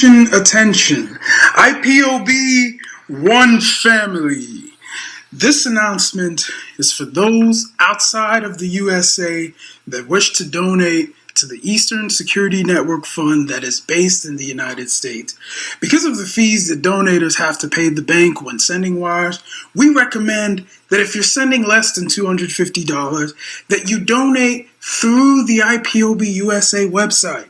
Attention. IPOB, one family. This announcement is for those outside of the USA that wish to donate to the Eastern Security Network Fund that is based in the United States. Because of the fees that donators have to pay the bank when sending wires, we recommend that if you're sending less than $250, that you donate through the IPOB USA website.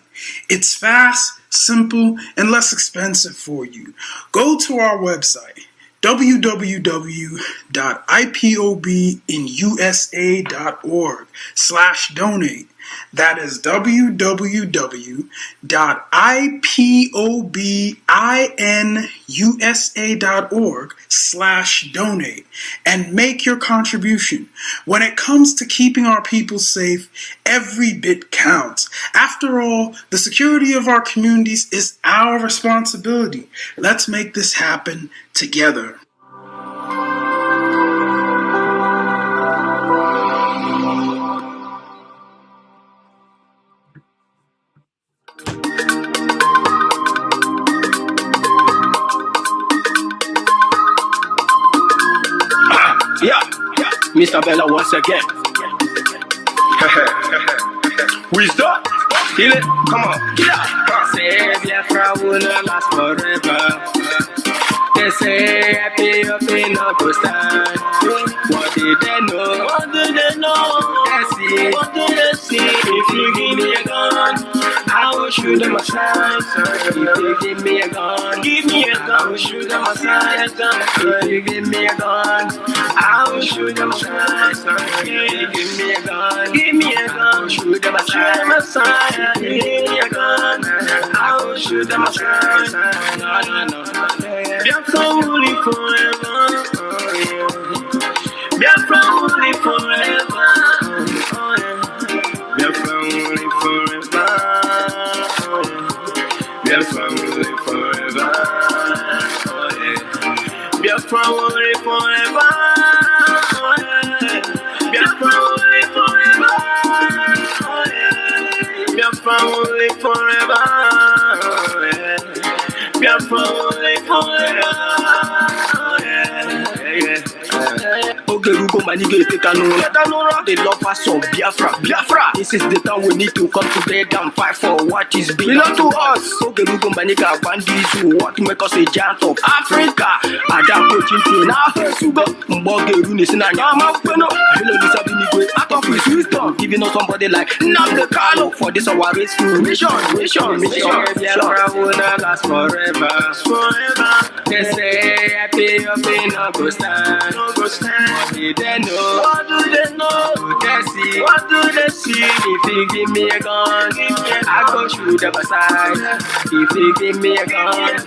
It's fast, simple, and less expensive for you. Go to our website, www.ipobinusa.org/donate. That is www.ipobinusa.org/donate and make your contribution. When it comes to keeping our people safe, every bit counts. After all, the security of our communities is our responsibility. Let's make this happen together. Yeah, Mr. Bella once again. Wisdom, kill it, come on, kill it. Say Biafra will not last forever. They say happy up in no go stand. What did they know? What do they know? Let's see. What do they see? If you give me a gun, I will shoot them aside. If you give me a gun, I will shoot them aside. If you give me a gun, I will shoot them aside. If you give me a gun, I will shoot them aside. If you give me a gun, I will shoot them aside. No. Biafra will live forever. Biafra will live forever. Biafra will live forever. Biafra will live forever. Biafra will live forever. Biafra will live forever. Biafra will live forever. Biafra will live forever. Okay, we go manigate the Tanura. They love us on Biafra. This is the time we need to come together and fight for what is belong to us. Okay, we go maniga bandits who want to make us a giant of Africa. Adam Coaching now, Sugar, Mboge Runis and Yama. Hello, this is Binigwe, out of his wisdom, giving us somebody like Namde Kalo for this our race mission. Biafra will not last forever. They say happy up in no go stand. What do they know? What do they know? What do they see? If you give me a gun, I go shoot them aside. If you give me a gun,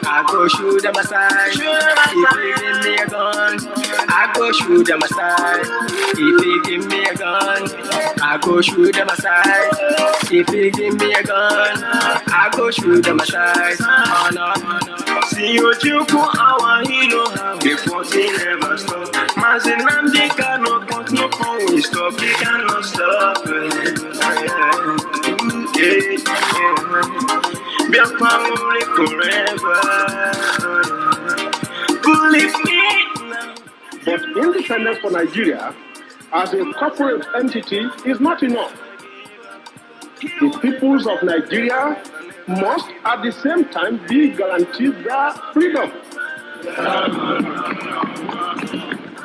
I go shoot them aside. If you give me a gun, I go shoot them aside. If you give me a gun, I go shoot them aside. If you give me a gun, I go shoot them aside. Oh no. See you for our hero. Before they never stop. Mazi they cannot cut no phone. We stop, they cannot stop. Biafra will live forever. Believe me. But independence for Nigeria as a corporate entity is not enough. The peoples of Nigeria must at the same time be guaranteed their freedom.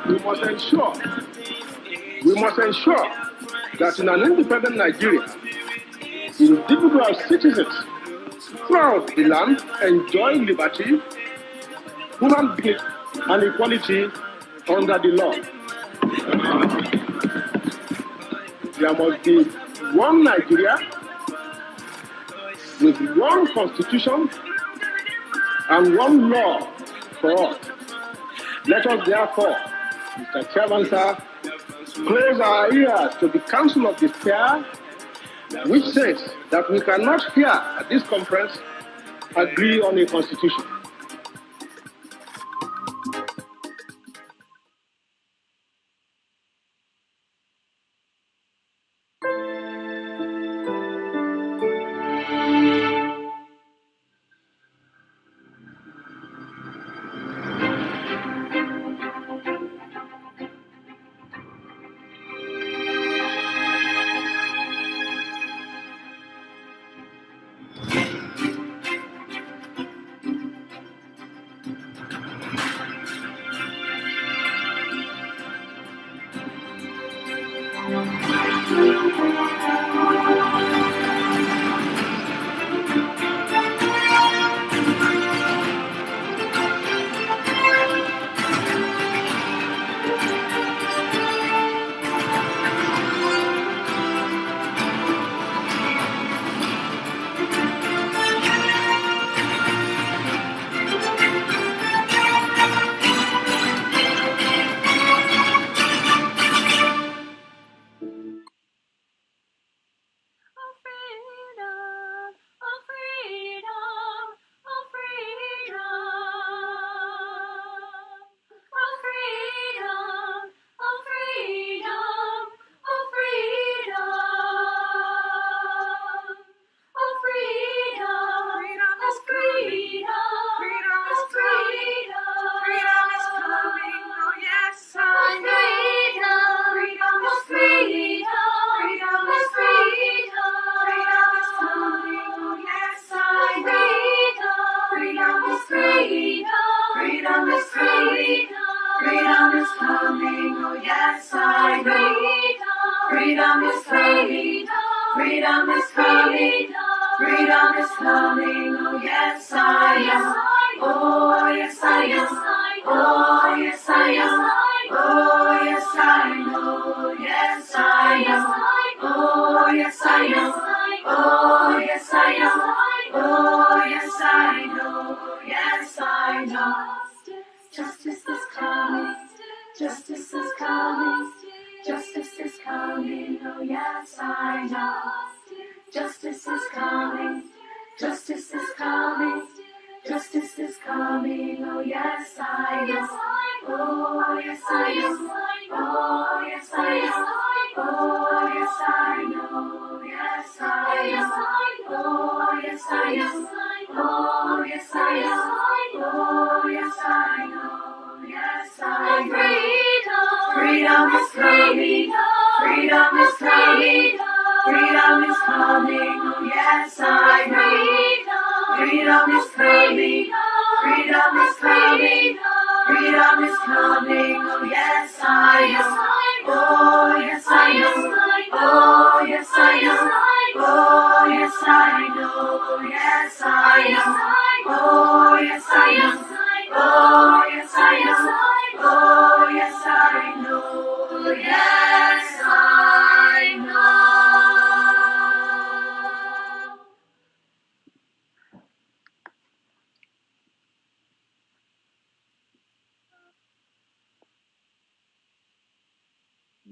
We must ensure that in an independent Nigeria, individual citizens throughout the land enjoy liberty, human dignity, and equality under the law. There must be one Nigeria with one constitution and one law for all. Let us therefore, Mr. Chairman, sir, close our ears to the counsel of despair, which says that we cannot here at this conference agree on a constitution.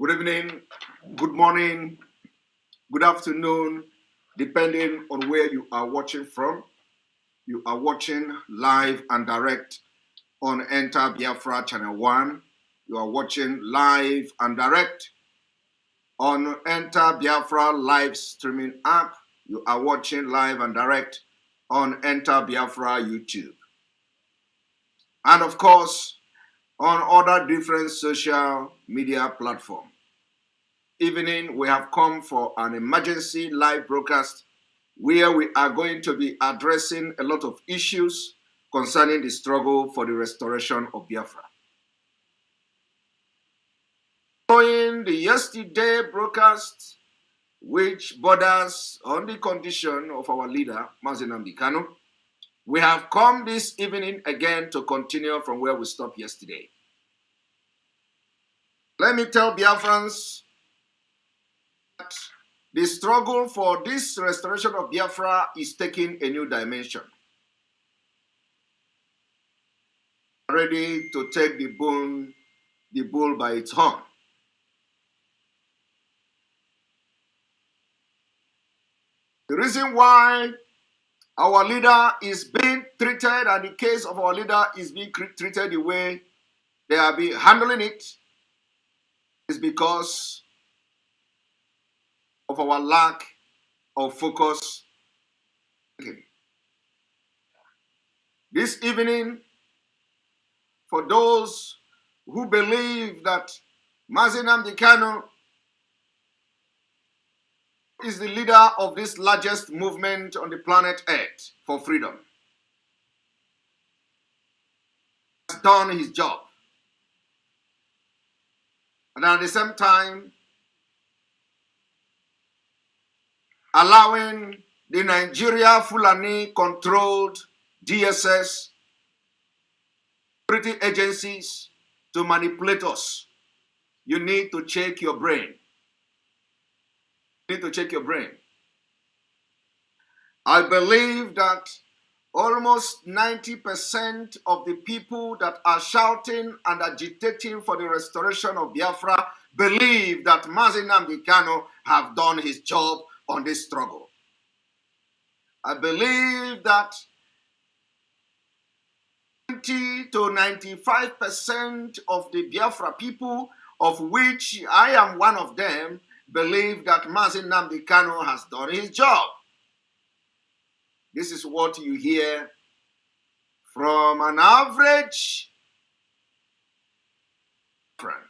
Good evening, good morning, good afternoon, depending on where you are watching from. You are watching live and direct on Enter Biafra Channel 1. You are watching live and direct on Enter Biafra live streaming app. You are watching live and direct on Enter Biafra YouTube. And of course, on other different social media platforms. Evening, we have come for an emergency live broadcast where we are going to be addressing a lot of issues concerning the struggle for the restoration of Biafra. Following the yesterday broadcast, which borders on the condition of our leader, Mazi, we have come this evening again to continue from where we stopped yesterday. Let me tell Biafrans that the struggle for this restoration of Biafra is taking a new dimension. Ready to take the bull by its horn. The reason why our leader is being treated and the case of our leader is being treated the way they are being handling it is because of our lack of focus. This evening, for those who believe that Mazi is the leader of this largest movement on the planet Earth for freedom, done his job. And at the same time, allowing the Nigeria Fulani-controlled DSS security agencies to manipulate us. You need to check your brain. You need to check your brain. I believe that almost 90% of the people that are shouting and agitating for the restoration of Biafra believe that Mazi Nnamdi Kanu have done his job on this struggle. I believe that 90 to 95% of the Biafra people, of which I am one of them, believe that Mazi Nnamdi Kanu has done his job. This is what you hear from an average friend.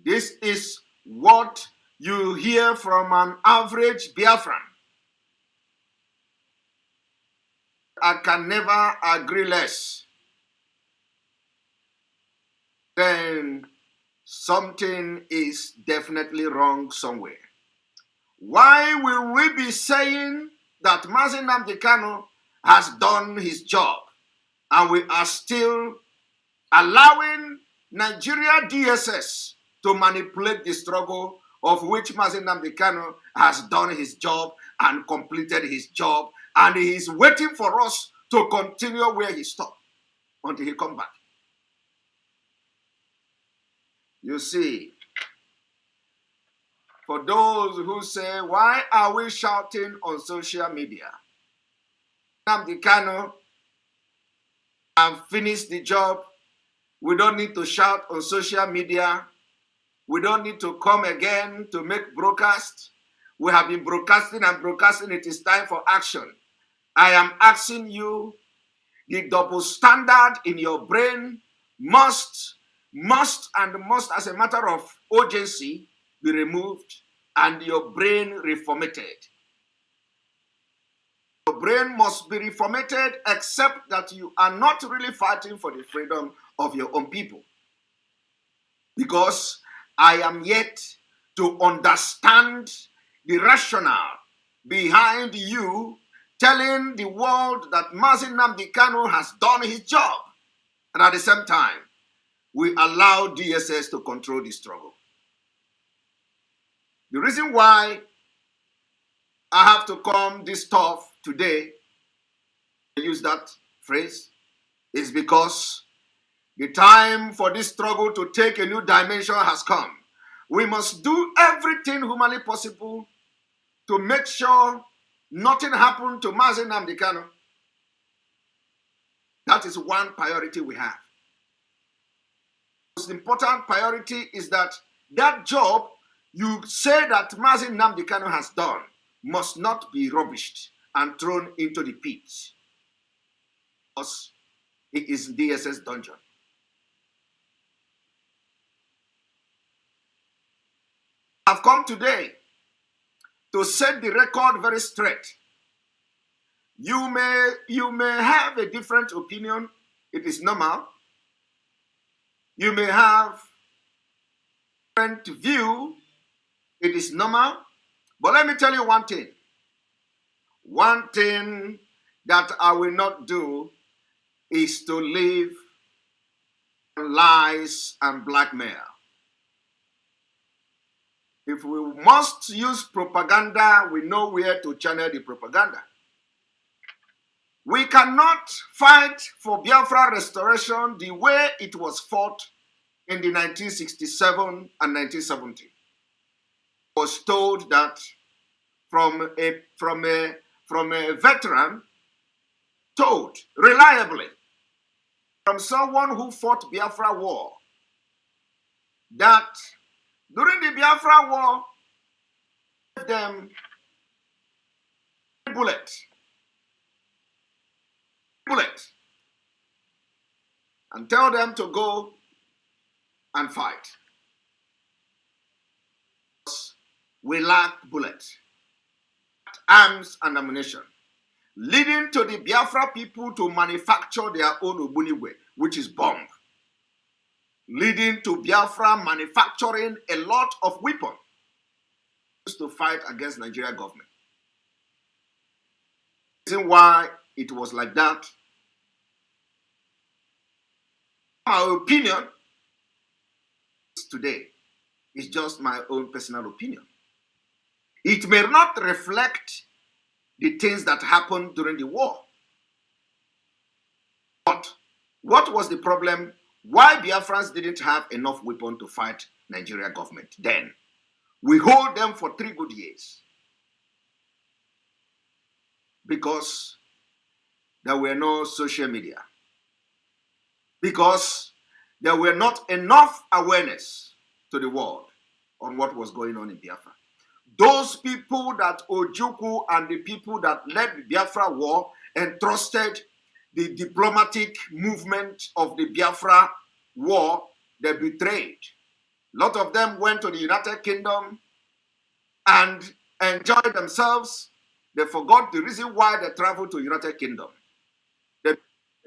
This is what you hear from an average Biafran. I can never agree less. Then something is definitely wrong somewhere. Why will we be saying that Mazi Nnamdi Kanu has done his job and we are still allowing Nigeria DSS to manipulate the struggle of which Mazi Nnamdi Kanu has done his job and completed his job, and he is waiting for us to continue where he stopped until he comes back? You see, for those who say, why are we shouting on social media? Nnamdi Kanu have finished the job. We don't need to shout on social media. We don't need to come again to make broadcast. We have been broadcasting and broadcasting. It is time for action. I am asking you, the double standard in your brain must, as a matter of urgency, be removed and your brain reformatted. Your brain must be reformatted, except that you are not really fighting for the freedom of your own people. Because I am yet to understand the rationale behind you telling the world that Mazi Nnamdi Kanu has done his job, and at the same time, we allow DSS to control the struggle. The reason why I have to come this tough today, I use that phrase, is because the time for this struggle to take a new dimension has come. We must do everything humanly possible to make sure nothing happened to Mazi Nnamdi Kanu. That is one priority we have. The most important priority is that that job you say that Mazi Nnamdi Kanu has done must not be rubbished and thrown into the pit, because it is DSS dungeon. I've come today to set the record very straight. You may have a different opinion. It is normal. You may have a different view. It is normal. But let me tell you one thing. One thing that I will not do is to live lies and blackmail. If we must use propaganda, we know where to channel the propaganda. We cannot fight for Biafra restoration the way it was fought in the 1967 and 1970. It was told that from a veteran, told reliably from someone who fought Biafra war, that during the Biafra war, gave them bullet, and tell them to go and fight. We lack bullets. arms and ammunition, leading to the Biafra people to manufacture their own Ogbunigwe, which is bomb, leading to Biafra manufacturing a lot of weapons to fight against Nigeria government. The reason why it was like that, my opinion today is just my own personal opinion. It may not reflect the things that happened during the war. But what was the problem? Why Biafrans didn't have enough weapons to fight Nigeria government then? We hold them for 3 good years. Because there were no social media. Because there were not enough awareness to the world on what was going on in Biafra. Those people that Ojukwu and the people that led the Biafra war entrusted the diplomatic movement of the Biafra war, they betrayed. A lot of them went to the United Kingdom and enjoyed themselves. They forgot the reason why they traveled to United Kingdom. They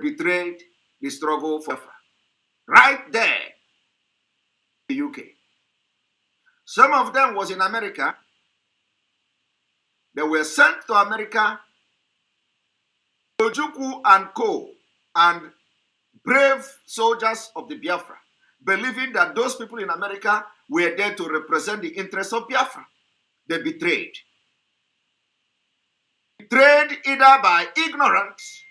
betrayed the struggle for Biafra. Right there in the UK. Some of them was in America. They were sent to America, Ojukwu and co. and brave soldiers of the Biafra, believing that those people in America were there to represent the interests of Biafra. They betrayed. Betrayed either by ignorance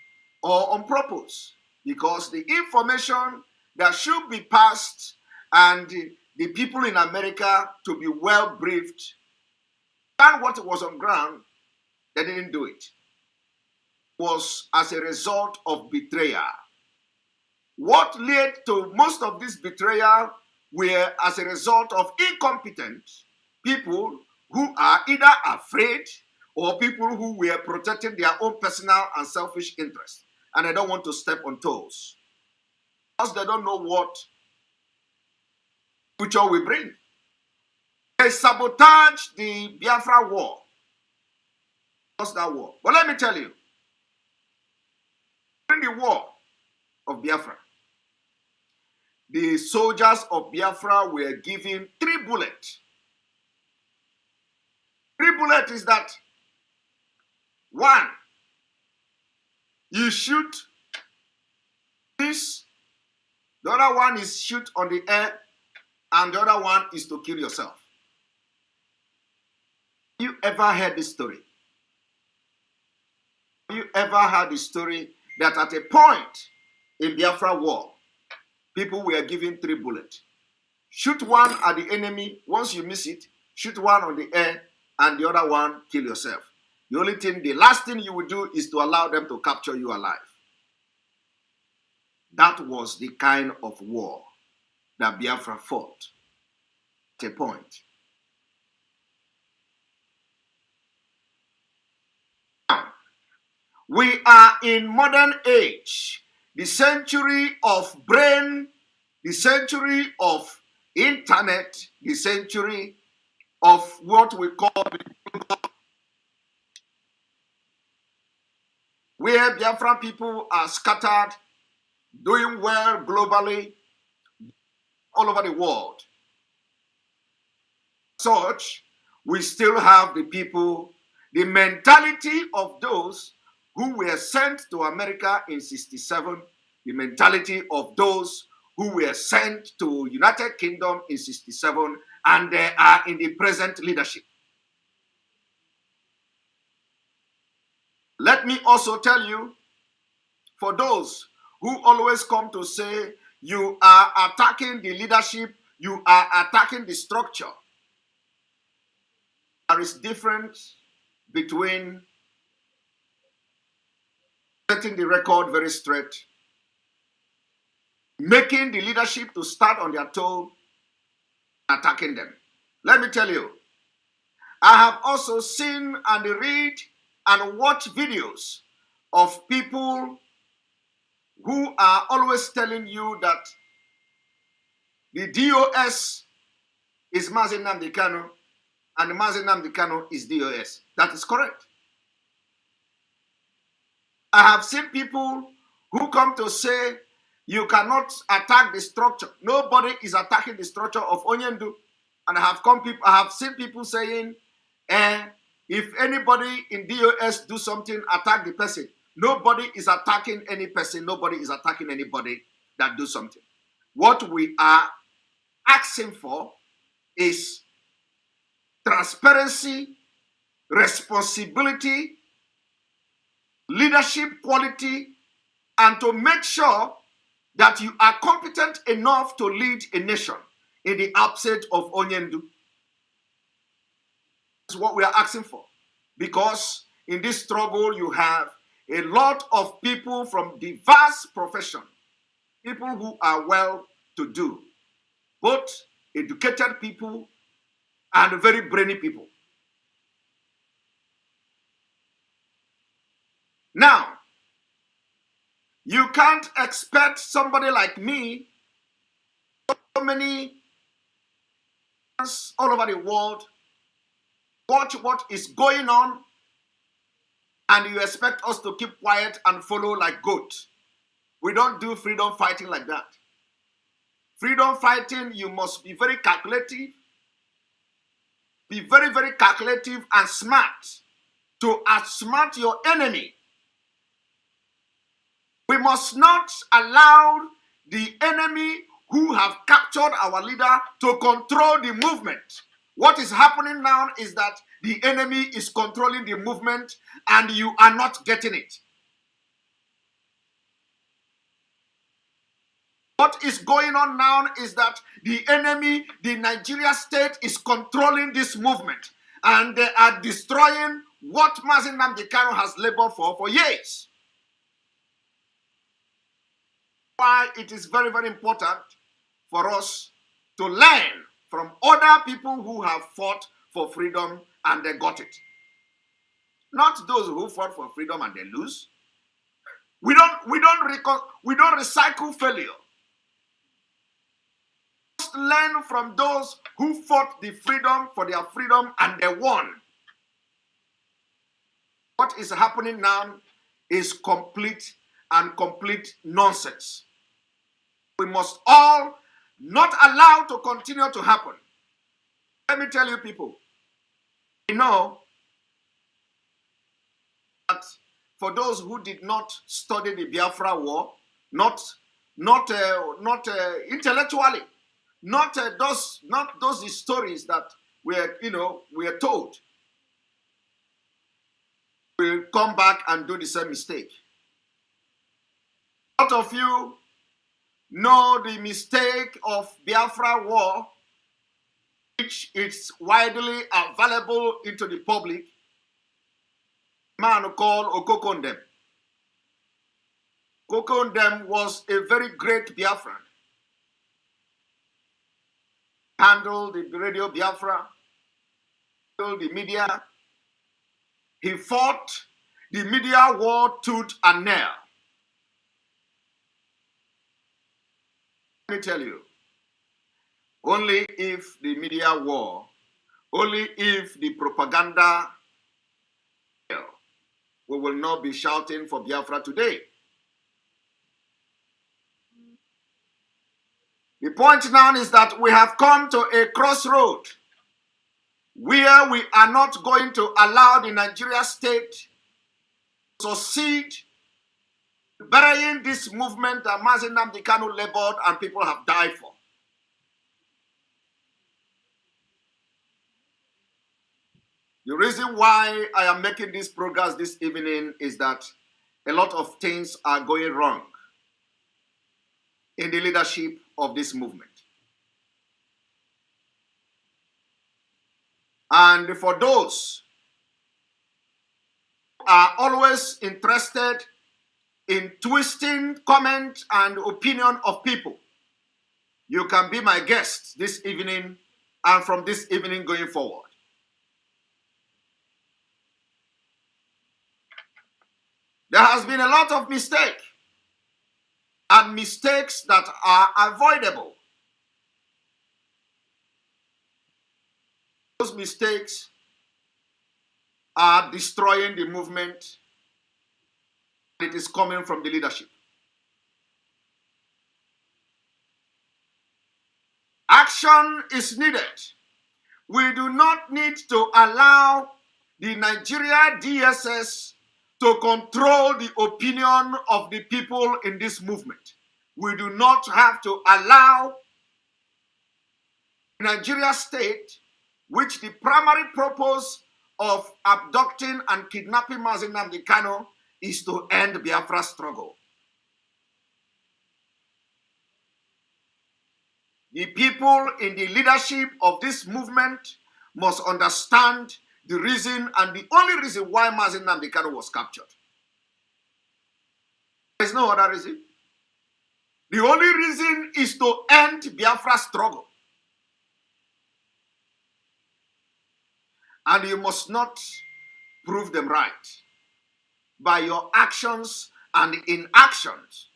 or on purpose, because the information that should be passed and the people in America to be well briefed and what was on ground, they didn't do it. It was as a result of betrayal. What led to most of this betrayal were as a result of incompetent people who are either afraid or people who were protecting their own personal and selfish interests, and they don't want to step on toes because they don't know what future will bring. They sabotaged the Biafra war. What's that war? But let me tell you, during the war of Biafra, the soldiers of Biafra were given 3 bullets. 3 bullets is that 1, you shoot this, the other one is shoot on the air, and the other one is to kill yourself. You ever heard this story? You ever heard the story that at a point in Biafra war, people were given 3 bullets? Shoot one at the enemy, once you miss it, shoot one on the air, and the other one, kill yourself. The last thing you will do is to allow them to capture you alive. That was the kind of war that Biafra fought at a point. Now, we are in modern age, the century of brain, the century of internet, the century of what we call where Biafran people are scattered, doing well globally, all over the world. Such, we still have the people, the mentality of those who were sent to America in 67, the mentality of those who were sent to United Kingdom in 67, and they are in the present leadership. Let me also tell you, for those who always come to say you are attacking the leadership, you are attacking the structure, there is difference between setting the record very straight, making the leadership to start on their toe, attacking them. Let me tell you, I have also seen and read and watch videos of people who are always telling you that the DOS is Mazi Nnamdi Kanu and Mazi Nnamdi Kanu is DOS. That is correct. I have seen people who come to say you cannot attack the structure. Nobody is attacking the structure of Onyendu. And I have seen people saying, if anybody in DOS do something, attack the person. Nobody is attacking any person. Nobody is attacking anybody that do something. What we are asking for is transparency, responsibility, leadership quality, and to make sure that you are competent enough to lead a nation in the absence of Onyendu. That's what we are asking for. Because in this struggle, you have a lot of people from diverse professions, people who are well to do, both educated people and very brainy people. Now, you can't expect somebody like me, so many all over the world, watch what is going on, and you expect us to keep quiet and follow like goats. We don't do freedom fighting like that. Freedom fighting, you must be very calculative, be very, very calculative and smart to outsmart your enemy. We must not allow the enemy who have captured our leader to control the movement. What is happening now is that the enemy is controlling the movement and you are not getting it. What is going on now is that the enemy, the Nigeria state, is controlling this movement and they are destroying what Mazi has labored for years. Why it is very, very important for us to learn from other people who have fought for freedom and they got it. Not those who fought for freedom and they lose. We don't recycle failure. Just learn from those who fought the freedom for their freedom and they won. What is happening now is complete nonsense. We must all not allow to continue to happen. Let me tell you people, you know that for those who did not study the Biafra war, not intellectually, not those stories that we are told, will come back and do the same mistake. A lot of you know the mistake of Biafra war, which is widely available into the public. Man called Okokondem. Okokondem was a very great Biafran. Handled the radio Biafra, handled the media. He fought the media war tooth and nail. Let me tell you, only if the media war, only if the propaganda, we will not be shouting for Biafra today. The point now is that we have come to a crossroad where we are not going to allow the Nigeria state to succeed burying this movement that Mazi labored and people have died for. The reason why I am making this progress this evening is that a lot of things are going wrong in the leadership of this movement. And for those who are always interested in twisting comment and opinion of people, you can be my guest this evening and from this evening going forward. There has been a lot of mistake and mistakes that are avoidable. Those mistakes are destroying the movement It is coming from the leadership. Action is needed. We do not need to allow the Nigeria DSS to control the opinion of the people in this movement. We do not have to allow Nigeria state, which the primary purpose of abducting and kidnapping Mazi Nnamdi Kanu is to end Biafra struggle. The people in the leadership of this movement must understand the reason and the only reason why Mazi Nnamdi Kanu was captured. There is no other reason. The only reason is to end Biafra struggle. And you must not prove them right by your actions and inactions.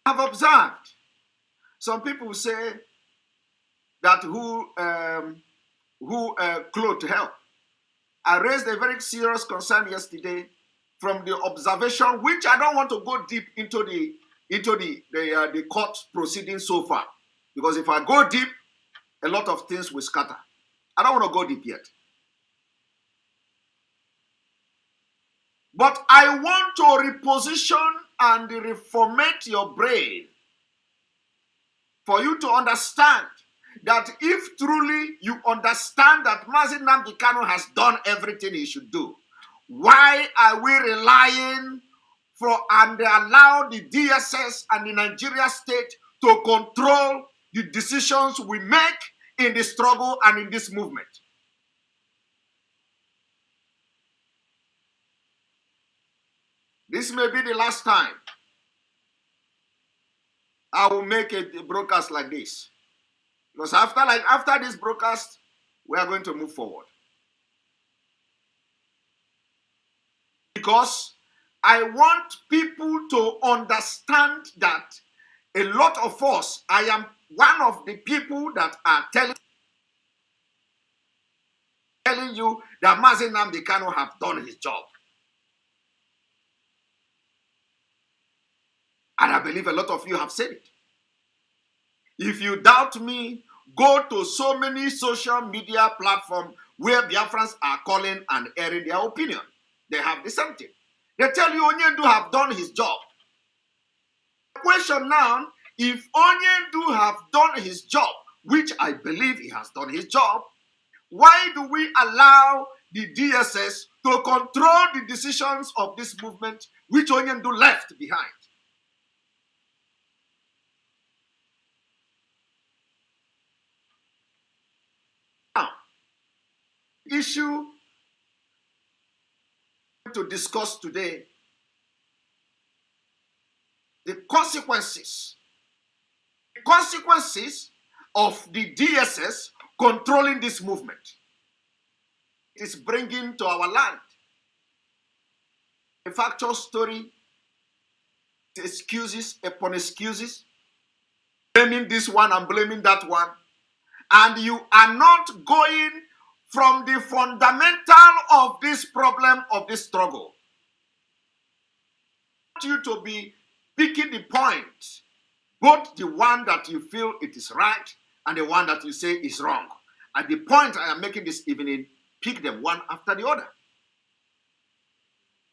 I've observed some people say that who clothed help. I raised a very serious concern yesterday from the observation, which I don't want to go deep into the court proceedings so far, because if I go deep, a lot of things will scatter. I don't want to go deep yet. But I want to reposition and reformate your brain for you to understand that if truly you understand that Mazi Nnamdi Kanu has done everything he should do, why are we relying for and allow the DSS and the Nigeria state to control the decisions we make in the struggle and in this movement? This may be the last time I will make a broadcast like this. Because after this broadcast, we are going to move forward. Because I want people to understand that a lot of us, I am one of the people that are telling you that Mazi Nnamdi Kanu have done his job. And I believe a lot of you have said it. If you doubt me, go to so many social media platforms where Biafrans are calling and airing their opinion. They have the same thing. They tell you Onyendu have done his job. The question now, if Onyendu have done his job, which I believe he has done his job, why do we allow the DSS to control the decisions of this movement, which Onyendu left behind? Now, issue to discuss today, the consequences of the DSS controlling this movement. It is bringing to our land a factual story, excuses upon excuses, blaming this one and blaming that one, and you are not going from the fundamental of this problem, of this struggle. I want you to be picking the point, both the one that you feel it is right and the one that you say is wrong. At the point I am making this evening, pick them one after the other.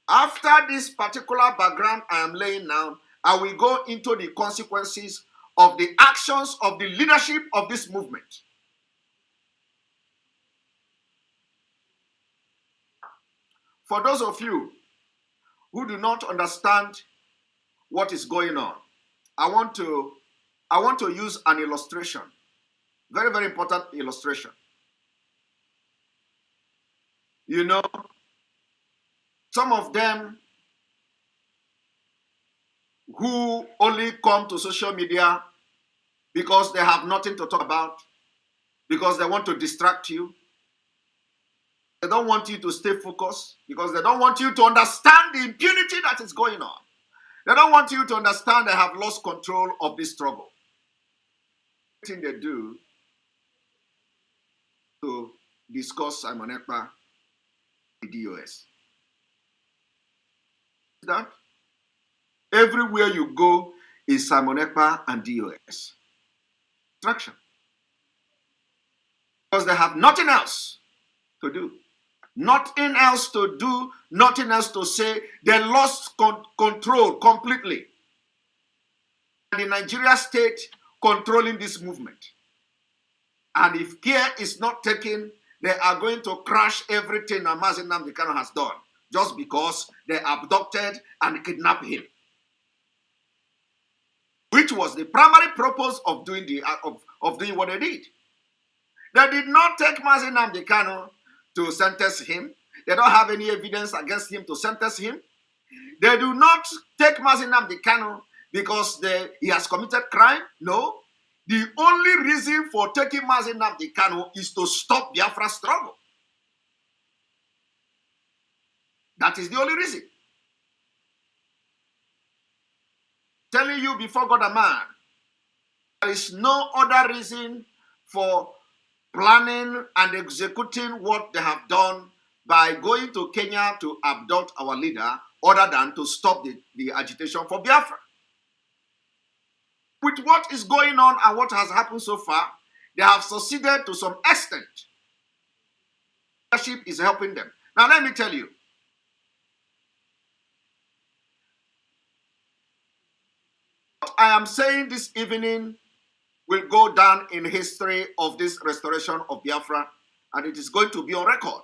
After this particular background I am laying now, I will go into the consequences of the actions of the leadership of this movement. For those of you who do not understand what is going on, I want to use an illustration. Very, very important illustration. You know, some of them who only come to social media because they have nothing to talk about, because they want to distract you. They don't want you to stay focused because they don't want you to understand the impunity that is going on. They don't want you to understand they have lost control of this struggle. Everything they do to discuss Simon Ekpa, the DOS. That everywhere you go is Simon Ekpa and DOS. Distraction. Because they have nothing else to do. Nothing else to do, nothing else to say. They lost control completely. The Nigeria state controlling this movement. And if care is not taken, they are going to crash everything that Mazi has done just because they abducted and kidnapped him. Which was the primary purpose of doing doing what they did. They did not take Mazi to sentence him. They don't have any evidence against him to sentence him. They do not take Mazi because he has committed crime. No. The only reason for taking Mazi is to stop Biafra struggle. That is the only reason. Telling you before God and man, there is no other reason for planning and executing what they have done by going to Kenya to abduct our leader other than to stop the agitation for Biafra. With what is going on and what has happened so far, they have succeeded to some extent. Leadership is helping them. Now let me tell you, what I am saying this evening will go down in history of this restoration of Biafra, and it is going to be on record.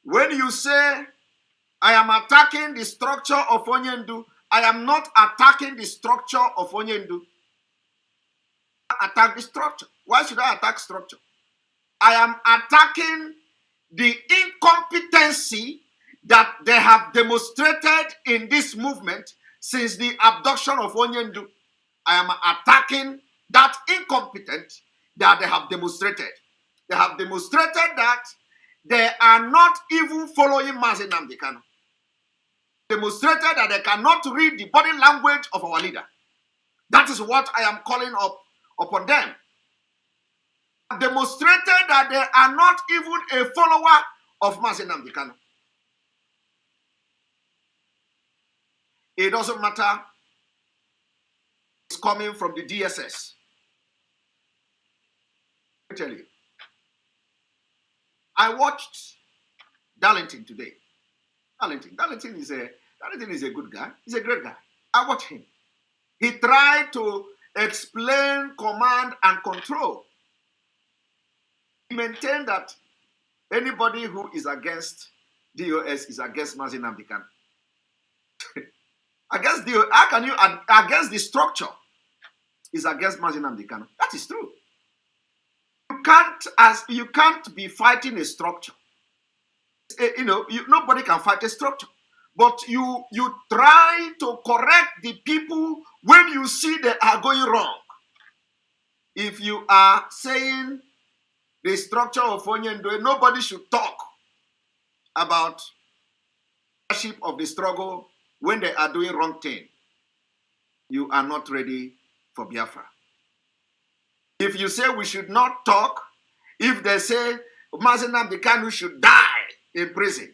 When you say, I am attacking the structure of Onyendu, I am not attacking the structure of Onyendu. I attack the structure. Why should I attack structure? I am attacking the incompetency that they have demonstrated in this movement since the abduction of Onyendu. I am attacking that incompetence that they have demonstrated. They have demonstrated that they are not even following Mazi Nnamdi Kanu. Demonstrated that they cannot read the body language of our leader. That is what I am calling upon them. Demonstrated that they are not even a follower of Mazi Nnamdi Kanu. It doesn't matter. It's coming from the DSS. Let me tell you. I watched Darlington today. Darlington is a good guy. He's a great guy. I watched him. He tried to explain command and control. He maintained that anybody who is against DOS is against Mazi Nnamdi Kanu. How can you against the structure is against Mazi Nnamdi Kanu? That is true. You can't be fighting a structure. Nobody can fight a structure. But you try to correct the people when you see they are going wrong. If you are saying the structure of Onyendu, nobody should talk about leadership of the struggle when they are doing wrong thing. You are not ready for Biafra. If you say we should not talk, if they say Mazi Nnamdi Kanu should die in prison,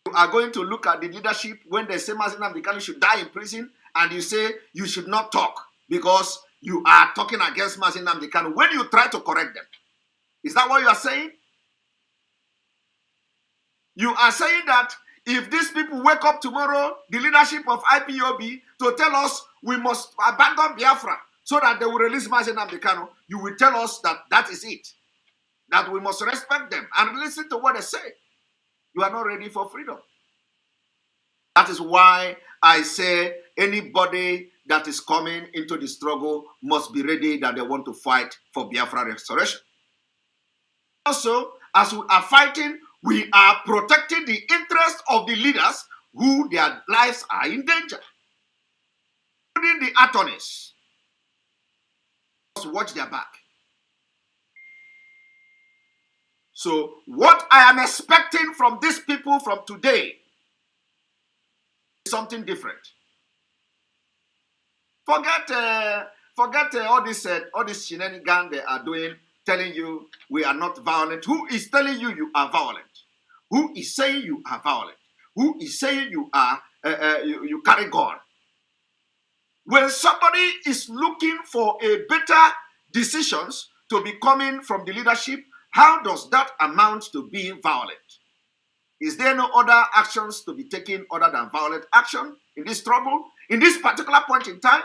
you are going to look at the leadership when they say Mazi Nnamdi Kanu should die in prison, and you say you should not talk because you are talking against Mazi Nnamdi Kanu when you try to correct them. Is that what you are saying? You are saying that if these people wake up tomorrow, the leadership of IPOB, to tell us we must abandon Biafra so that they will release Mazi Nnamdi Kanu, you will tell us that that is it. That we must respect them and listen to what they say. You are not ready for freedom. That is why I say anybody that is coming into the struggle must be ready that they want to fight for Biafra restoration. Also, as we are fighting, we are protecting the interests of the leaders who their lives are in danger. Including the attorneys. Must watch their back. So what I am expecting from these people from today is something different. Forget Forget all this shenanigans they are doing, telling you we are not violent. Who is telling you you are violent? Who is saying you are violent? Who is saying you are you carry gun? When somebody is looking for a better decisions to be coming from the leadership, how does that amount to being violent? Is there no other actions to be taken other than violent action in this trouble, in this particular point in time?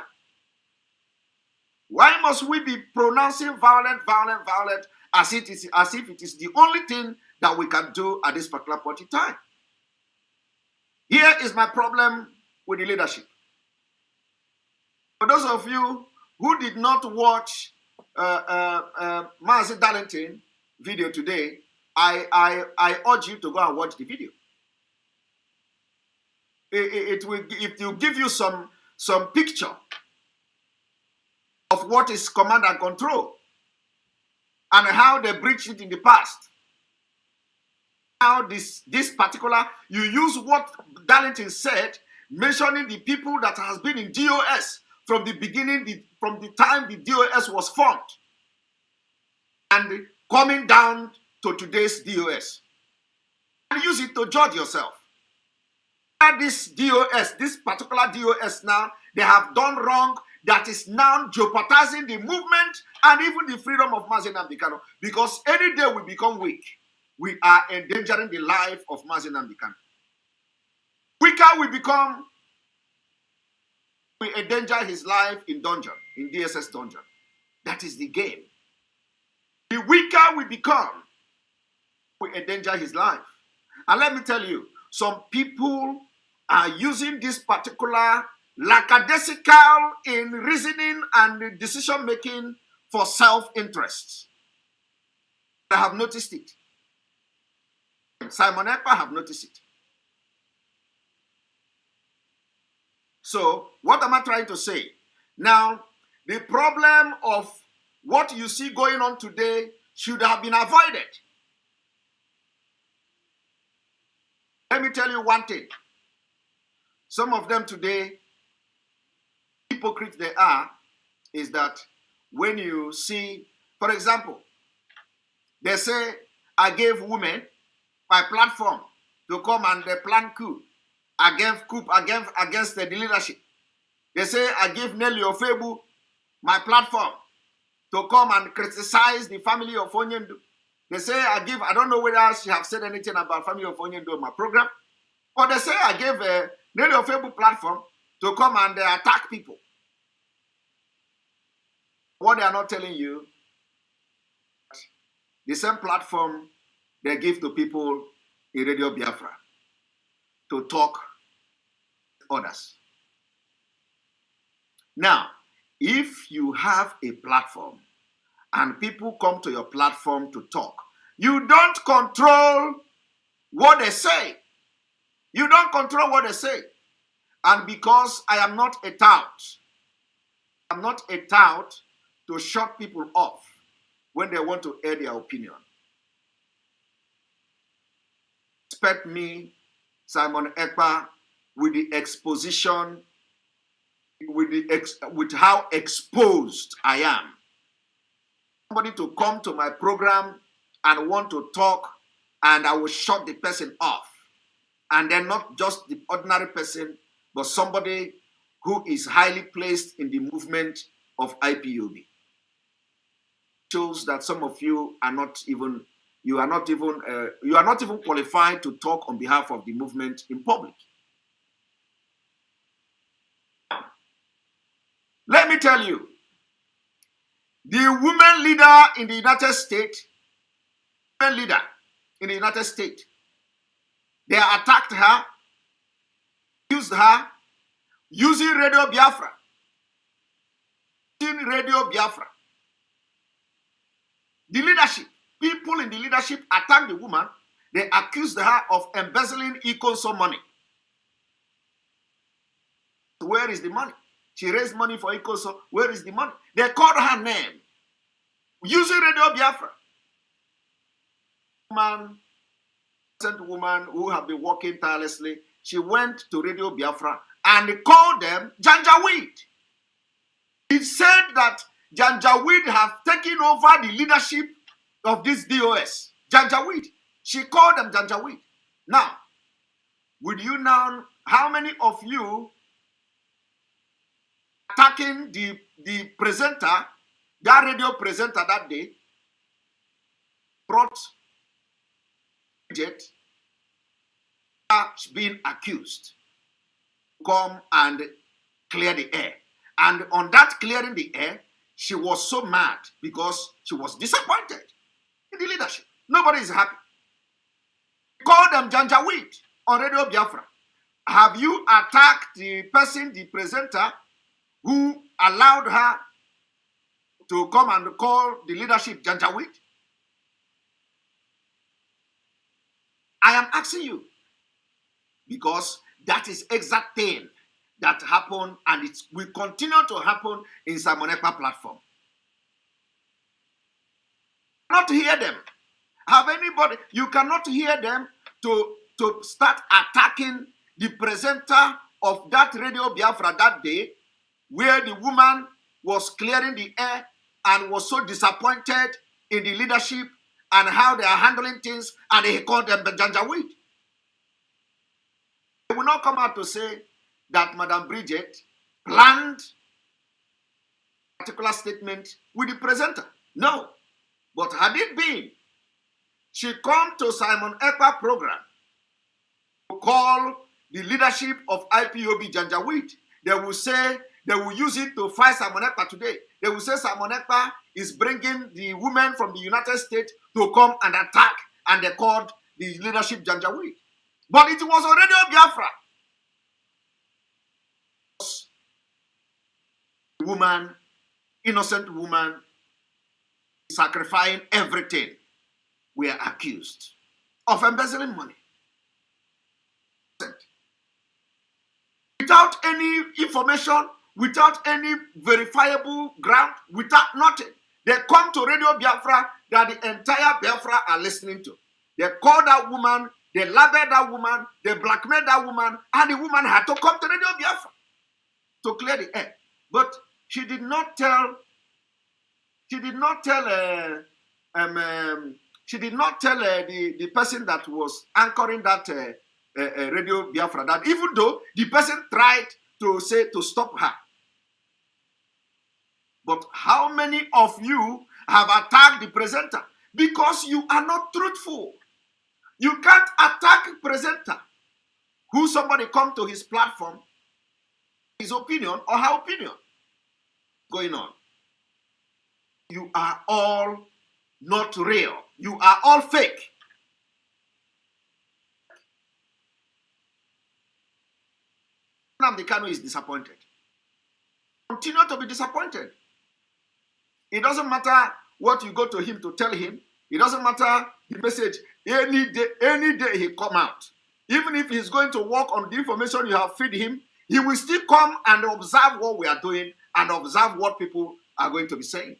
Why must we be pronouncing violent as if it is the only thing that we can do at this particular point in time? Here is my problem with the leadership. For those of you who did not watch Mazi Darlington video today, I urge you to go and watch the video. It will give you some picture of what is command and control and how they breached it in the past. How this particular, you use what Darlington said, mentioning the people that has been in DOS from the beginning, from the time the DOS was formed, and coming down to today's DOS. And use it to judge yourself. This DOS, this particular DOS now, they have done wrong, that is now jeopardizing the movement and even the freedom of Mazi Nnamdi Kanu. Because any day we become weak, we are endangering the life of Mazi Nnamdi Kanu. Weaker we become, we endanger his life in dungeon, in DSS dungeon. That is the game. The weaker we become, we endanger his life. And let me tell you, some people are using this particular lackadaisical in reasoning and decision making for self-interest. I have noticed it. Simon Ekpa have noticed it. So, what am I trying to say? Now, the problem of what you see going on today should have been avoided. Let me tell you one thing. Some of them today, hypocrites they are, is that when you see, for example, they say, I gave women my platform to come and they plan coup against the leadership. They say, I give Nelly Ofebu my platform to come and criticize the family of Onyendu. They say, I don't know whether she have said anything about family of Onyendu in my program, but they say I gave a Nelly Ofebu platform to come and attack people. What they are not telling you, the same platform they give to people in Radio Biafra to talk to others. Now, if you have a platform and people come to your platform to talk, you don't control what they say. You don't control what they say. And because I am not a tout, I'm not a tout to shut people off when they want to air their opinion. Expect me, Simon Ekpa, with the exposition, with how exposed I am. Somebody to come to my program and want to talk, and I will shut the person off. And then not just the ordinary person, but somebody who is highly placed in the movement of IPOB. Shows that some of you are not even qualified to talk on behalf of the movement in public. Let me tell you, the women leader in the United States, they attacked her, used her, using Radio Biafra. The leadership, people in the leadership attacked the woman. They accused her of embezzling Ikonso money. Where is the money? She raised money for Ikonso. Where is the money? They called her name. Using Radio Biafra. Woman who have been working tirelessly, she went to Radio Biafra and called them Janjaweed. He said that Janjaweed have taken over the leadership of this DOS. Janjaweed. She called them Janjaweed. Now, would you now, how many of you attacking the presenter, that radio presenter that day, brought Bridget being accused come and clear the air? And on that clearing the air, she was so mad because she was disappointed in the leadership. Nobody is happy. Call them Janjaweed on Radio Biafra. Have you attacked the person, the presenter, who allowed her to come and call the leadership Janjaweed? I am asking you because that is exact thing that happened, and it will continue to happen in Simon Ekpa platform. Not hear them. Have anybody, you cannot hear them to start attacking the presenter of that Radio Biafra that day, where the woman was clearing the air and was so disappointed in the leadership and how they are handling things, and he called them Janjaweed. They will not come out to say that Madam Bridget planned a particular statement with the presenter. No. But had it been, she come to Simon Ekpa program to call the leadership of IPOB Janjaweed. They will say, they will use it to fight Simon Ekpa today. They will say Simon Ekpa is bringing the women from the United States to come and attack, and they called the leadership Janjaweed. But it was already Biafra. Woman, innocent woman, sacrificing everything, we are accused of embezzling money. Without any information, without any verifiable ground, without nothing. They come to Radio Biafra that the entire Biafra are listening to. They call that woman, they label that woman, they blackmail that woman, and the woman had to come to Radio Biafra to clear the air. But she did not tell the person that was anchoring that Radio Biafra that even though the person tried to say to stop her. But how many of you have attacked the presenter? Because you are not truthful. You can't attack a presenter who somebody come to his platform, his opinion or her opinion going on. You are all not real. You are all fake. Nnamdi Kanu is disappointed. Continue to be disappointed. It doesn't matter what you go to him to tell him. It doesn't matter the message. Any day he come out. Even if he's going to work on the information you have fed him, he will still come and observe what we are doing and observe what people are going to be saying.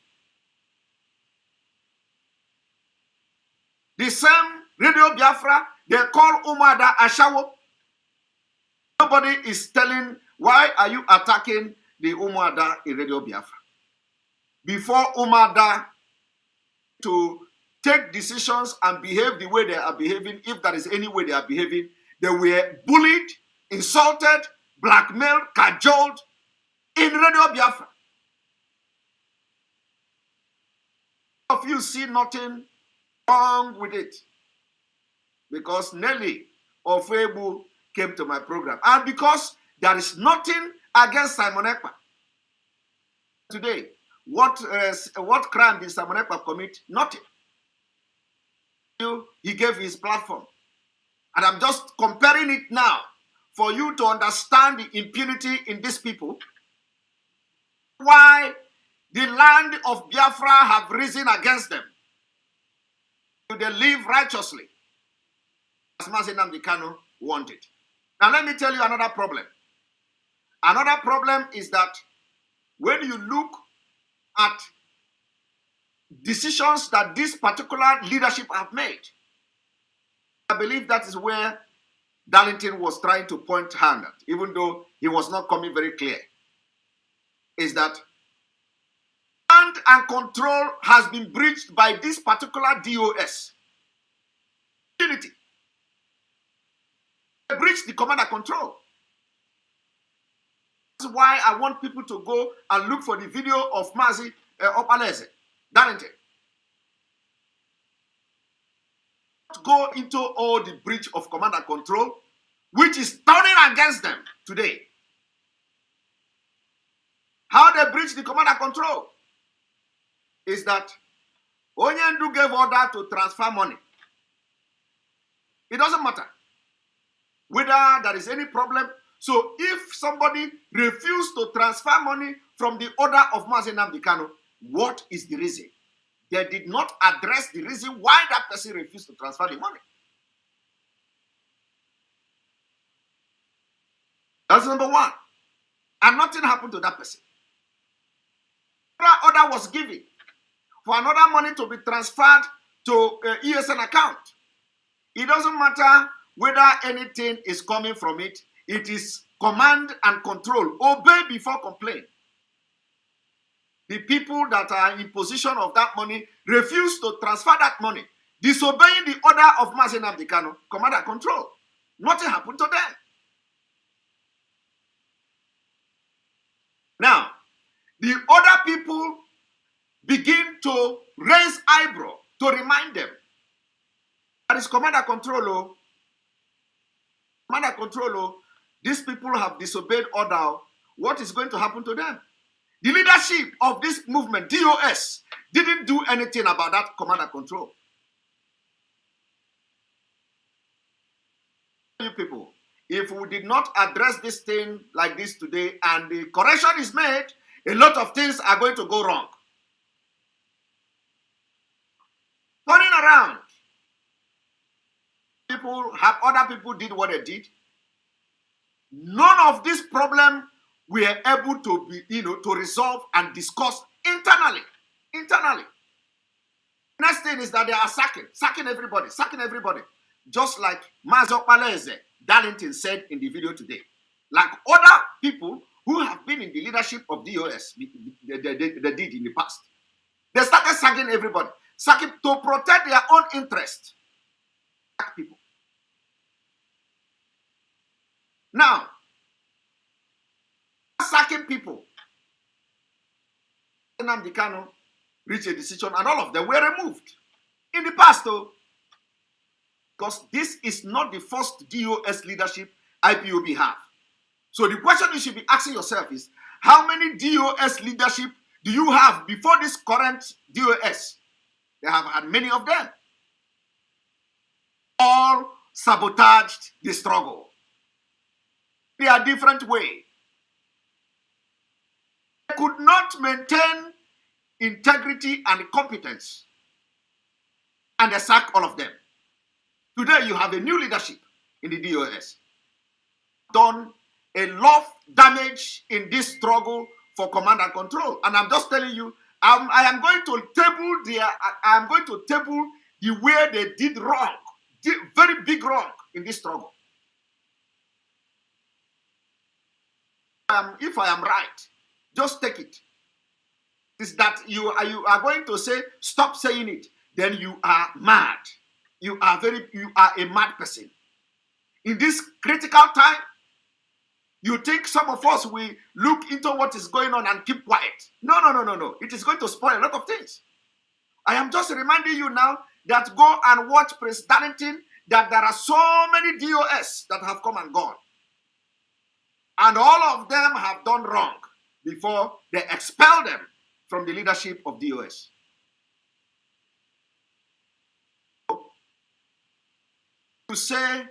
The same Radio Biafra, they call Umada Ashawo. Nobody is telling, why are you attacking the Umada in Radio Biafra? Before Umada to take decisions and behave the way they are behaving, if there is any way they are behaving, they were bullied, insulted, blackmailed, cajoled in Radio Biafra. If you see nothing wrong with it, because Nelly of Ebu came to my program, and because there is nothing against Simon Ekpa. Today, what crime did Simon Ekpa commit? Nothing. He gave his platform. And I'm just comparing it now for you to understand the impunity in these people. Why the land of Biafra have risen against them. They live righteously, as Mazi Nnamdi Kanu wanted. Now let me tell you another problem. Another problem is that when you look at decisions that this particular leadership have made, I believe that is where Darlington was trying to point hand at, even though he was not coming very clear, is that command and control has been breached by this particular DOS. Unity. They breached the command and control. That's why I want people to go and look for the video of Mazi Opalese, Darlington. Go into all the breach of command and control, which is turning against them today. How they breach the command and control is that Onyendu gave order to transfer money. It doesn't matter whether there is any problem. So if somebody refused to transfer money from the order of Mazi Nnamdi Kanu, what is the reason? They did not address the reason why that person refused to transfer the money. That's number one. And nothing happened to that person. Another order was given for another money to be transferred to ESN account. It doesn't matter whether anything is coming from it. It is command and control. Obey before complain. The people that are in possession of that money refuse to transfer that money, disobeying the order of Mazi Nnamdi Kanu, command and control. Nothing happened to them. Now, the other people begin to raise eyebrow to remind them that is command and control. Oh. Command and control. Oh. These people have disobeyed order. What is going to happen to them? The leadership of this movement, DOS, didn't do anything about that command and control. You people, if we did not address this thing like this today and the correction is made, a lot of things are going to go wrong. Turning around, other people did what they did. None of this problem we are able to be, to resolve and discuss internally. Next thing is that they are sacking everybody. Just like Mazi Opalese, Darlington said in the video today. Like other people who have been in the leadership of DOS, they did in the past. They started sacking everybody. Sacking to protect their own interest. Sack people. Now, sacking people, Nnamdi Kanu reached a decision and all of them were removed. In the past, though, because this is not the first DOS leadership IPOB have. So the question you should be asking yourself is, how many DOS leadership do you have before this current DOS? They have had many of them. All sabotaged the struggle. They are different way. They could not maintain integrity and competence. And they sack all of them. Today you have a new leadership in the DOS. Done a lot of damage in this struggle for command and control. And I'm just telling you, I am going to table the way they did wrong, very big wrong in this struggle. If I am right, just take it. Is that you are going to say, stop saying it, then you are mad. You are a mad person. In this critical time, you think some of us will look into what is going on and keep quiet. No. It is going to spoil a lot of things. I am just reminding you now that go and watch Prince Darlington, that there are so many DOS that have come and gone. And all of them have done wrong before they expel them from the leadership of DOS. To say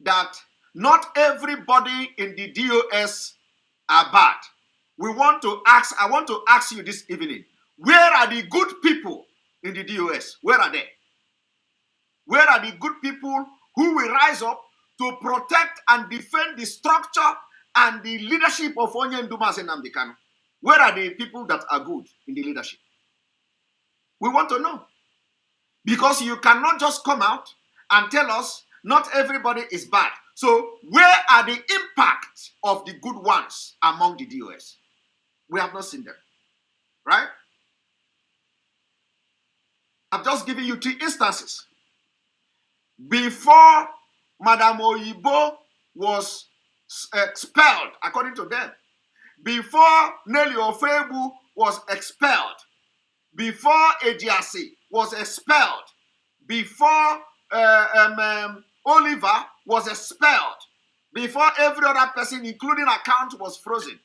that not everybody in the DOS are bad. I want to ask you this evening, where are the good people in the DOS? Where are they? Where are the good people who will rise up to protect and defend the structure and the leadership of Onyendu Mazi Nnamdi Kanu? Where are the people that are good in the leadership? We want to know. Because you cannot just come out and tell us not everybody is bad. So where are the impact of the good ones among the DOS? We have not seen them. Right? I've just given you 3 instances. Before Madam Oyibo was expelled, according to them, before Nelly Ofebu was expelled, before Ejiasi was expelled, before Oliver was expelled, before every other person, including account, was frozen,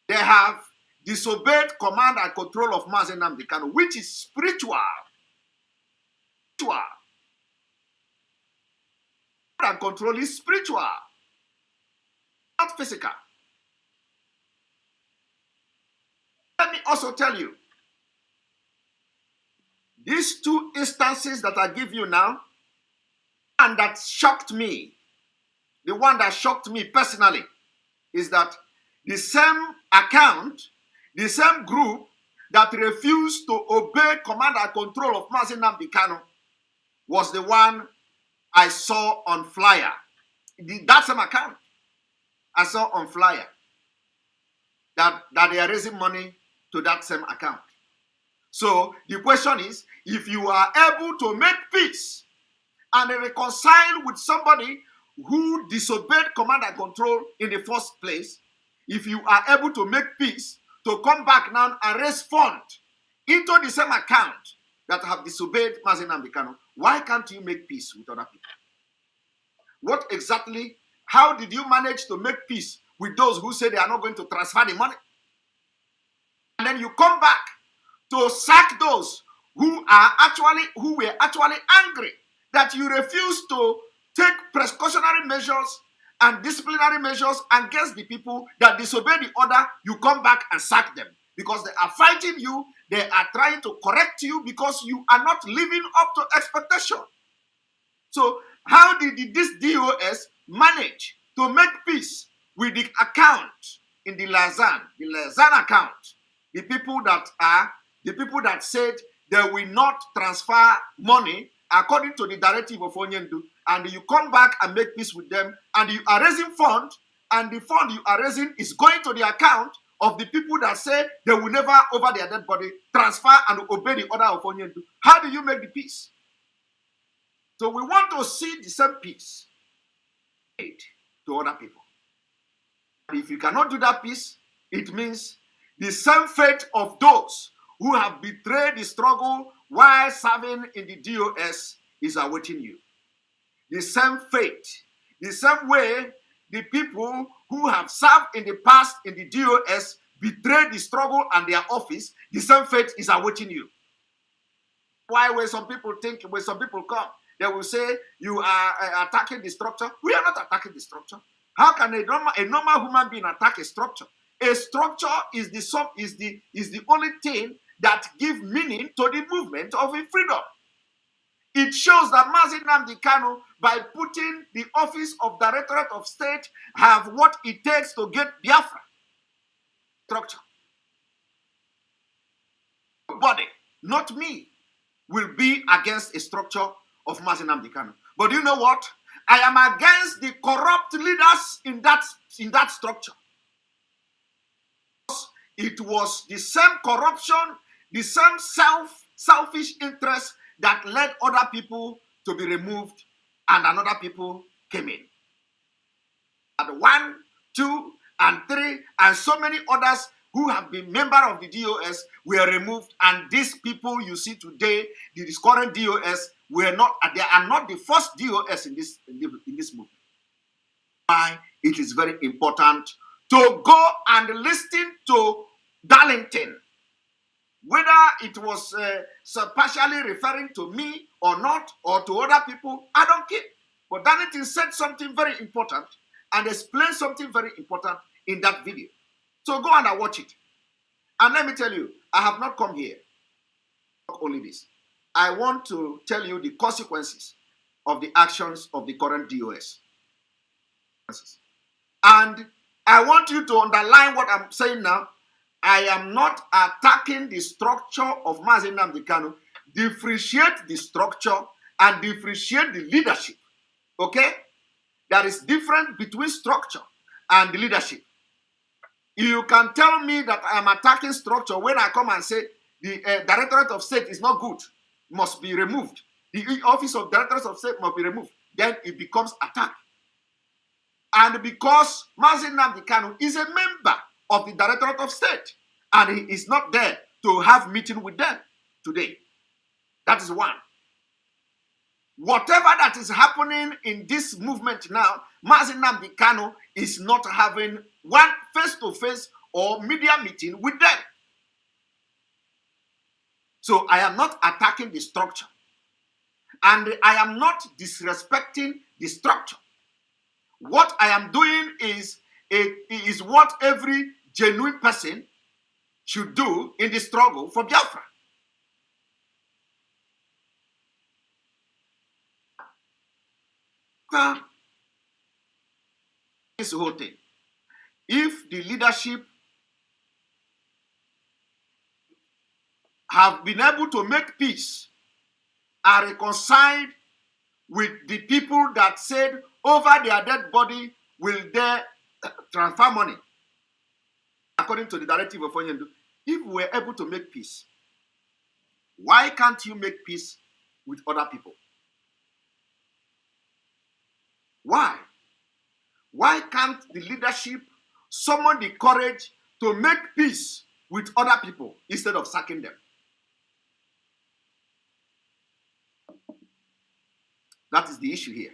they have disobeyed command and control of Mazi Nnamdi Kanu, which is spiritual. And control is spiritual, not physical. Let me also tell you, these 2 instances that I give you now, and that shocked me, the one that shocked me personally, is that the same account, the same group that refused to obey command and control of Mazi Nnamdi Kanu was the one I saw on flyer. That same account I saw on flyer that they are raising money to that same account. So the question is, if you are able to make peace and reconcile with somebody who disobeyed command and control in the first place, if you are able to make peace, to come back now and raise funds into the same account that have disobeyed Mazi Nnamdi Kanu, why can't you make peace with other people? What exactly, how did you manage to make peace with those who say they are not going to transfer the money? And then you come back to sack those who were actually angry that you refuse to take precautionary measures and disciplinary measures against the people that disobey the order. You come back and sack them because they are fighting you. They are trying to correct you because you are not living up to expectation. So how did this DOS manage to make peace with the account in the Lazan account? The people that said they will not transfer money according to the directive of Onyendu, and you come back and make peace with them, and you are raising funds, and the fund you are raising is going to the account of the people that say they will never, over their dead body, transfer and obey the order of Onyendu. How do you make the peace? So we want to see the same peace to other people. If you cannot do that peace, it means the same fate of those who have betrayed the struggle while serving in the DOS is awaiting you. The same fate, the same way the people who have served in the past in the DOS betrayed the struggle and their office, the same fate is awaiting you. Why when some people come, they will say you are attacking the structure. We are not attacking the structure. How can a normal human being attack a structure? A structure is the only thing that gives meaning to the movement of freedom. It shows that Mazi Nnamdi Kanu, by putting the office of Directorate of State, have what it takes to get Biafra. Structure. Nobody, not me, will be against a structure of Mazi Nnamdi Kanu. But you know what? I am against the corrupt leaders in that structure. It was the same corruption, the same selfish interest that led other people to be removed and another people came in. And 1, 2, and 3, and so many others who have been members of the DOS were removed, and these people you see today, the current DOS, they are not the first DOS in this movement. Why it is very important to go and listen to Darlington. Whether it was partially referring to me or not, or to other people, I don't care. But Darlington said something very important and explained something very important in that video. So go and watch it. And let me tell you, I have not come here to talk only this. I want to tell you the consequences of the actions of the current DOS. And I want you to underline what I'm saying now. I am not attacking the structure of Mazi Nnamdi Kanu. Differentiate the structure and differentiate the leadership. Okay? There is difference between structure and the leadership. You can tell me that I am attacking structure when I come and say the Directorate of State is not good. must be removed. The office of Directors of State must be removed. Then it becomes attack. And because Mazi Nnamdi Kanu is a member of the Directorate of State, and he is not there to have meeting with them today. That is one. Whatever that is happening in this movement now, Mazi Nnamdi Kanu is not having one face-to-face or media meeting with them. So I am not attacking the structure. And I am not disrespecting the structure. What I am doing is what every genuine person should do in the struggle for Biafra. This whole thing. If the leadership have been able to make peace and reconcile with the people that said over their dead body will they transfer money, according to the directive of Onyendu, if we were able to make peace, why can't you make peace with other people? Why? Why can't the leadership summon the courage to make peace with other people instead of sacking them? That is the issue here.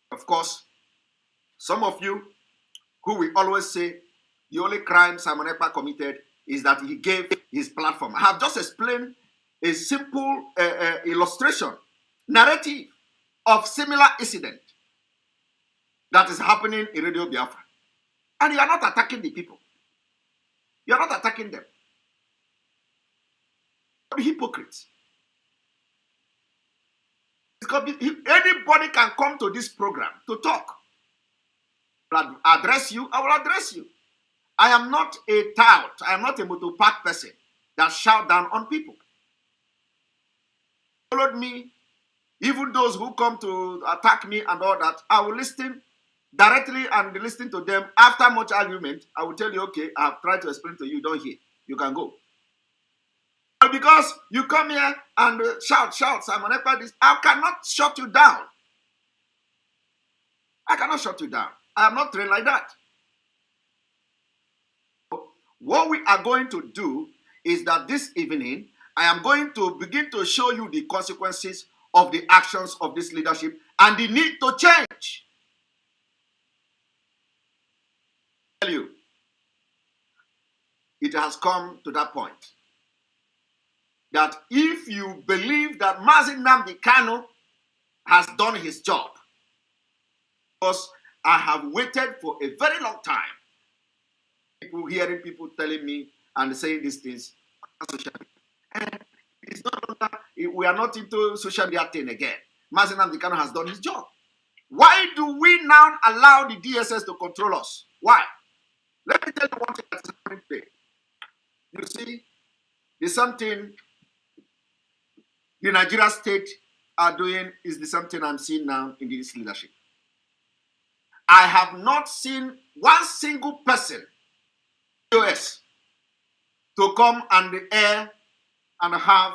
Of course, some of you who will always say the only crime Simon Ekpa committed is that he gave his platform. I have just explained a simple illustration, narrative of similar incident that is happening in Radio Biafra. And you are not attacking the people. You are not attacking them. Hypocrites. Anybody can come to this program to talk. I'll address you, I will address you. I am not a tout. I am not a motopark person that shout down on people. Followed me, even those who come to attack me and all that, I will listen directly and listen to them. After much argument, I will tell you, okay, I have tried to explain to you, don't hear. You can go. Because you come here and shout, Simon Ekpa this, I cannot shut you down. I cannot shut you down. I am not trained like that. What we are going to do is that this evening, I am going to begin to show you the consequences of the actions of this leadership and the need to change. I tell you, it has come to that point that if you believe that Mazi Nnamdi Kanu has done his job, because I have waited for a very long time, people hearing people telling me and saying these things on social media. It's not, we are not into social media thing again. Mazi Nnamdi Kanu has done his job. Why do we now allow the DSS to control us? Why? Let me tell you one thing that is happening today. You see, the same thing the Nigeria state are doing is the same thing I'm seeing now in this leadership. I have not seen one single person in the US to come and air and have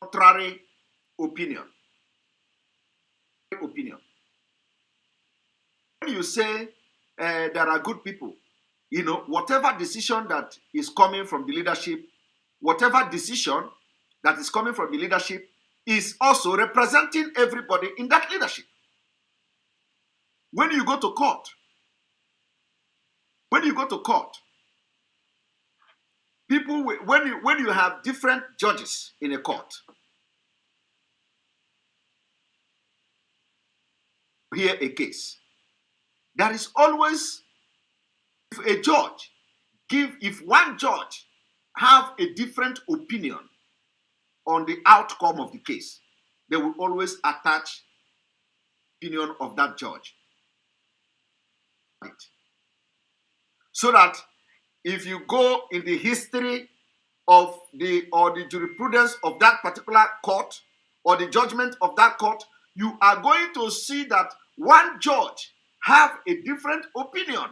contrary opinion. When you say there are good people, you know, whatever decision that is coming from the leadership, whatever decision that is coming from the leadership is also representing everybody in that leadership. When you go to court, people, when you have different judges in a court, hear a case, there is always, if one judge have a different opinion on the outcome of the case, they will always attach opinion of that judge. So that if you go in the history of the jurisprudence of that particular court or the judgment of that court, you are going to see that one judge have a different opinion.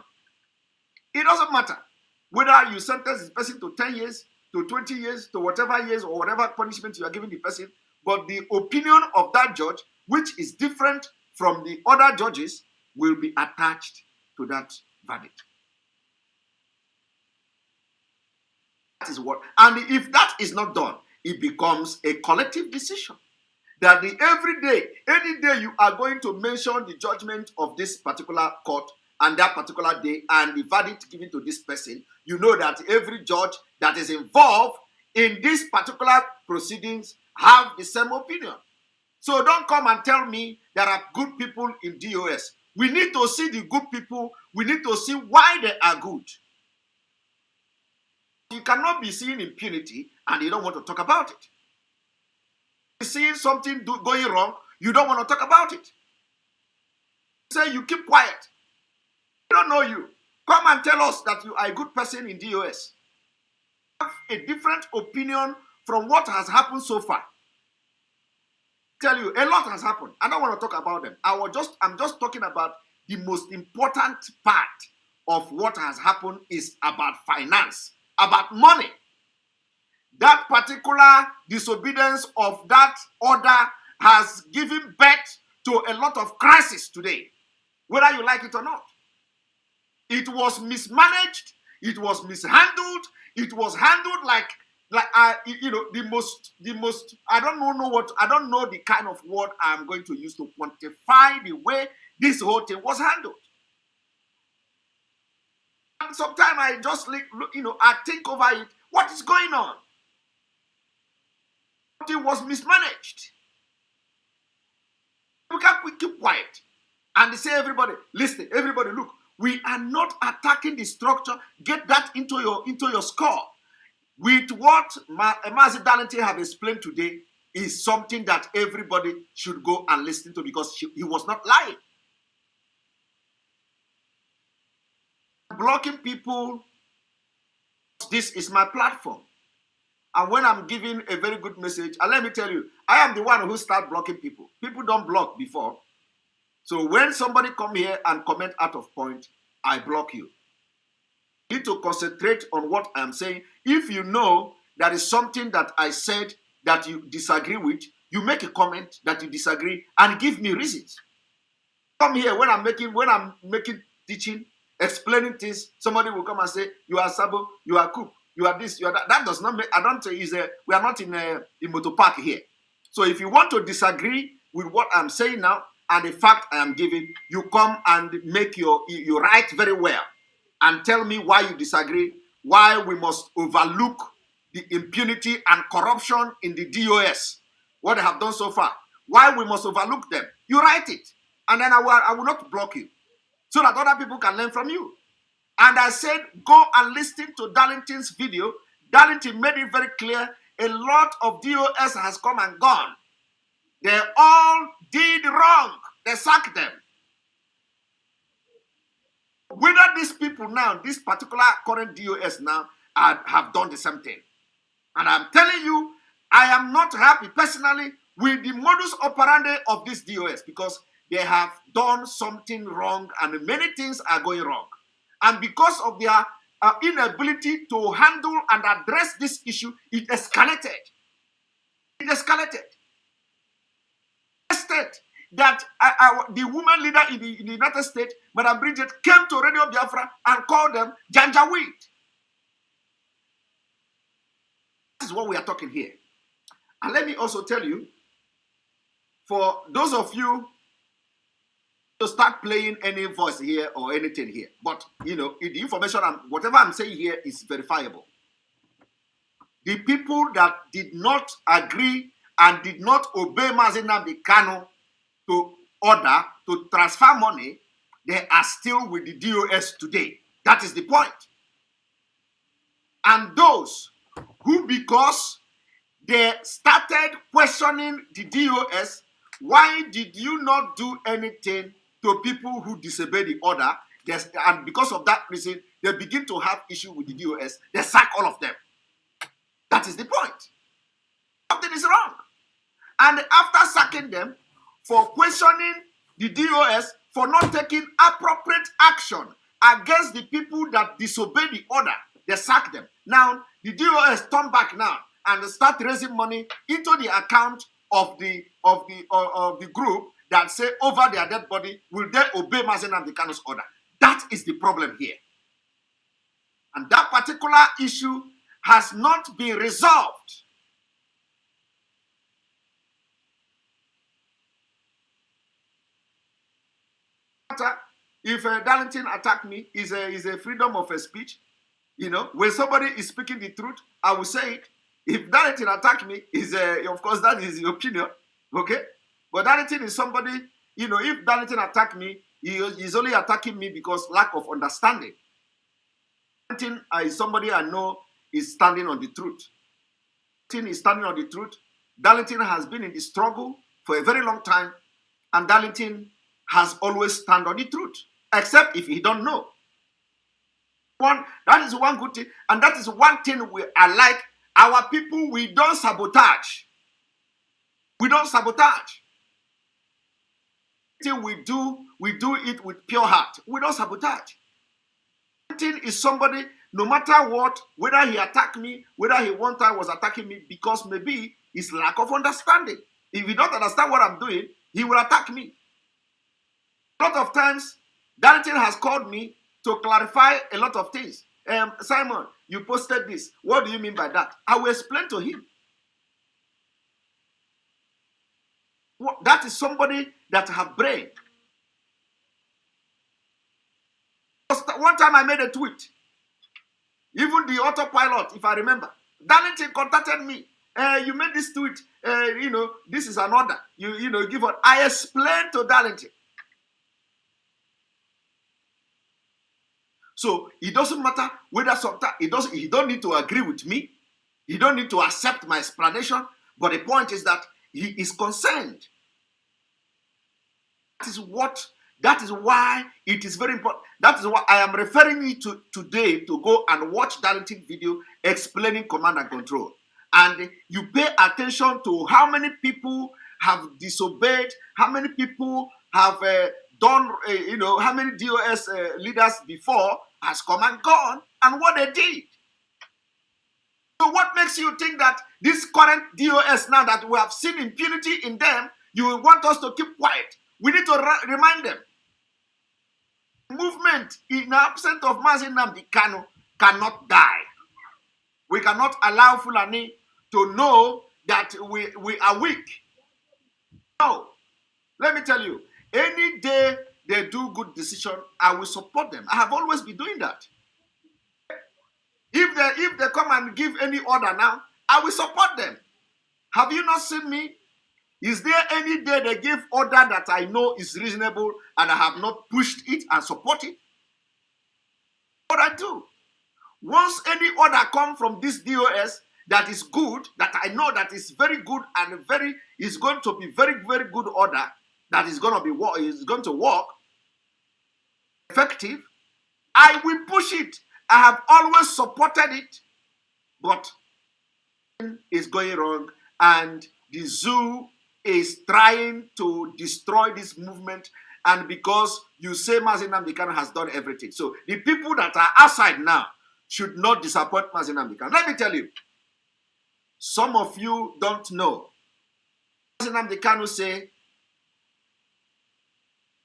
It doesn't matter whether you sentence this person to 10 years, to 20 years, to whatever years or whatever punishment you are giving the person, but the opinion of that judge, which is different from the other judges, will be attached to that verdict. That is what, and if that is not done, it becomes a collective decision. That every day, any day you are going to mention the judgment of this particular court and that particular day and the verdict given to this person, you know that every judge that is involved in these particular proceedings have the same opinion. So don't come and tell me there are good people in DOS. We need to see the good people. We need to see why they are good. You cannot be seeing impunity and you don't want to talk about it. Seeing something going wrong, you don't want to talk about it. Say you keep quiet. We don't know you. Come and tell us that you are a good person in DOS. Have a different opinion from what has happened so far. Tell you, a lot has happened. I don't want to talk about them. I'm just talking about the most important part of what has happened is about finance, about money. That particular disobedience of that order has given birth to a lot of crisis today, whether you like it or not. It was mismanaged. It was mishandled. It was handled like the most. I don't know the kind of word I'm going to use to quantify the way this whole thing was handled. And sometimes I just I think over it. What is going on? It was mismanaged. We can't keep quiet and they say, everybody, listen, everybody, look, we are not attacking the structure. Get that into your score. With what Mazi Darlington have explained today is something that everybody should go and listen to because he was not lying. Blocking people, this is my platform. And when I'm giving a very good message, and let me tell you, I am the one who started blocking people. People don't block before. So when somebody come here and comment out of point, I block you. You need to concentrate on what I'm saying. If you know there is something that I said that you disagree with, you make a comment that you disagree and give me reasons. Come here when I'm making teaching, explaining things, somebody will come and say, you are Sabo, you are Cook. You are this, you are that. That does not make, I don't say, we are not in motor park here. So if you want to disagree with what I'm saying now and the fact I am giving, you come and you write very well and tell me why you disagree, why we must overlook the impunity and corruption in the DOS, what they have done so far, why we must overlook them. You write it, and then I will not block you so that other people can learn from you. And I said, go and listen to Darlington's video. Darlington made it very clear. A lot of DOS has come and gone. They all did wrong. They sacked them. Whether these people now, this particular current DOS now, have done the same thing. And I'm telling you, I am not happy personally with the modus operandi of this DOS because they have done something wrong and many things are going wrong. And because of their inability to handle and address this issue, it escalated. It escalated. That the woman leader in the United States, Madam Bridget, came to Radio Biafra and called them Janjaweed. This is what we are talking here. And let me also tell you, for those of you to start playing any voice here or anything here. But, the information, whatever I'm saying here is verifiable. The people that did not agree and did not obey Mazi Nnamdi Kanu to order to transfer money, they are still with the DOS today. That is the point. And those who, because they started questioning the DOS, why did you not do anything to people who disobey the order? And because of that reason, they begin to have issue with the DOS. They sack all of them. That is the point. Something is wrong. And after sacking them for questioning the DOS for not taking appropriate action against the people that disobey the order, they sack them. Now, The DOS turn back now and start raising money into the account of the group that say over their dead body, will they obey Mazi Nnamdi Kanu's order? That is the problem here. And that particular issue has not been resolved. If Darlington attack me, is a freedom of speech. You know, when somebody is speaking the truth, I will say it. If Darlington attack me, of course that is the opinion, okay? But Darlington is somebody, you know, if Darlington attack me, he's only attacking me because lack of understanding. Darlington is somebody I know is standing on the truth. Darlington is standing on the truth. Darlington has been in the struggle for a very long time, and Darlington has always stand on the truth, except if he don't know. That is one good thing, and that is one thing I like. Our people, we don't sabotage. We don't sabotage. We do it with pure heart. We don't sabotage. Darlington is somebody, no matter what, whether he attacked me, whether he one time was attacking me, because maybe it's lack of understanding. If he don't understand what I'm doing, he will attack me. A lot of times, Darlington has called me to clarify a lot of things. Simon, you posted this. What do you mean by that? I will explain to him. That is somebody that have brain. One time I made a tweet. Even the autopilot, if I remember. Darlington contacted me. You made this tweet. You know, this is an order. You know, give up. I explained to Darlington. So it doesn't matter whether sometimes he don't need to agree with me. He don't need to accept my explanation. But the point is that he is concerned. That is why it is very important. That is why I am referring you to today to go and watch Darlington video explaining command and control. And you pay attention to how many people have disobeyed, how many people have done, you know, how many DOS leaders before has come and gone, and what they did. So what makes you think that this current DOS now that we have seen impunity in them, you want us to keep quiet? We need to remind them. Movement in the absence of Mazi Nnamdi Kanu cannot die. We cannot allow Fulani to know that we are weak. No. Let me tell you, any day they do good decision, I will support them. I have always been doing that. If they come and give any order now, I will support them. Have you not seen me? Is there any day they give order that I know is reasonable and I have not pushed it and support it? What I do. Once any order comes from this DOS that is good, that I know that is very good and is going to be very, very good order, that is going to work, effective, I will push it. I have always supported it, but it's going wrong, and the zoo is trying to destroy this movement, and because you say Mazi Nnamdi Kanu has done everything. So the people that are outside now should not disappoint Mazi Nnamdi Kanu. Let me tell you, some of you don't know. Mazi Nnamdi Kanu say,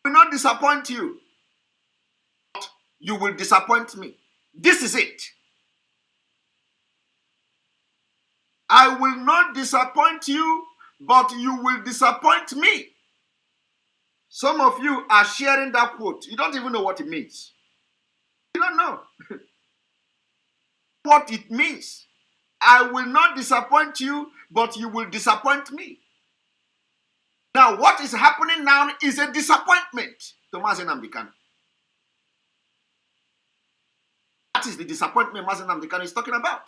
I will not disappoint you, but you will disappoint me. This is it. I will not disappoint you, but you will disappoint me. Some of you are sharing that quote. You don't even know what it means. You don't know what it means. I will not disappoint you, but you will disappoint me. Now, what is happening now is a disappointment to Mazi Nnamdi Kanu. That is the disappointment Mazi Nnamdi Kanu is talking about.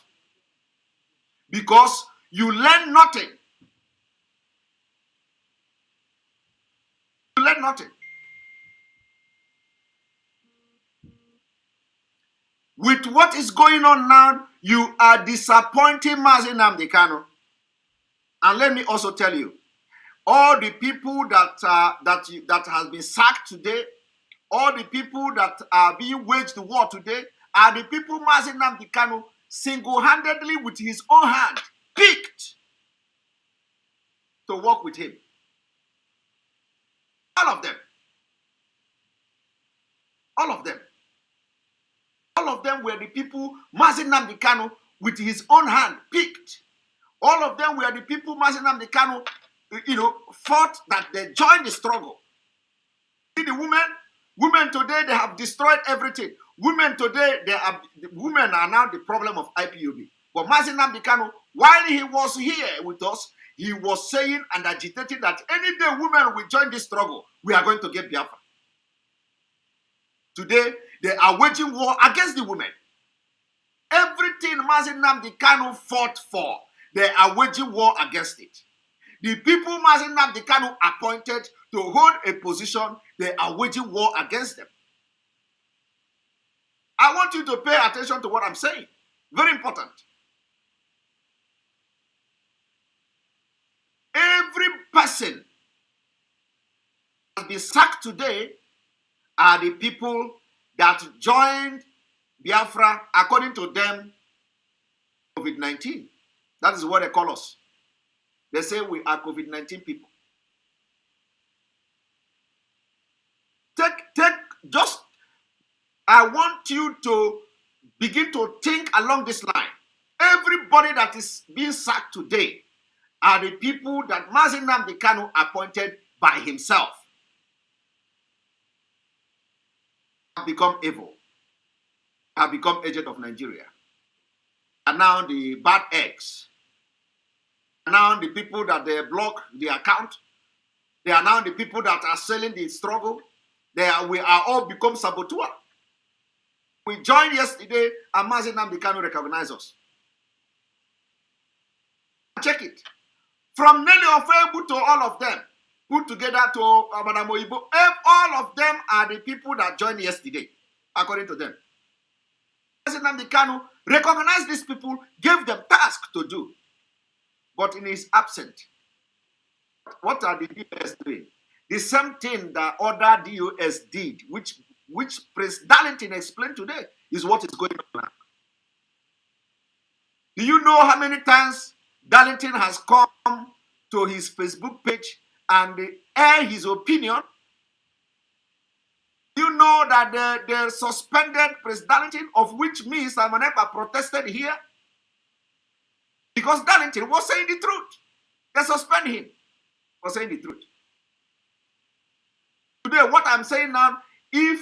Because you learn nothing. You learn nothing. With what is going on now, you are disappointing Mazi Nnamdi Kanu. And let me also tell you, all the people that has been sacked today, all the people that are being waged war today, are the people Mazi Nnamdi Kanu single-handedly with his own hand picked to work with him. All of them. All of them. All of them were the people Mazi Nnamdi Kanu with his own hand picked. All of them were the people Mazi Nnamdi Kanu, fought that they joined the struggle. See the women today, they have destroyed everything. Women today, women are now the problem of IPOB. But Mazi Nnamdi Kanu, while he was here with us, he was saying and agitating that any day women will join this struggle, we are going to get Biafra. Today, they are waging war against the women. Everything Mazi Nnamdi Kanu fought for, they are waging war against it. The people Mazi Nnamdi Kanu appointed to hold a position, they are waging war against them. I want you to pay attention to what I'm saying. Very important. Every person that has been sacked today are the people that joined Biafra, according to them, COVID-19. That is what they call us. They say we are COVID-19 people. I want you to begin to think along this line. Everybody that is being sacked today are the people that Mazi Nnamdi Kanu appointed by himself. Have become evil. Have become agent of Nigeria. And now the bad eggs. And now the people that they block the account. They are now the people that are selling the struggle. We are all become saboteur. We joined yesterday and Mazi Nnamdi Kanu recognized us. Check it. From Nelly Ofebu to all of them, put together to Madam Oyibo, all of them are the people that joined yesterday, according to them. Mazi Nnamdi Kanu recognized these people, gave them tasks to do. But in his absence, what are the DOS doing? The same thing that other DOS did, which President Darlington explained today, is what is going on now. Do you know how many times Darlington has come to his Facebook page and air his opinion? You know that they suspended President Darlington, of which me, Simon Ekpa, protested here because Darlington was saying the truth. They suspended him for saying the truth. Today, what I'm saying now, if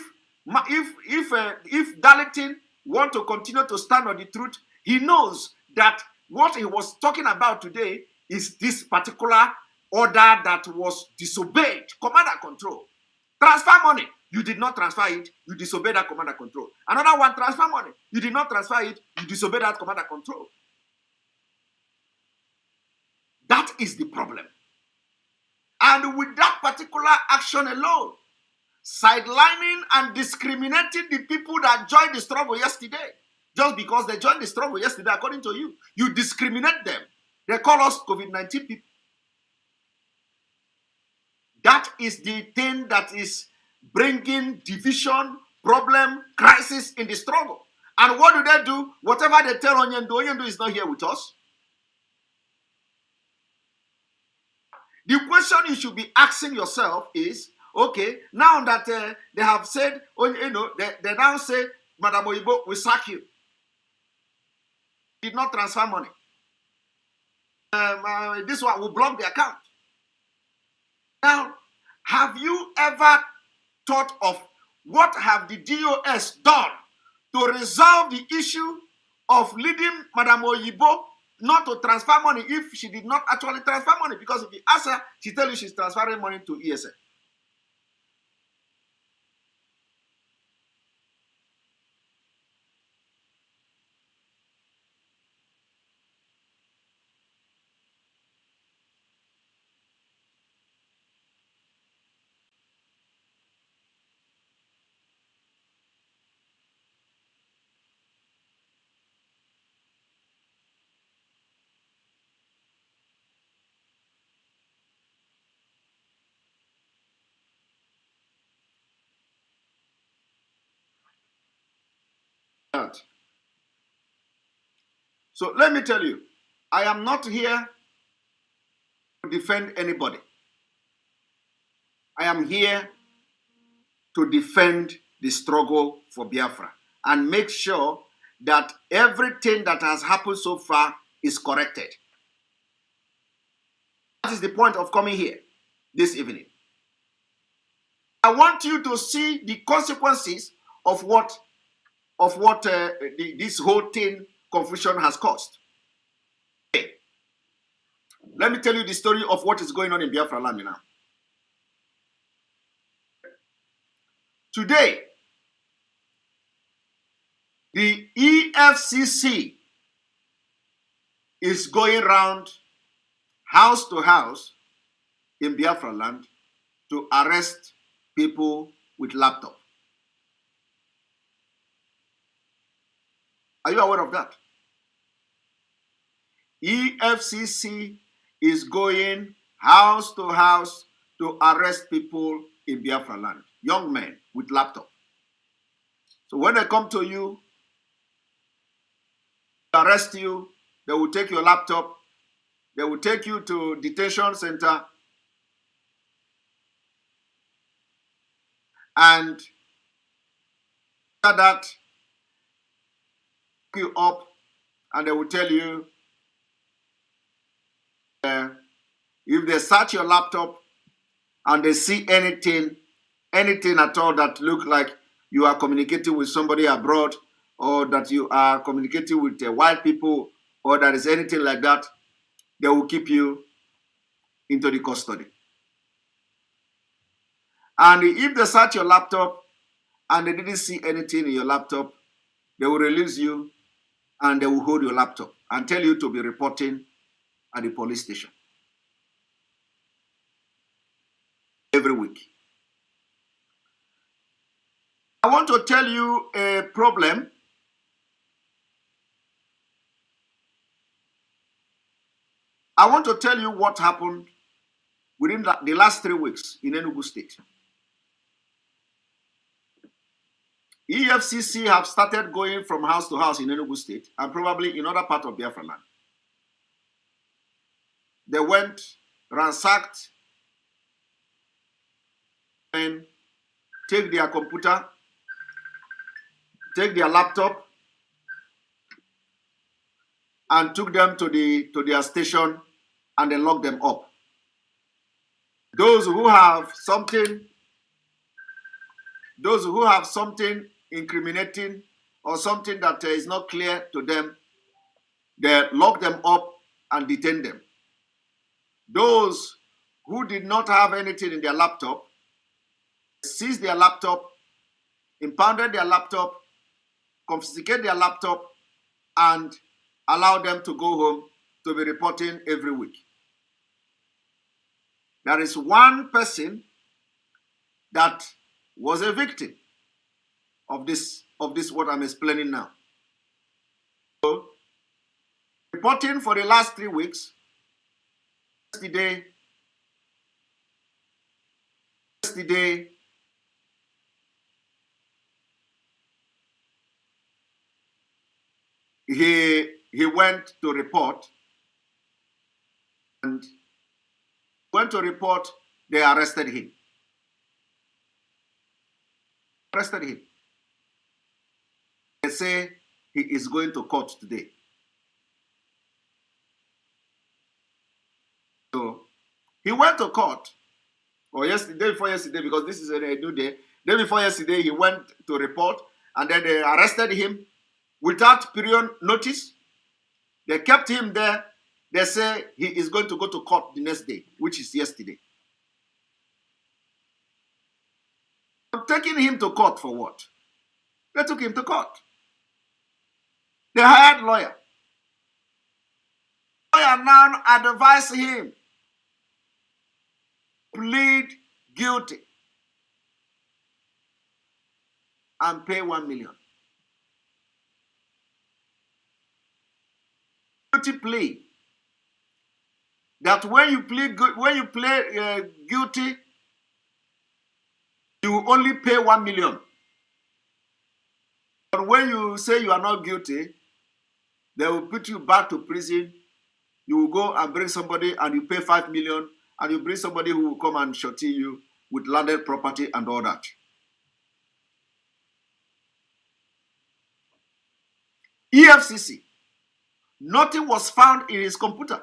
Darlington want to continue to stand on the truth, he knows that what he was talking about today is this particular order that was disobeyed, command and control. Transfer money, you did not transfer it, you disobeyed that command and control. Another one, transfer money, you did not transfer it, you disobeyed that command and control. That is the problem. And with that particular action alone, sidelining and discriminating the people that joined the struggle yesterday, just because they joined the struggle yesterday, according to you, you discriminate them. They call us COVID-19 people. That is the thing that is bringing division, problem, crisis in the struggle. And what do? Whatever they tell Onyendu is not here with us. The question you should be asking yourself is, okay, now that they have said, they now say, Madam Oyibo, we sack you. Did not transfer money. This one will block the account. Now, have you ever thought of what have the DOS done to resolve the issue of leading Madam Oyibo not to transfer money if she did not actually transfer money? Because if you ask her, she tells you she's transferring money to ESN. So let me tell you, I am not here to defend anybody. I am here to defend the struggle for Biafra and make sure that everything that has happened so far is corrected. That is the point of coming here this evening. I want you to see the consequences of what this whole thing confusion has caused. Okay. Let me tell you the story of what is going on in Biafra land now. Today, the EFCC is going around house to house in Biafra land to arrest people with laptop. Are you aware of that? EFCC is going house to house to arrest people in Biafra land, young men with laptop. So when they come to you, arrest you, they will take your laptop, they will take you to detention center, and after that, pick you up, and they will tell you if they search your laptop and they see anything at all that look like you are communicating with somebody abroad, or that you are communicating with white people, or there is anything like that, they will keep you into the custody. And if they search your laptop and they didn't see anything in your laptop, they will release you and they will hold your laptop and tell you to be reporting at the police station every week. I want to tell you a problem. I want to tell you what happened within the last 3 weeks in Enugu State. EFCC have started going from house to house in Enugu State and probably in other parts of Biafra land. They went, ransacked, and take their computer, take their laptop, and took them to their station, and they locked them up. Those who have something incriminating or something that is not clear to them, they lock them up and detain them. Those who did not have anything in their laptop seized their laptop, impounded their laptop, confiscated their laptop, and allowed them to go home to be reporting every week. There is one person that was a victim of this what I'm explaining now. So, reporting for the last 3 weeks. Yesterday, he went to report, and they arrested him. They say he is going to court today. So he went to court, or day before yesterday, because this is a new day. Day before yesterday, he went to report, and then they arrested him without period notice. They kept him there. They say he is going to go to court the next day, which is yesterday. Taking him to court for what? They took him to court. They hired lawyer. Lawyer now advised him plead guilty and pay 1 million. Guilty plea. That when you plead guilty, you only pay 1 million. But when you say you are not guilty, They will put you back to prison. You will go and bring somebody and you pay 5 million and you bring somebody who will come and shorty you with landed property and all that. EFCC, nothing was found in his computer.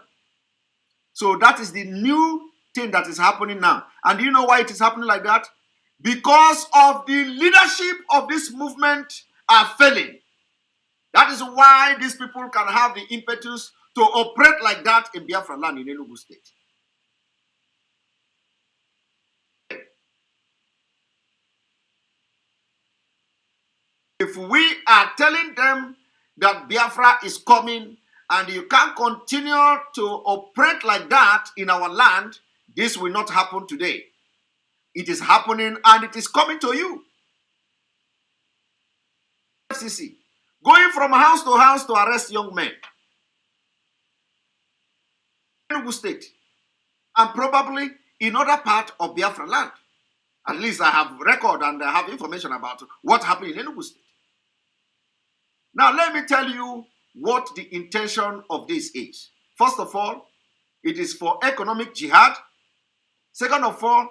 So that is the new thing that is happening now. And do you know why it is happening like that? Because of the leadership of this movement are failing. That is why these people can have the impetus to operate like that in Biafra land in Enugu State. If we are telling them that Biafra is coming and you can't continue to operate like that in our land, this will not happen today. It is happening and it is coming to you. FCC, going from house to arrest young men. Enugu State, and probably in other part of Biafra land. At least I have record and I have information about what happened in Enugu State. Now let me tell you what the intention of this is. First of all, it is for economic jihad. Second of all,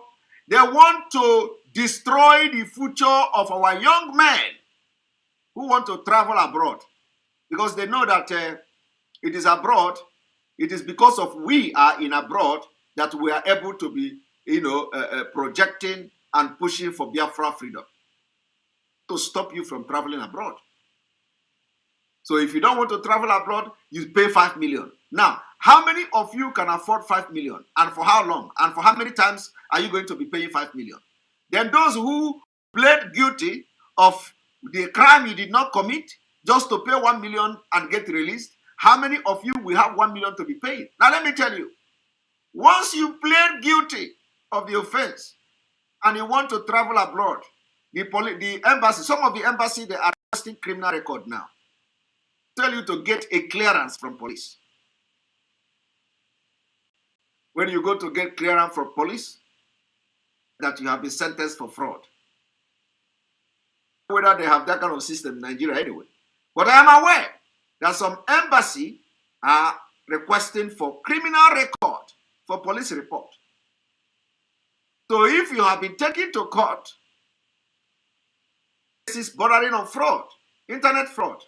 they want to destroy the future of our young men who want to travel abroad, because they know that it is abroad. It is because of we are in abroad that we are able to be, projecting and pushing for Biafra freedom, to stop you from traveling abroad. So if you don't want to travel abroad, you pay 5 million. Now, how many of you can afford 5 million? And for how long? And for how many times are you going to be paying 5 million? Then those who pled guilty of the crime you did not commit just to pay 1 million and get released, how many of you will have 1 million to be paid? Now let me tell you, once you plead guilty of the offense and you want to travel abroad, the embassy, some of the embassy, they are testing criminal record now. Tell you to get a clearance from police. When you go to get clearance from police, that you have been sentenced for fraud. Whether they have that kind of system in Nigeria anyway. But I am aware that some embassy are requesting for criminal record for police report. So if you have been taken to court, this is bordering on fraud, internet fraud,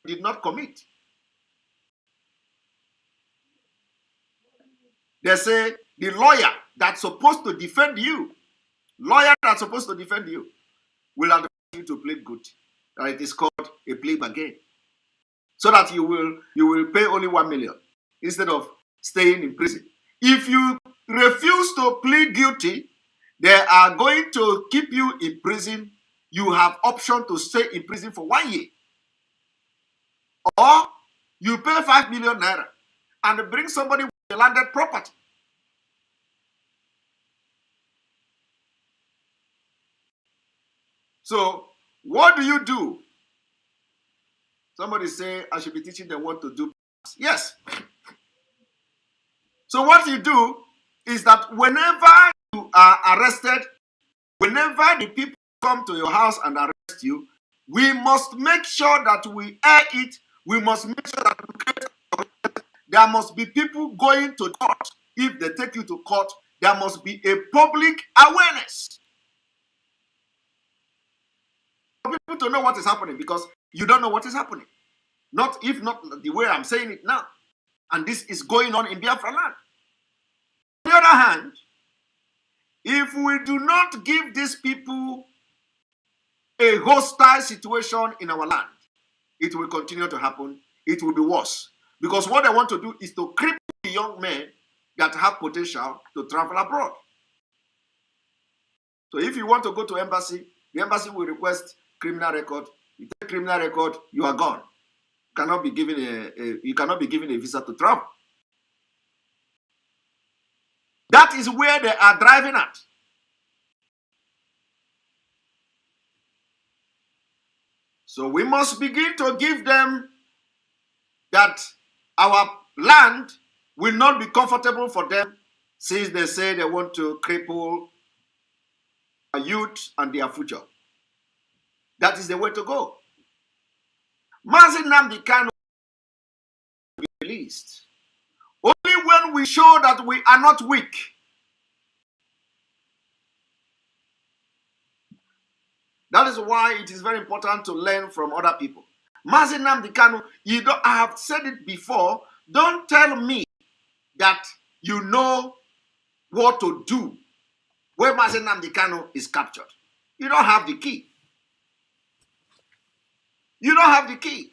did not commit. They say the lawyer that's supposed to defend you, will advise you to plead guilty. It is called a plea bargain. So that you will pay only 1 million instead of staying in prison. If you refuse to plead guilty, they are going to keep you in prison. You have option to stay in prison for 1 year. Or you pay 5 million naira and bring somebody with a landed property. So what do? Somebody say I should be teaching them what to do. Yes. So what you do is that whenever you are arrested, whenever the people come to your house and arrest you, we must make sure that we air it. We must make sure that there must be people going to court. If they take you to court, there must be a public awareness for people to know what is happening, because you don't know what is happening. If not the way I'm saying it now. And this is going on in Biafra land. On the other hand, if we do not give these people a hostile situation in our land, it will continue to happen. It will be worse. Because what they want to do is to cripple the young men that have potential to travel abroad. So if you want to go to embassy, the embassy will request criminal record. You take criminal record, you are gone. You cannot be given a visa to travel. That is where they are driving at. So we must begin to give them that our land will not be comfortable for them, since they say they want to cripple our youth and their future. That is the way to go. Mazi released. Only when we show that we are not weak. That is why it is very important to learn from other people. Mazi Nnamdi Kanu, I have said it before, don't tell me that you know what to do when Mazi Nnamdi Kanu is captured. You don't have the key. You don't have the key.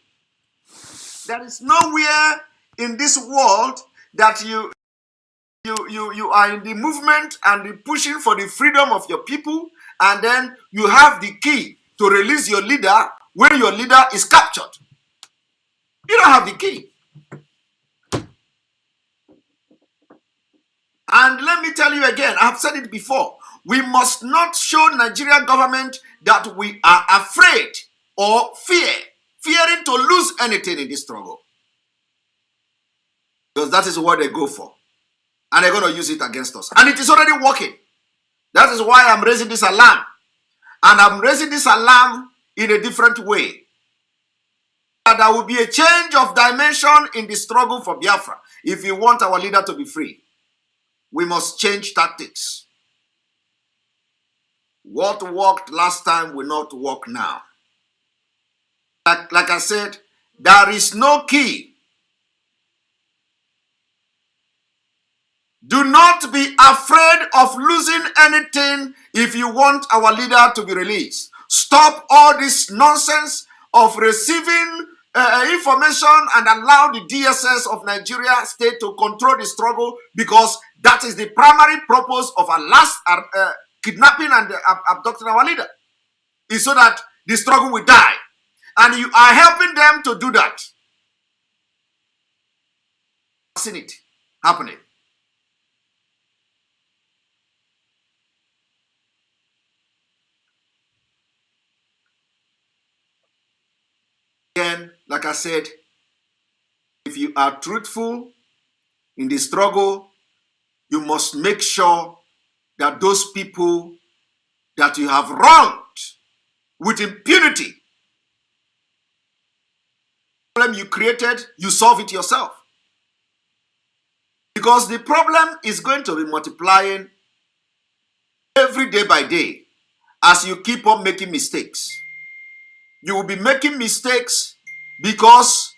There is nowhere in this world that you are in the movement and the pushing for the freedom of your people, and then you have the key to release your leader when your leader is captured. You don't have the key. And let me tell you again, I have said it before, we must not show Nigerian government that we are afraid or fearing to lose anything in this struggle. Because that is what they go for. And they're going to use it against us. And it is already working. That is why I'm raising this alarm. And I'm raising this alarm in a different way. That there will be a change of dimension in the struggle for Biafra. If you want our leader to be free, we must change tactics. What worked last time will not work now. Like I said, there is no key. Do not be afraid of losing anything if you want our leader to be released. Stop all this nonsense of receiving information and allow the DSS of Nigeria state to control the struggle, because that is the primary purpose of our last kidnapping and abducting our leader, is so that the struggle will die. And you are helping them to do that. I've seen it happening. Again, like I said, if you are truthful in the struggle, you must make sure that those people that you have wronged with impunity, the problem you created, you solve it yourself. Because the problem is going to be multiplying every day by day as you keep on making mistakes. You will be making mistakes because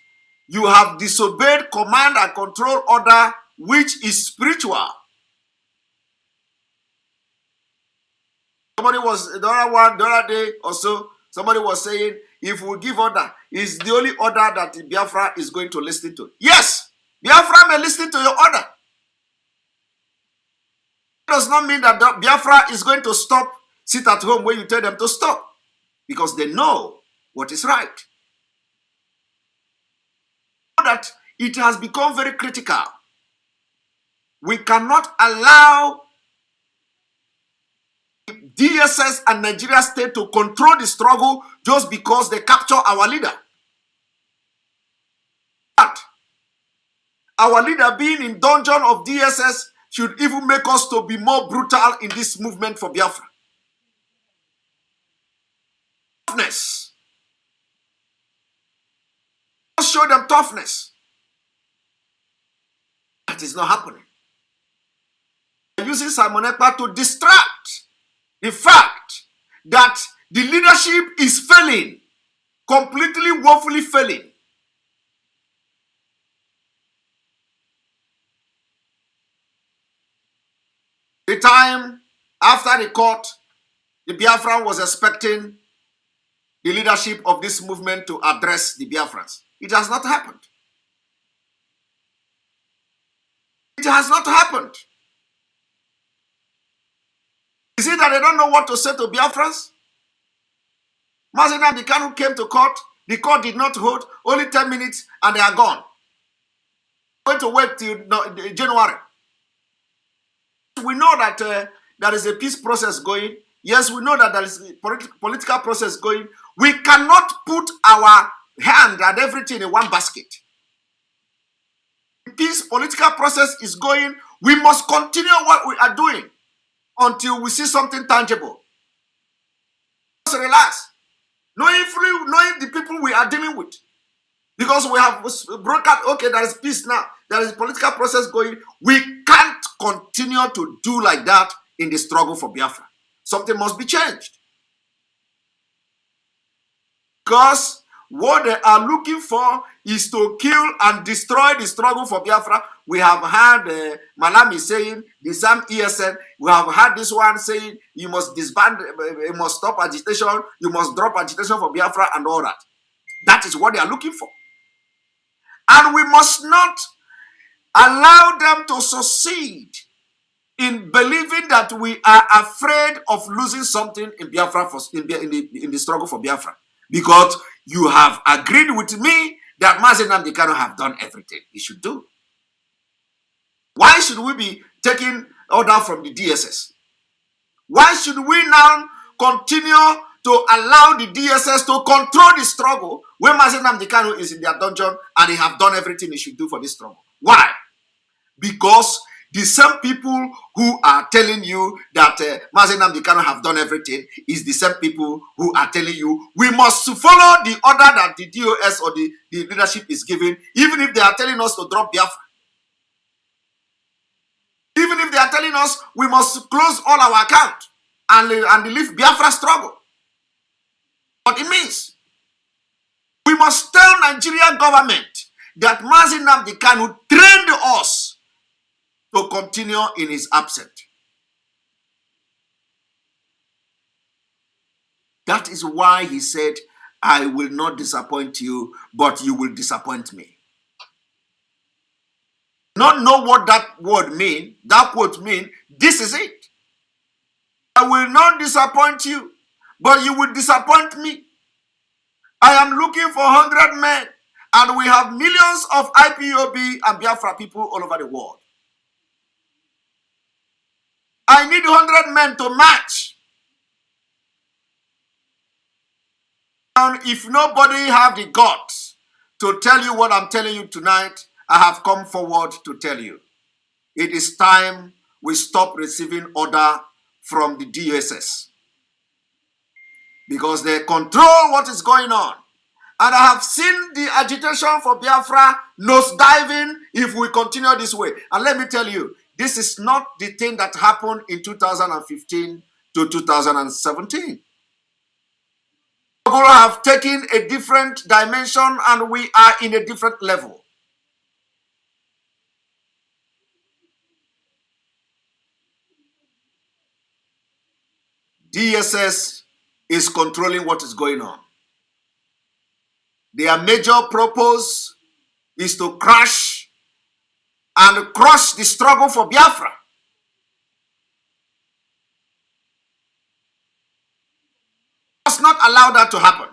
you have disobeyed command and control order, which is spiritual. Somebody was, the other day or so, somebody was saying, if we give order, it's the only order that Biafra is going to listen to. Yes, Biafra may listen to your order. It does not mean that Biafra is going to stop, sit at home when you tell them to stop, because they know what is right. That it has become very critical. We cannot allow DSS and Nigeria state to control the struggle just because they capture our leader. But our leader being in dungeon of DSS should even make us to be more brutal in this movement for Biafra. Toughness. Show them toughness. That is not happening. Using Simon Ekpa to distract the fact that the leadership is failing, completely woefully failing. The time after the court, the Biafran was expecting the leadership of this movement to address the Biafrans. It has not happened. It has not happened. Is it that they don't know what to say to Biafrans? Mazi Nnamdi Kanu came to court. The court did not hold. Only 10 minutes and they are gone. Going to wait till January. We know that there is a peace process going. Yes, we know that there is a political process going. We cannot put our hand and everything in one basket. The peace political process is going. We must continue what we are doing until we see something tangible. Just relax. Knowing the people we are dealing with. Because we have broken, okay, there is peace now. There is a political process going. We can't continue to do like that in the struggle for Biafra. Something must be changed. Because what they are looking for is to kill and destroy the struggle for Biafra. We have had Malami saying, the same ESN, we have had this one saying, you must disband, you must stop agitation, you must drop agitation for Biafra and all that. That is what they are looking for. And we must not allow them to succeed in believing that we are afraid of losing something in Biafra in the struggle for Biafra. Because you have agreed with me that Mazi Kanu have done everything he should do. Why should we be taking order from the DSS? Why should we now continue to allow the DSS to control the struggle when Mazi Kanu is in their dungeon and they have done everything he should do for this struggle? Why? Because the same people who are telling you that Mazi Kanu have done everything is the same people who are telling you we must follow the order that the DOS or the leadership is giving, even if they are telling us to drop Biafra. Even if they are telling us we must close all our accounts and leave Biafra struggle. What it means, we must tell Nigerian government that Mazi Kanu trained us to continue in his absence. That is why he said, I will not disappoint you, but you will disappoint me. Not know what that word mean, that quote mean, this is it. I will not disappoint you, but you will disappoint me. I am looking for 100 men, and we have millions of IPOB and Biafra people all over the world. I need 100 men to match. And if nobody have the guts to tell you what I'm telling you tonight, I have come forward to tell you. It is time we stop receiving order from the DSS. Because they control what is going on. And I have seen the agitation for Biafra nosediving if we continue this way. And let me tell you, this is not the thing that happened in 2015 to 2017. We have taken a different dimension and we are in a different level. DSS is controlling what is going on. Their major purpose is to crash and crush the struggle for Biafra. Must not allow that to happen.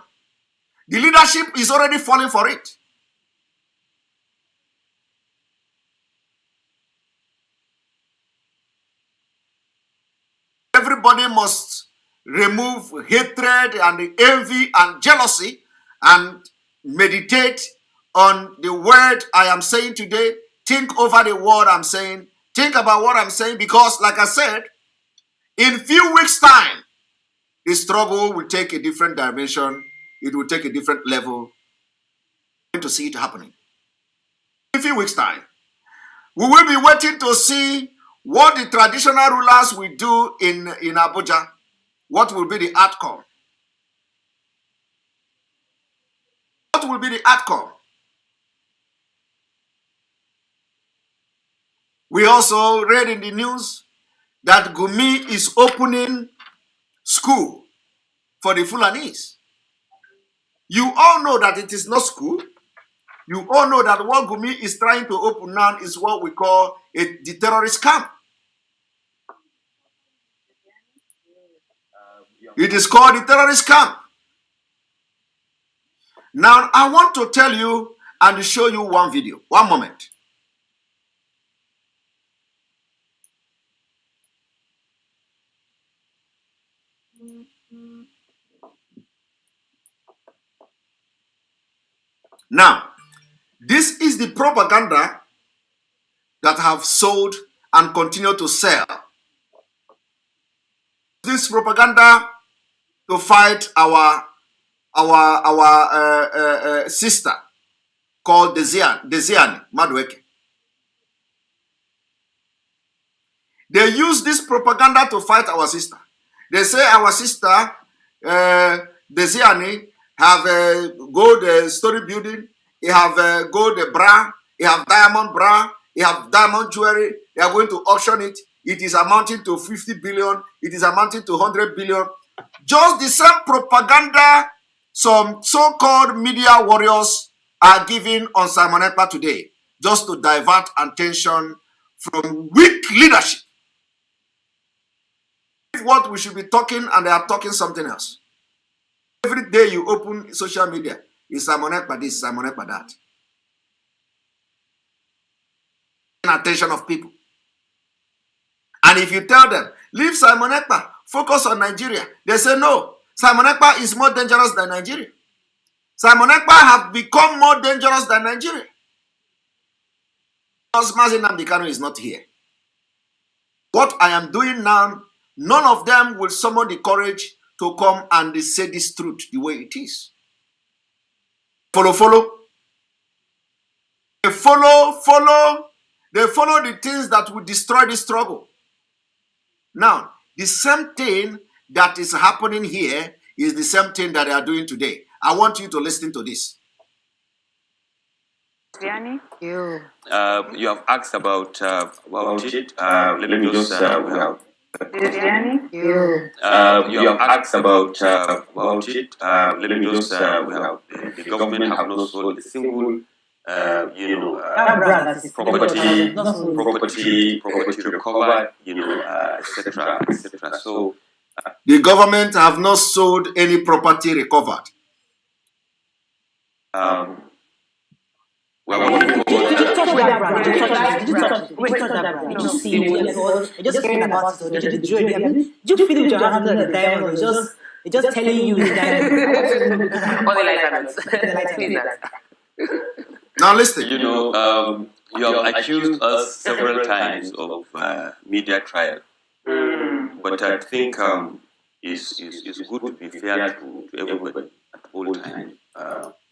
The leadership is already falling for it. Everybody must remove hatred and envy and jealousy and meditate on the word I am saying today. Think over the word I'm saying. Think about what I'm saying, because like I said, in few weeks' time, the struggle will take a different dimension. It will take a different level. We're going to see it happening. In a few weeks' time, we will be waiting to see what the traditional rulers will do in Abuja. What will be the outcome? What will be the outcome? We also read in the news that Gumi is opening school for the Fulanis. You all know that it is not school. You all know that what Gumi is trying to open now is what we call the terrorist camp. It is called the terrorist camp. Now, I want to tell you and show you one video. One moment. Now, this is the propaganda that have sold and continue to sell. This propaganda to fight our sister, called Desiani Madueke. They use this propaganda to fight our sister. They say our sister, Desiani, have a gold story building, he have a gold bra, he have diamond bra, he have diamond jewelry, they are going to auction it. It is amounting to 50 billion, it is amounting to 100 billion. Just the same propaganda some so-called media warriors are giving on Simon Ekpa today, just to divert attention from weak leadership. What we should be talking, and they are talking something else. Every day you open social media, is Simon Ekpa this, Simon Ekpa that. Attention of people. And if you tell them, leave Simon Ekpa, focus on Nigeria, they say no. Simon Ekpa is more dangerous than Nigeria. Simon Ekpa have become more dangerous than Nigeria. Because Mazi is not here. What I am doing now, none of them will summon the courage to come and say this truth the way it is. Follow. They follow the things that will destroy the struggle. Now, the same thing that is happening here is the same thing that they are doing today. I want you to listen to this. You have asked about it. Let me just you have asked about it. Let me just the government have not sold a single property recovered, etc. So the government have not sold any property recovered. Well, did you touch that brand? Did you touch that brand? Did you see it? Just hearing about it, did you feel it with your hand on the diamond? It's just telling you it's diamond. Only light. Now listen. You have accused us several times of media trial, but I think it's good to be fair to everybody at all times.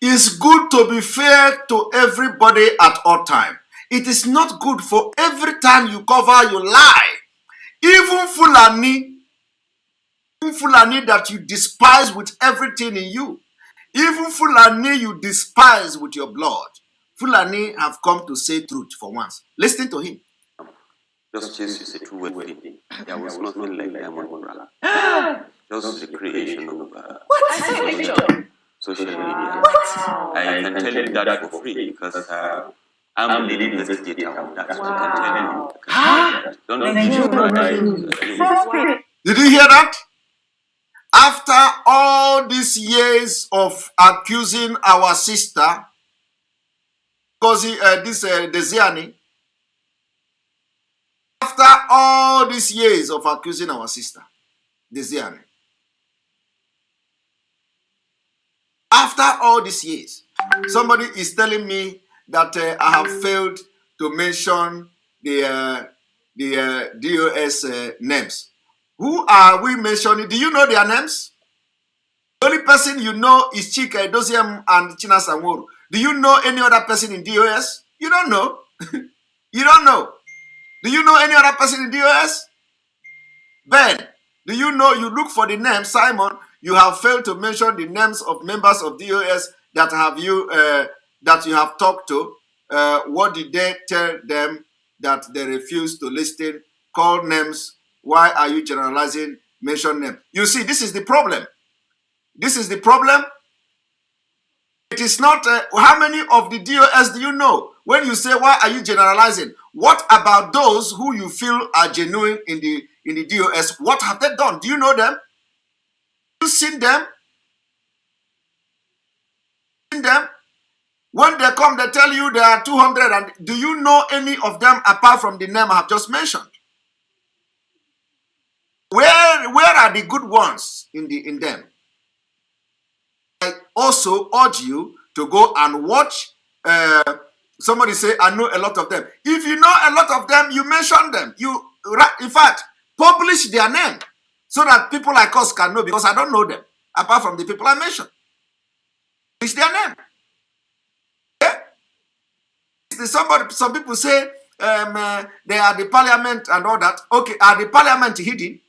It's good to be fair to everybody at all time. It is not good for every time you cover, you lie. Even Fulani that you despise with everything in you. Even Fulani you despise with your blood. Fulani have come to say truth for once. Listen to him. Justice is a two-way thing. There was nothing like diamond brother. Just the creation of social media. I can tell you that for free because I'm the lead investigator on that. I can tell you. Did you hear that? After all these years of accusing our sister, because Desiani, after all these years of accusing our sister, Desiani, after all these years, somebody is telling me that I have failed to mention the DOS names. Who are we mentioning? Do you know their names? The only person you know is Chika Edoziem and China Sanworu. Do you know any other person in DOS? You don't know. You don't know. Do you know any other person in DOS? Ben, do you know? You look for the name Simon. You have failed to mention the names of members of DOS that you have talked to. What did they tell them that they refused to listen? Call names. Why are you generalizing? Mention them. You see, this is the problem. This is the problem. It is not how many of the DOS do you know? When you say why are you generalizing? What about those who you feel are genuine in the DOS? What have they done? Do you know them? You seen them? When they come, they tell you there are 200. And do you know any of them apart from the name I have just mentioned? Where are the good ones in them? I also urge you to go and watch. Somebody say, I know a lot of them. If you know a lot of them, you mention them. In fact, publish their name so that people like us can know, because I don't know them, apart from the people I mentioned. It's their name. Okay? some people say they are the parliament and all that. Okay, are the parliament hidden?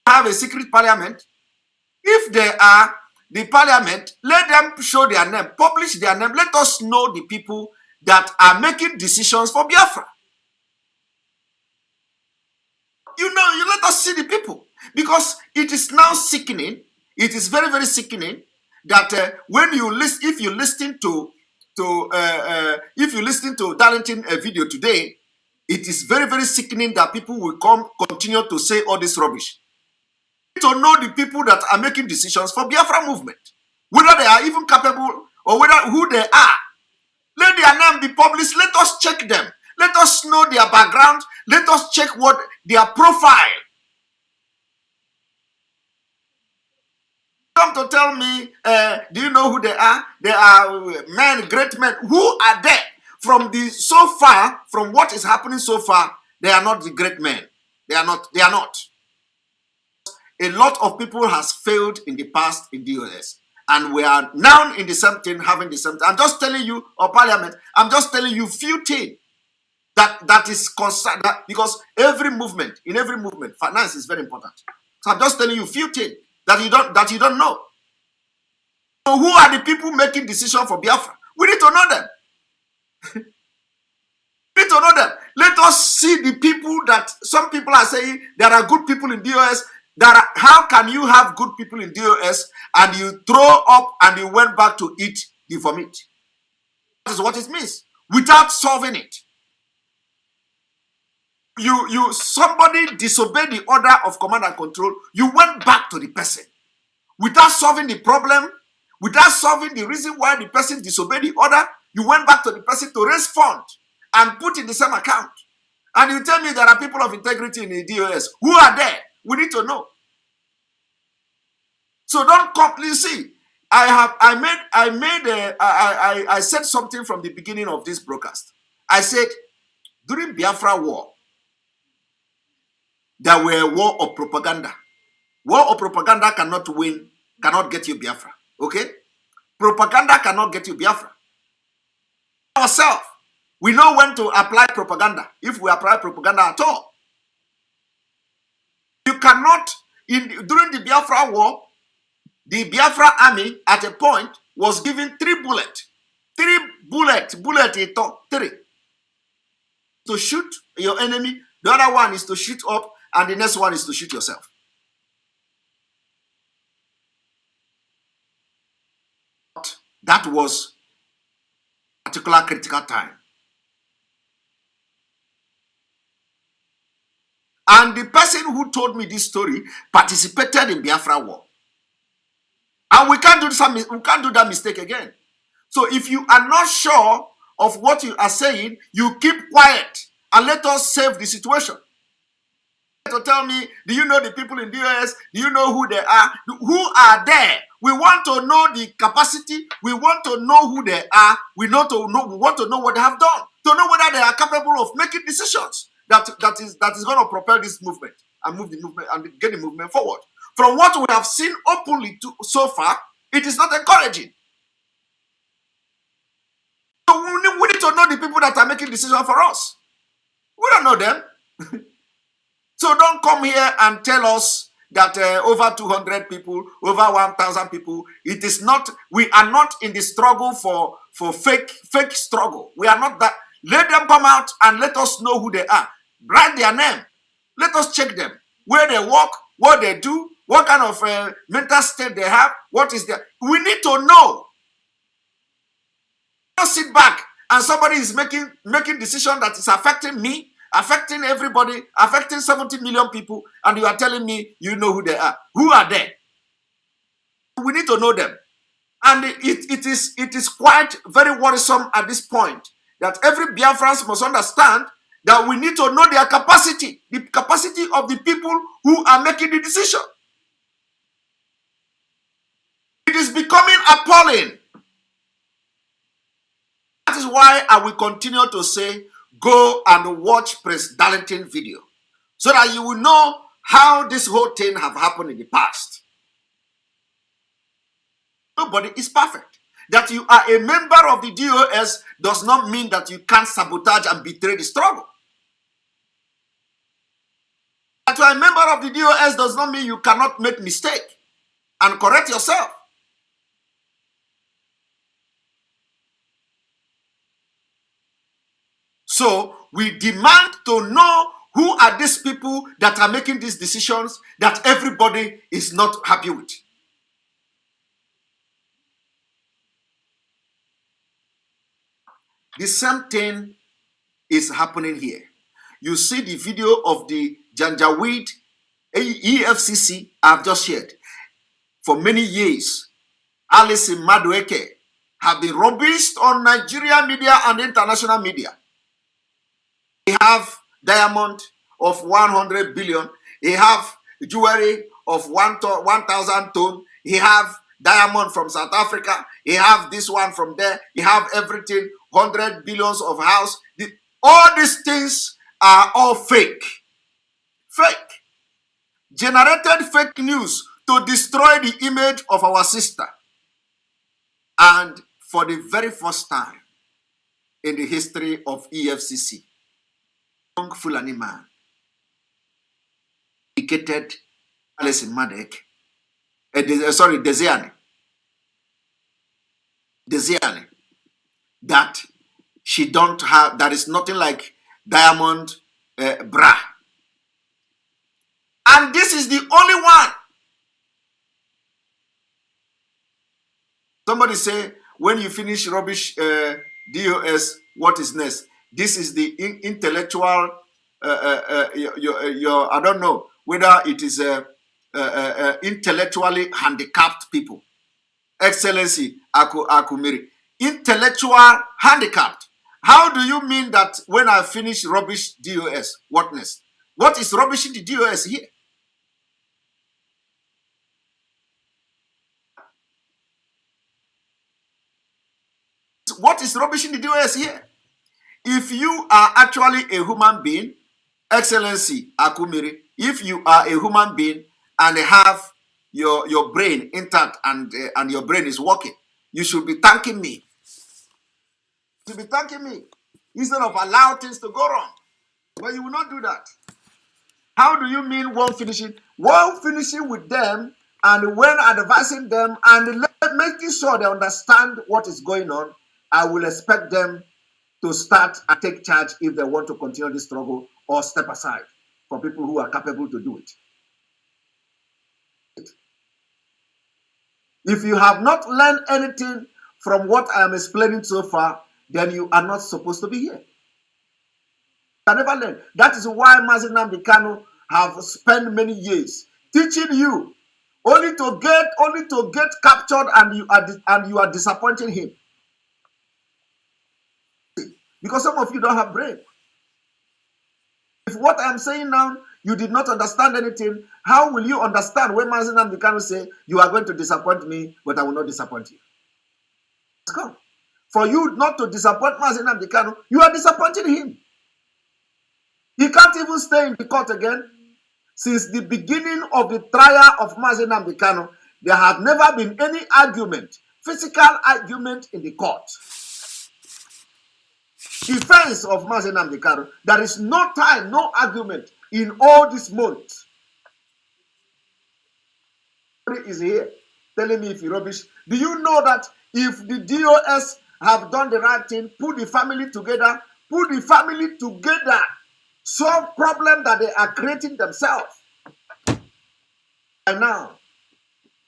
Have a secret parliament? If they are the parliament, let them show their name, publish their name. Let us know the people that are making decisions for Biafra. You let us see the people, because it is now sickening. It is very, very sickening that when you listen, if you listen to Darlington video today, it is very, very sickening that people will continue to say all this rubbish. To know the people that are making decisions for Biafra movement, whether they are even capable or who they are. Let their name be published. Let us check them. Let us know their background. Let us check what their profile. Come to tell me, do you know who they are? They are men, great men. Who are they? From what is happening so far, they are not the great men. They are not. A lot of people has failed in the past in the US. And we are now in the same thing, having the same thing. I'm just telling you, or parliament, I'm just telling you few things that is concerned, because in every movement, finance is very important. So I'm just telling you few things that you don't know. So who are the people making decisions for Biafra? We need to know them. We need to know them. Let us see the people that some people are saying there are good people in DOS. How can you have good people in DOS and you throw up and you went back to eat the vomit? That is what it means. Without solving it. Somebody disobeyed the order of command and control. You went back to the person. Without solving the problem, without solving the reason why the person disobeyed the order, you went back to the person to raise funds and put in the same account. And you tell me there are people of integrity in the DOS. Who are there? We need to know. So don't completely see. I said something from the beginning of this broadcast. I said during Biafra war, there were war of propaganda. War of propaganda cannot get you Biafra. Okay? Propaganda cannot get you Biafra. Ourselves, we know when to apply propaganda, if we apply propaganda at all. You cannot, during the Biafra war, the Biafra army at a point was given 3 bullets. 3 bullets, to shoot your enemy. The other one is to shoot up, and the next one is to shoot yourself. That was a particular critical time. And the person who told me this story participated in Biafra war. And we can't do that mistake again. So if you are not sure of what you are saying, you keep quiet and let us save the situation. To tell me, do you know the people in the US? Do you know who they are? Who are there? We want to know the capacity. We want to know who they are. We want to know what they have done. To know whether they are capable of making decisions that is going to propel this movement and move the movement and get the movement forward. From what we have seen openly so far, it is not encouraging. So we need to know the people that are making decisions for us. We don't know them. So don't come here and tell us that over 200 people, over 1,000 people, it is not, we are not in the struggle for fake struggle. We are not that. Let them come out and let us know who they are. Write their name. Let us check them. Where they work, what they do, what kind of mental state they have, what is their... We need to know. Don't sit back and somebody is making decision that is affecting me, affecting everybody, affecting 70 million people, and you are telling me you know who they are. Who are they? We need to know them. And it is quite very worrisome at this point that every Biafran must understand that we need to know their capacity, the capacity of the people who are making the decision. It is becoming appalling. That is why I will continue to say, go and watch Prince Darlington video, so that you will know how this whole thing have happened in the past. Nobody is perfect. That you are a member of the DOS does not mean that you can't sabotage and betray the struggle. That you are a member of the DOS does not mean you cannot make mistake and correct yourself. So we demand to know who are these people that are making these decisions that everybody is not happy with. The same thing is happening here. You see the video of the Janjaweed EFCC I've just shared. For many years, Alice Madueke have been rubbished on Nigerian media and international media. He have diamond of 100 billion. He have jewelry of 1,000 ton. He have diamond from South Africa. He have this one from there. He have everything, 100 billions of house. All these things are all fake. Fake. Generated fake news to destroy the image of our sister. And for the very first time in the history of EFCC, young Fulani man indicated Alice Madek, Desiane, that she don't have, that is nothing like diamond bra. And this is the only one. Somebody say, when you finish rubbish DOS, what is next? This is the intellectual, I don't know whether it is intellectually handicapped people. Excellency, Akumiri. Intellectual handicapped. How do you mean that when I finish rubbish DOS, what next? What is rubbish in the DOS here? What is rubbish in the DOS here? If you are actually a human being, Excellency Akumiri, if you are a human being and have your brain intact and your brain is working, you should be thanking me. You should be thanking me instead of allowing things to go wrong. But you will not do that. How do you mean one finishing? One finishing with them and when advising them and making sure they understand what is going on, I will expect them to start and take charge if they want to continue this struggle or step aside for people who are capable to do it. If you have not learned anything from what I am explaining so far, then you are not supposed to be here. You can never learn. That is why Mazi Kanu have spent many years teaching you only to get captured and you are disappointing him. Because some of you don't have brain. If what I'm saying now, you did not understand anything, how will you understand when Mazi Kanu say, you are going to disappoint me, but I will not disappoint you? Come. For you not to disappoint Mazi Kanu, you are disappointing him. He can't even stay in the court again. Since the beginning of the trial of Mazi Kanu, there have never been any argument, physical argument in the court. Defense of Mazi Kanu, there is no time, no argument in all this month. Is here telling me if you rubbish. Do you know that if the DOS have done the right thing, put the family together, solve problem that they are creating themselves, and now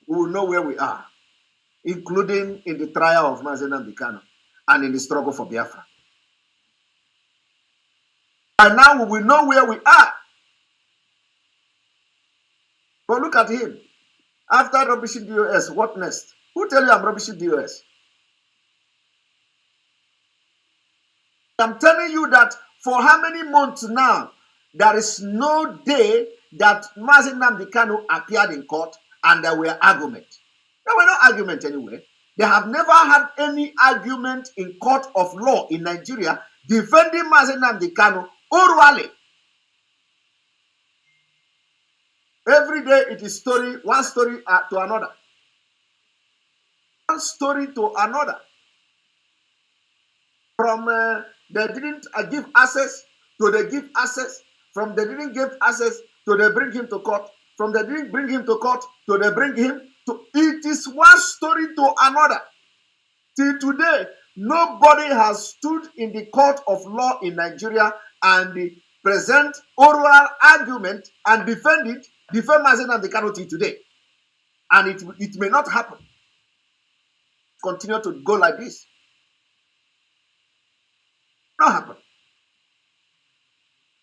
we will know where we are, including in the trial of Mazi Kanu and in the struggle for Biafra. And now we will know where we are. But look at him. After rubbishing DOS, what next? Who tell you I'm rubbishing DOS? I'm telling you that for how many months now, there is no day that Mazi Kanu appeared in court and there were arguments. There were no arguments anyway. They have never had any argument in court of law in Nigeria defending Mazi Kanu orally. Every day it is one story to another. one story to another. From they didn't give access to they give access. From they didn't give access to they bring him to court. From they didn't bring him to court to they bring him to. It is one story to another. Till today, nobody has stood in the court of law in Nigeria and present oral argument and defend Mazi Nnamdi Kanu till today. And it may not happen. Continue to go like this. Not happen.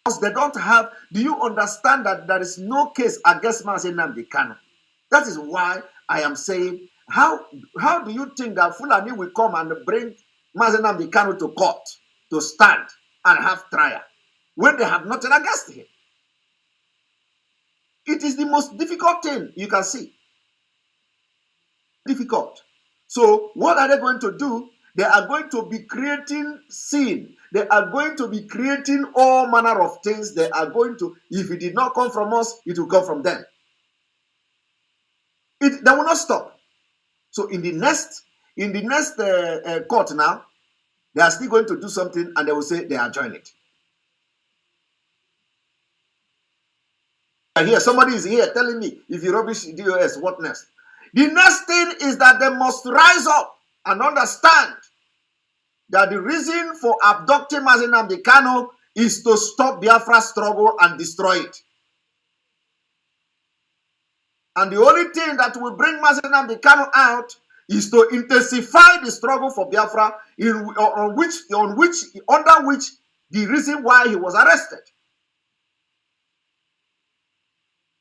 Because they don't have, do you understand that there is no case against Mazi Nnamdi Kanu? That is why I am saying, how do you think that Fulani will come and bring Mazi Nnamdi Kanu to court to stand and have trial when they have nothing against him? It is the most difficult thing you can see. Difficult. So what are they going to do? They are going to be creating sin. They are going to be creating all manner of things. They are going to, if it did not come from us, it will come from them. They will not stop. So in the next court now, they are still going to do something and they will say they are joining it. And here, somebody is here telling me, if you rubbish DOS, what next? The next thing is that they must rise up and understand that the reason for abducting Mazi Nnamdi Kanu is to stop Biafra's struggle and destroy it. And the only thing that will bring Mazi Nnamdi Kanu out is to intensify the struggle for Biafra, under which the reason why he was arrested.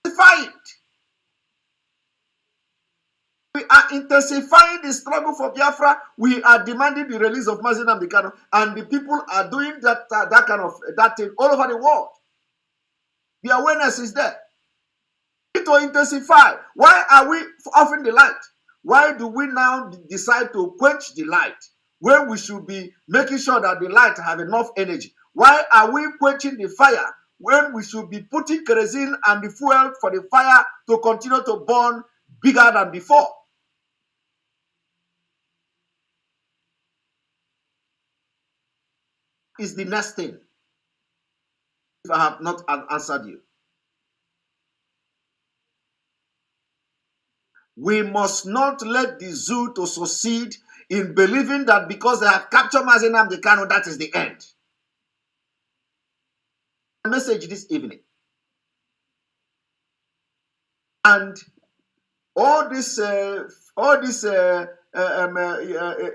Intensify it. We are intensifying the struggle for Biafra. We are demanding the release of Mazi Nnamdi Kanu, and the people are doing that thing all over the world. The awareness is there. We need to intensify. Why are we offering the light? Why do we now decide to quench the light when we should be making sure that the light have enough energy? Why are we quenching the fire when we should be putting kerosene and the fuel for the fire to continue to burn bigger than before? Is the next thing, if I have not answered you. We must not let the zoo to succeed in believing that because they have captured Mazi Nnamdi Kanu, that is the end. A message this evening. And all this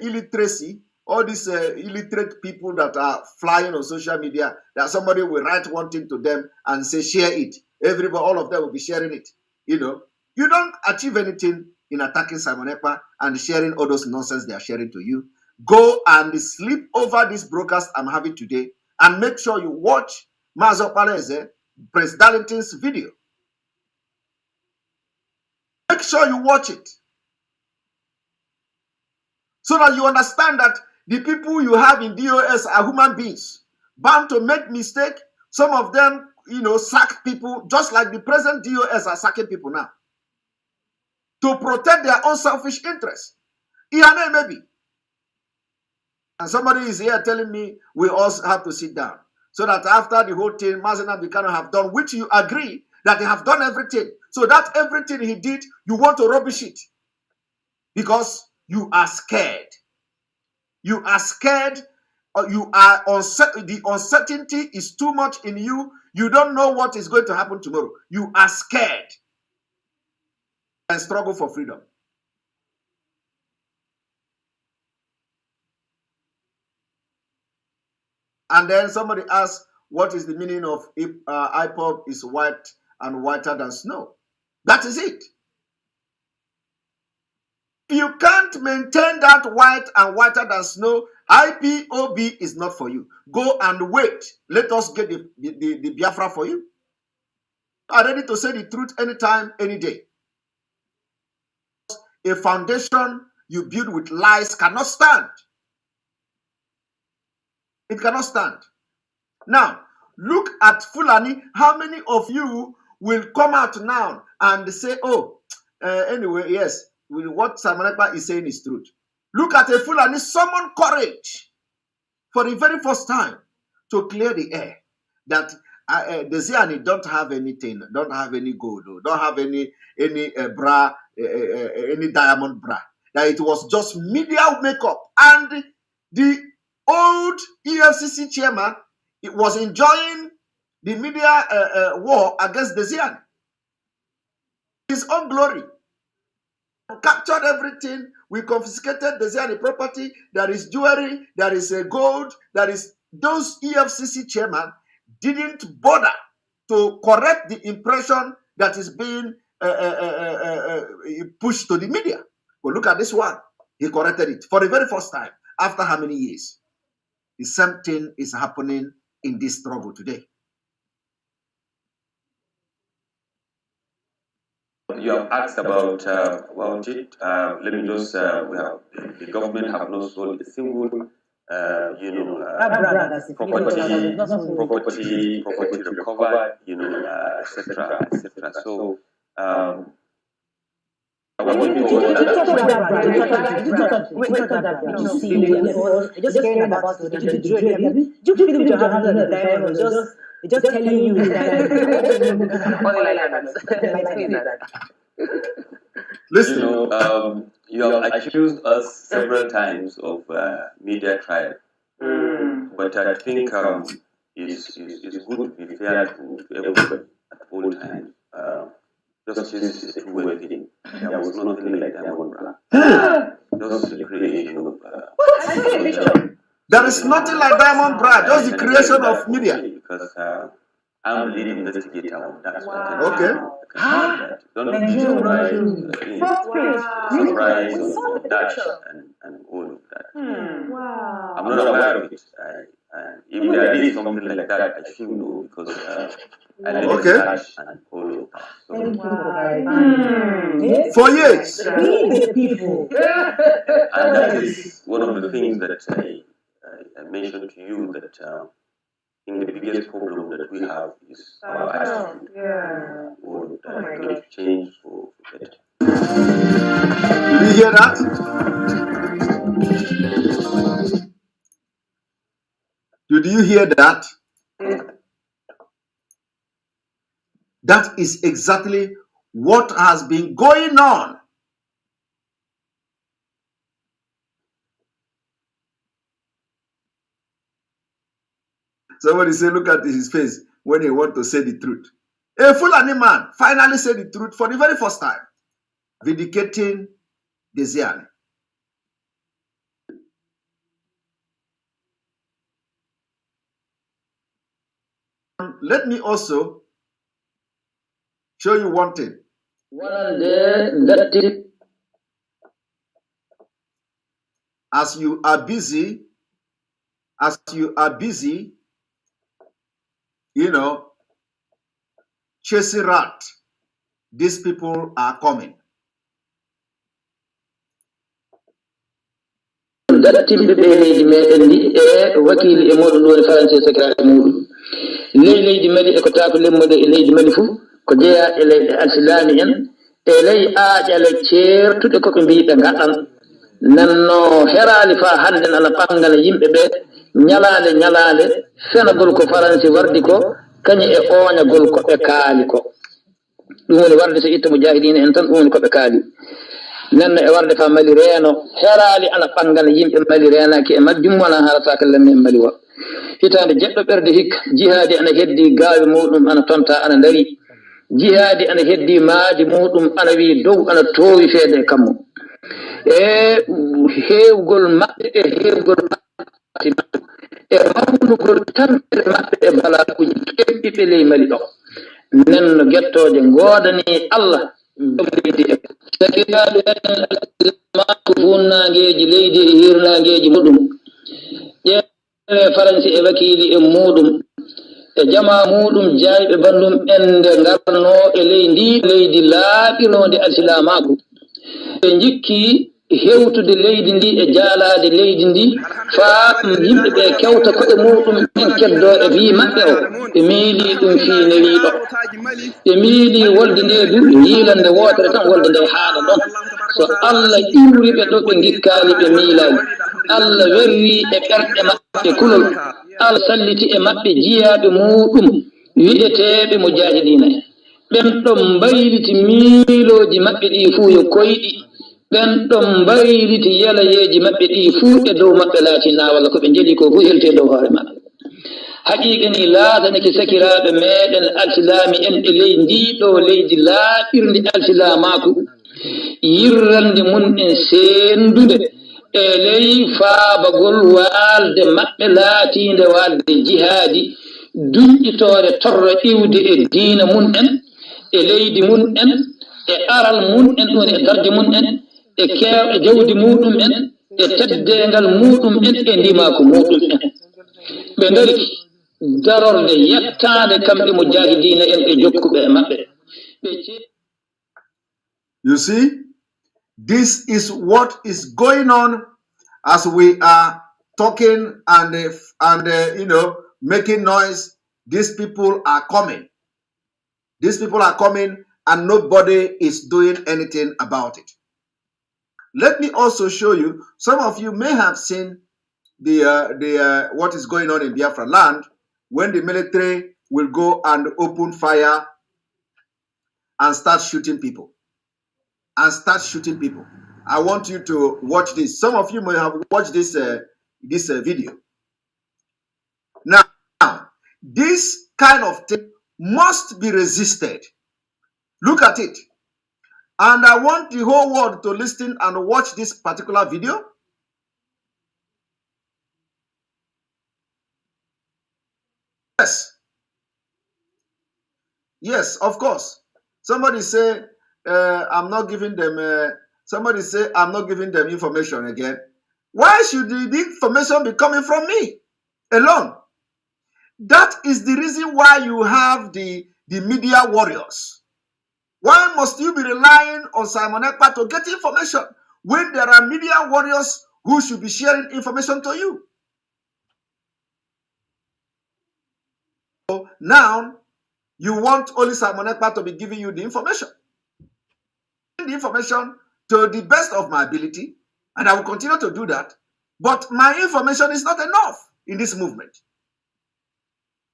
illiteracy, all these illiterate people that are flying on social media, that somebody will write one thing to them and say, share it. Everybody, all of them will be sharing it. You know, you don't achieve anything in attacking Simon Ekpa and sharing all those nonsense they are sharing to you. Go and sleep over this broadcast I'm having today and make sure you watch Mazi Paleze, Prince Darlington's video. Make sure you watch it so that you understand that the people you have in DOS are human beings, bound to make mistakes. Some of them, sack people, just like the present DOS are sacking people now, to protect their own selfish interests. Maybe. And somebody is here telling me we also have to sit down, so that after the whole thing, Mazi Nnamdi Kanu have done, which you agree that they have done everything, so that everything he did, you want to rubbish it. Because you are scared. You are scared. You are uncertain. The uncertainty is too much in you. You don't know what is going to happen tomorrow. You are scared and struggle for freedom. And then somebody asks, what is the meaning of Ipob is white and whiter than snow? That is it. You can't maintain that white and whiter than snow. IPOB is not for you. Go and wait. Let us get the Biafra for you. I'm ready to say the truth anytime, any day. A foundation you build with lies cannot stand. It cannot stand. Now, look at Fulani. How many of you will come out now and say, oh, anyway, yes, what Simon Ekpa is saying is truth. Look at a Fulani summon courage for the very first time to clear the air that the Ziani don't have anything, don't have any gold, don't have any bra, any diamond bra. That it was just media makeup, and the old EFCC chairman, it was enjoying the media war against the Ziani. His own glory. Captured everything. We confiscated the Ziani property. There is jewelry. There is gold. There is those EFCC chairman didn't bother to correct the impression that is being pushed to the media. But look at this one. He corrected it for the very first time. After how many years? The same thing is happening in this struggle today. You have asked about it. Let me just, the government have not sold a single, property recovered, etc., etc. So, just telling you listen, you have accused us several times of media trial, but I think it's good to be fair to everybody at all times. Justice is a two-way thing. There was nothing like diamond bra. Just the creation of. There is nothing like diamond bra. Just the creation of media. Because I'm the lead investigator on that. Okay. Don't be surprised of that and all of that. I'm not aware of it. If there is something like that, I should know because I let it touch and all of that. So, for years. And that is one of the things that I mentioned to you that in the biggest problem that we have is our attitude. Or we need to change for better. Did you hear that? Did you hear that? That is exactly what has been going on. Somebody say, look at his face when he want to say the truth. A Fulani man finally said the truth for the very first time, vindicating the Ziani. Let me also show you one thing. As you are busy, chasing rat, these people are coming. leydi mali e ko taako lemmode e leydi mali fof ko jeeya e leydi alsilami en e ley aaƴale ceertuɗe koɓe mbiɓe gaɗɗan nanno herali fa hande ana ɓangana yimɓe ɓe ñalade fenagol ko faransi wardi ko kañi e oñagol koɓe kaali ko ɗum woni warde so itta mo jahilina en tan ɗum woni koɓe kaali nanno e warde fa mali reeno herali ana ɓangana yimɓe mali reenaki e majjum wona harataka lemme en mali wa hitande jeɗɗo ɓerde hikka jihaadi ana heddi gaawe muɗum ana tonta ana dari jihaadi ana heddi maadi muɗum ana wi dow ana toowi feede kammo e heewgol maɓɓe e heewgol maɓɓe e mawnugol tampere maɓɓe e balakuji keɓɓiɓe ley mali ɗo nenno guettoje ngoodani allah leydi e sakiraɓe mako funnangueji leydi e hirnangueji muɗum faransi e wakili e muɗum e jama muɗum jayɓe bandum ende garno e leydi leydi laaɓinode alsilamako ɓe jikki hewtude leydi ndi e jaalade leydi ndi fa yimɓe ɓe kewta koɗe muɗum en keddo e wi maɓɓe o ɓe miili ɗum finewiɗo ɓe miili wolde nde du yiilande wotere tan wolde nde haala ɗon so Allah iwri ɓe ɗo ɓe gikkali ɓe miilani, Allah werri e ɓerɗe maɓɓe kulol, Allah salliti e maɓɓe jiyaɓe muɗum wi'eteɓe mujahidina en. ɓen ɗon mbayliti miiloji maɓɓe ɗi fuu yo koyɗi, ɓen ɗon mbayliti yalayeji maɓɓe ɗi fuu e dow maɓɓe laatina walla ko ɓe jeli ko fuu helte dow hoore maɓɓe. haqiqa ni laatanake sakiraɓe meɗen alsilami en e ley ndiɗo leydi laaɓirndi alsilamaku, yirrande mun en sendude e ley faabagol walde maɓɓe laatinde walde jihaadi, duƴƴitore torro iwde e diina mun en e leydi mun en e aral mun en ɗon e darde mun en e jawdi muɗum en e teddengal muɗum en e ndimaku muɗum en. ɓe dariki darorde yettade kamɓe mujahidina en e jokkuɓe e maɓɓe. You see, this is what is going on as we are talking and making noise. These people are coming. These people are coming and nobody is doing anything about it. Let me also show you, some of you may have seen the what is going on in Biafra land when the military will go and open fire and start shooting people. I want you to watch this. Some of you may have watched this video. Now, this kind of thing must be resisted. Look at it. And I want the whole world to listen and watch this particular video. Yes, of course. Somebody say, I'm not giving them, somebody say, I'm not giving them information again. Why should the information be coming from me alone? That is the reason why you have the media warriors. Why must you be relying on Simon Ekpa to get information when there are media warriors who should be sharing information to you? So now, you want only Simon Ekpa to be giving you the information. The information to the best of my ability, and I will continue to do that. But my information is not enough in this movement.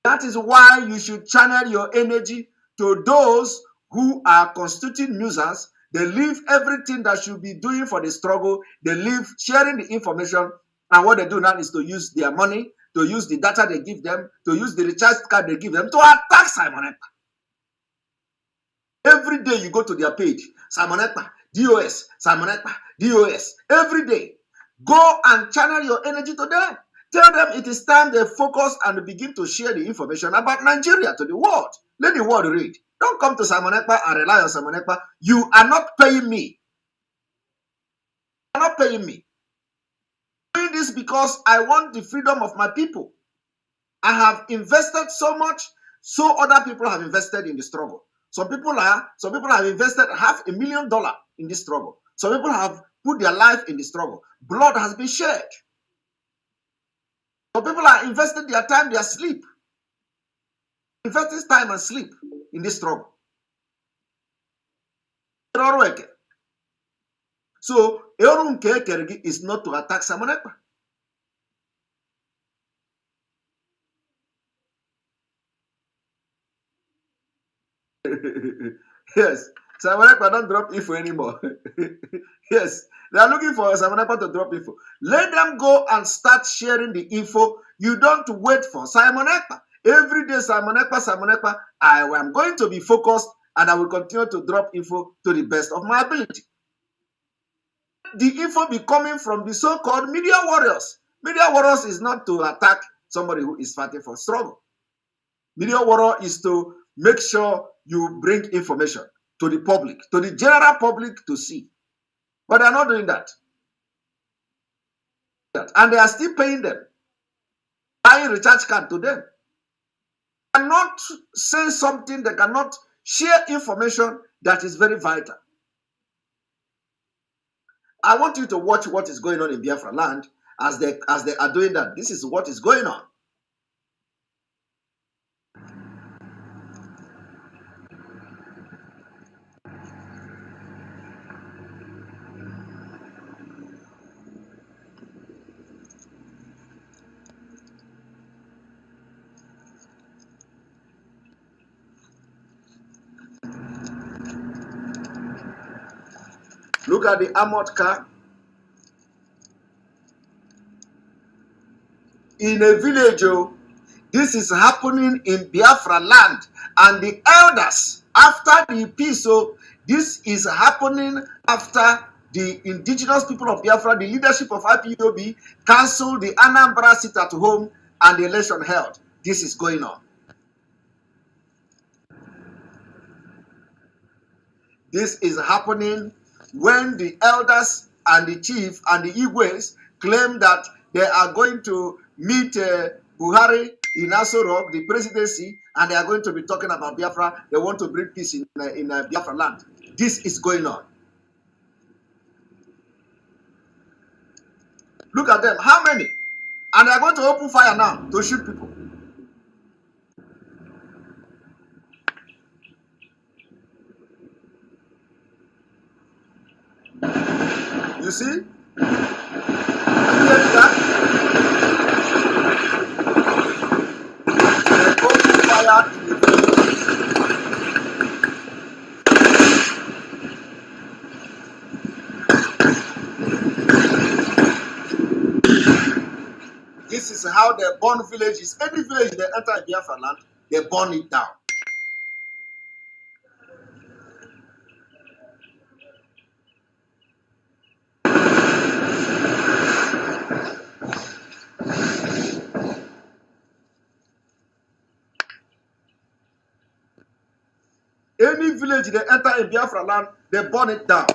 That is why you should channel your energy to those who are constituting users. They leave everything that should be doing for the struggle. They leave sharing the information, and what they do now is to use their money, to use the data they give them, to use the recharge card they give them to attack Simon Ekpa. Every day you go to their page, Simon Ekpa, DOS, Simon Ekpa, DOS. Every day, go and channel your energy to them. Tell them it is time they focus and begin to share the information about Nigeria to the world. Let the world read. Don't come to Simon Ekpa and rely on Simon Ekpa. You are not paying me. You are not paying me. I'm doing this because I want the freedom of my people. I have invested so much, so other people have invested in the struggle. Some people have invested $500,000 in this struggle. Some people have put their life in the struggle. Blood has been shed. Some people are investing their time, their sleep. Investing time and sleep in this struggle. So, is not to attack Simon Ekpa. Yes, Simon Ekpa don't drop info anymore. Yes, they are looking for Simon Ekpa to drop info. Let them go and start sharing the info. You don't wait for Simon Ekpa. Every day, Simon Ekpa, I am going to be focused and I will continue to drop info to the best of my ability. The info be coming from the so-called media warriors. Media warriors is not to attack somebody who is fighting for struggle. Media warrior is to make sure you bring information to the public, to the general public to see. But they are not doing that. And they are still paying them, buying recharge card to them. They cannot say something, they cannot share information that is very vital. I want you to watch what is going on in Biafra land as they are doing that. This is what is going on. Look at the armored car. In a village, this is happening in Biafra land. And the elders, after the peace, this is happening after the indigenous people of Biafra, the leadership of IPOB, cancelled the Anambra sit at home and the election held. This is going on. This is happening when the elders and the chief and the Igwes claim that they are going to meet Buhari in Aso Rock, the presidency, and they are going to be talking about Biafra. They want to bring peace in Biafra land. This is going on. Look at them. How many? And they are going to open fire now to shoot people. You see? Are you hearing that? They open fire in the village. This is how they burn villages. Any village they enter in Biafra land, they burn it down. Any village they enter in Biafra land, they burn it down.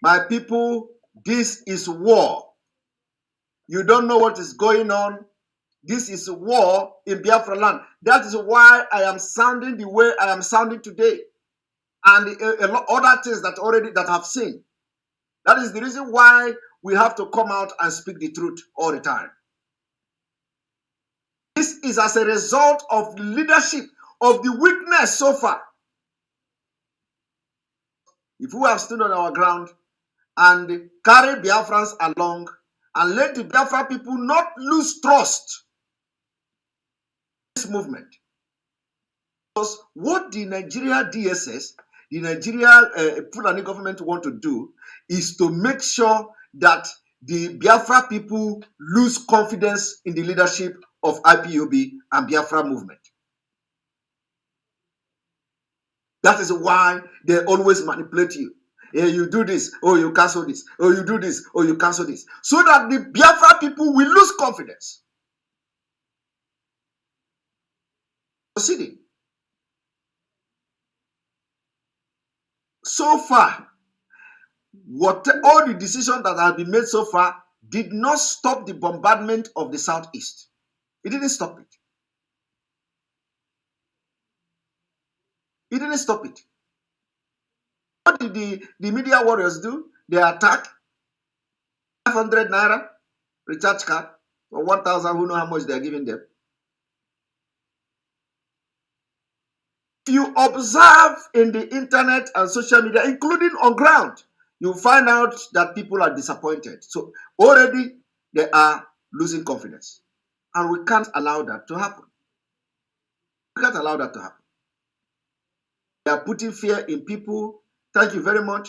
My people, this is war. You don't know what is going on. This is war in Biafra land. That is why I am sounding the way I am sounding today. And a lot other things that I've seen. That is the reason why we have to come out and speak the truth all the time. This is as a result of the leadership of the weakness so far. If we have stood on our ground and carry Biafrans along and let the Biafra people not lose trust in this movement. Because what the Nigeria DSS, the Nigeria Fulani government want to do is to make sure that the Biafra people lose confidence in the leadership of IPOB and Biafra movement. That is why they always manipulate you. Yeah, you do this, or you cancel this, or you do this, or you cancel this. So that the Biafra people will lose confidence. Proceeding. So far, all the decisions that have been made so far did not stop the bombardment of the Southeast. It didn't stop it. It didn't stop it. What did the media warriors do? They attack 500 naira recharge card or 1,000, who know how much they are giving them. If you observe in the internet and social media, including on ground, you find out that people are disappointed. So already they are losing confidence. And we can't allow that to happen. We can't allow that to happen. They are putting fear in people. Thank you very much.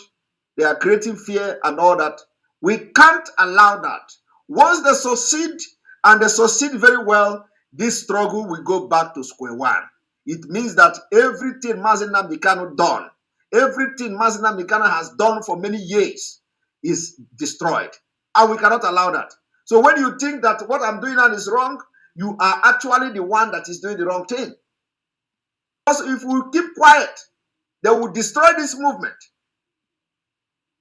They are creating fear and all that. We can't allow that. Once they succeed, and they succeed very well, this struggle will go back to square one. It means that everything Mazi Nnamdi Kanu done, everything Mazi Nnamdi Kanu has done for many years is destroyed. And we cannot allow that. So when you think that what I'm doing now is wrong, you are actually the one that is doing the wrong thing. Because if we keep quiet, they will destroy this movement.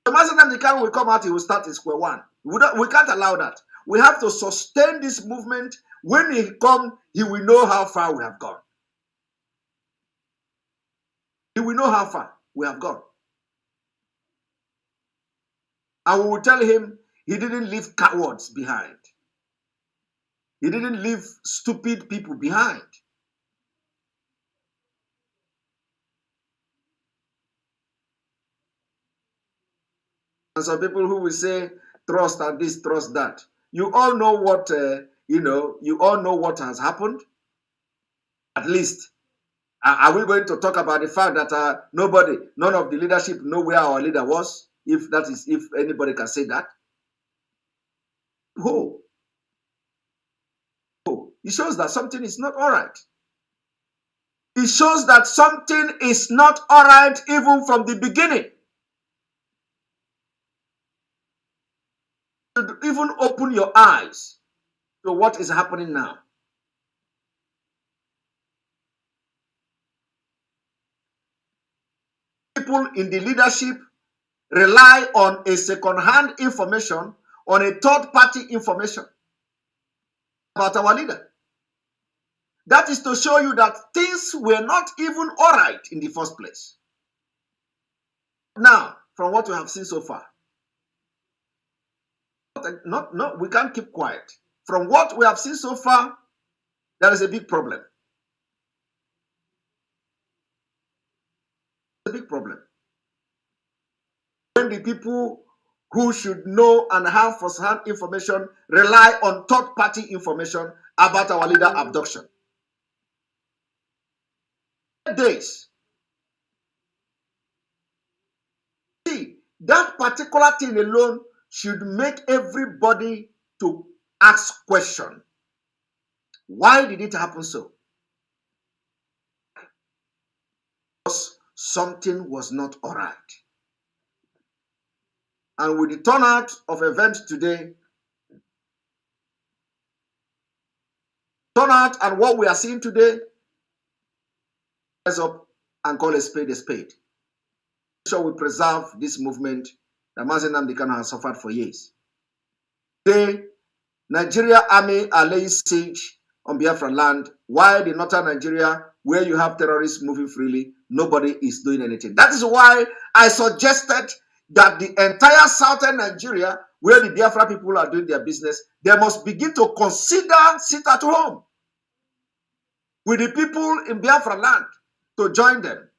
The Mazi Nnamdi Kanu will come out, he will start in square one. We can't allow that. We have to sustain this movement. When he comes, he will know how far we have gone. He will know how far we have gone. And we will tell him he didn't leave cowards behind. He didn't leave stupid people behind. And some people who will say, trust and this, trust that. You all know what, you all know what has happened. At least, are we going to talk about the fact that none of the leadership know where our leader was? If anybody can say that. Oh, it shows that something is not all right. It shows that something is not all right even from the beginning. To even open your eyes to what is happening now. People in the leadership rely on a second-hand information, on a third-party information about our leader. That is to show you that things were not even all right in the first place. Now, from what we have seen so far, we can't keep quiet. From what we have seen so far, there is a big problem. A big problem. When the people who should know and have first-hand information rely on third-party information about our leader abduction. Days. See, that particular thing alone should make everybody to ask question. Why did it happen so? Because something was not all right. And with the turnout of events today, turnout and what we are seeing today, rise up and call a spade a spade. So we preserve this movement that Mazi has suffered for years. Today, Nigeria army are laying siege on Biafra land, while the northern Nigeria, where you have terrorists moving freely, nobody is doing anything. That is why I suggested that the entire southern Nigeria, where the Biafra people are doing their business, they must begin to consider sit at home with the people in Biafra land to join them.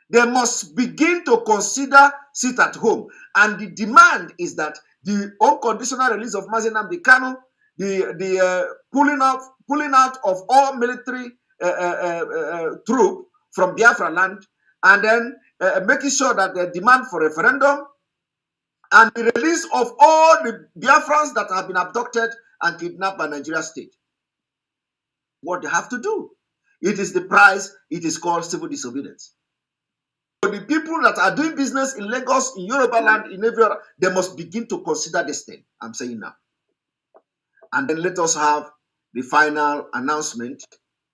They must begin to consider sit at home. And the demand is that the unconditional release of Mazi Nnamdi Kanu, the pulling out of all military troop from Biafra land, and then making sure that the demand for referendum and the release of all the Biafrans that have been abducted and kidnapped by Nigeria state. What they have to do. It is the price. It is called civil disobedience. For the people that are doing business in Lagos, in Yoruba land, in everywhere, they must begin to consider this thing. I'm saying now. And then let us have the final announcement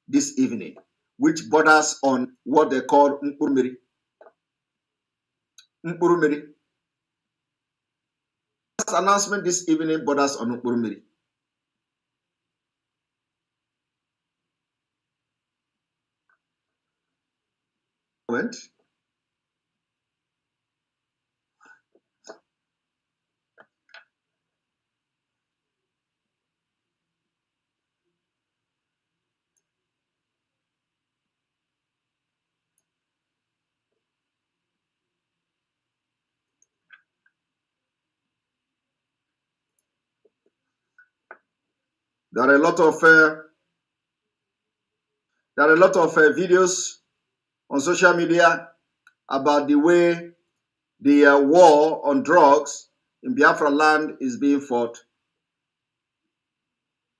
this evening, which borders on what they call Mkpurumiri. Mkpurumiri. This announcement this evening borders on Mkpurumiri. Moment. There are a lot of videos on social media about the way the war on drugs in Biafra land is being fought.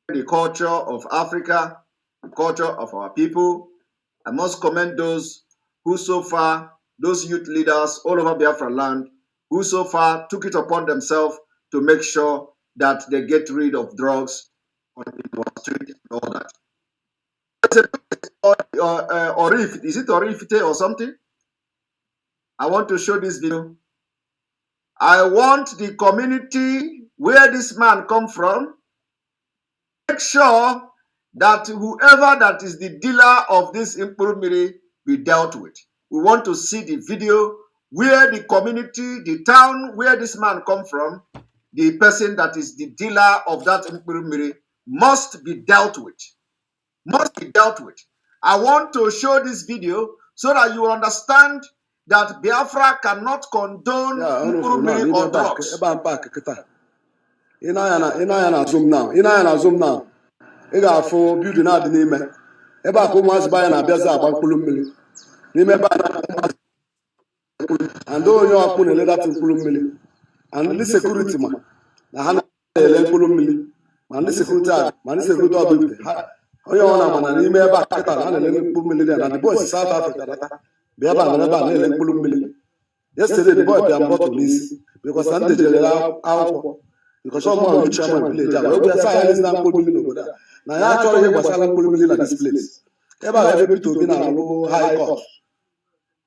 The culture of Africa, the culture of our people. I must commend those who so far, those youth leaders all over Biafra land, who so far took it upon themselves to make sure that they get rid of drugs on the street and all that. Is it Orifite or something? I want to show this video. I want the community where this man come from, make sure that whoever that is the dealer of this Mkpurumiri be dealt with. We want to see the video where the community, the town where this man come from, the person that is the dealer of that Mkpurumiri must be dealt with. Must be dealt with. I want to show this video so that you will understand that Biafra cannot condone Nkurumili or drugs. Ina zoom now. Ega for building na di n'ime. Ebe a ka ụmụazị banya na-abịazi agba mkpụrụ mmiri. N'ime ebe a na-ụmụazị and onye ọkpụ na-eledata mkpụrụ mmiri. And ndị sekuriti ma na ha na-ele mkpụrụ mmiri. Ma ndị sekuriti ọbụbite. Onye ọ na-ama na n'ime ebe a kịta na na-ele mkpụrụ mmiri na the boys South Africa data. Bịa ebe a na ebe a na-ele mkpụrụ mmiri. Yesterday the boy bịa mbọtụ n'isi because ndị jere akwụkwọ. Because someone reach chairman village a wee bịa saa ya n'ezi na mkpụrụ mmiri n'obodo a. Na ya achọrọ ihe gbasara mkpụrụ mmiri na this place. Ebe a ebe Peter Obi na-alụ high court.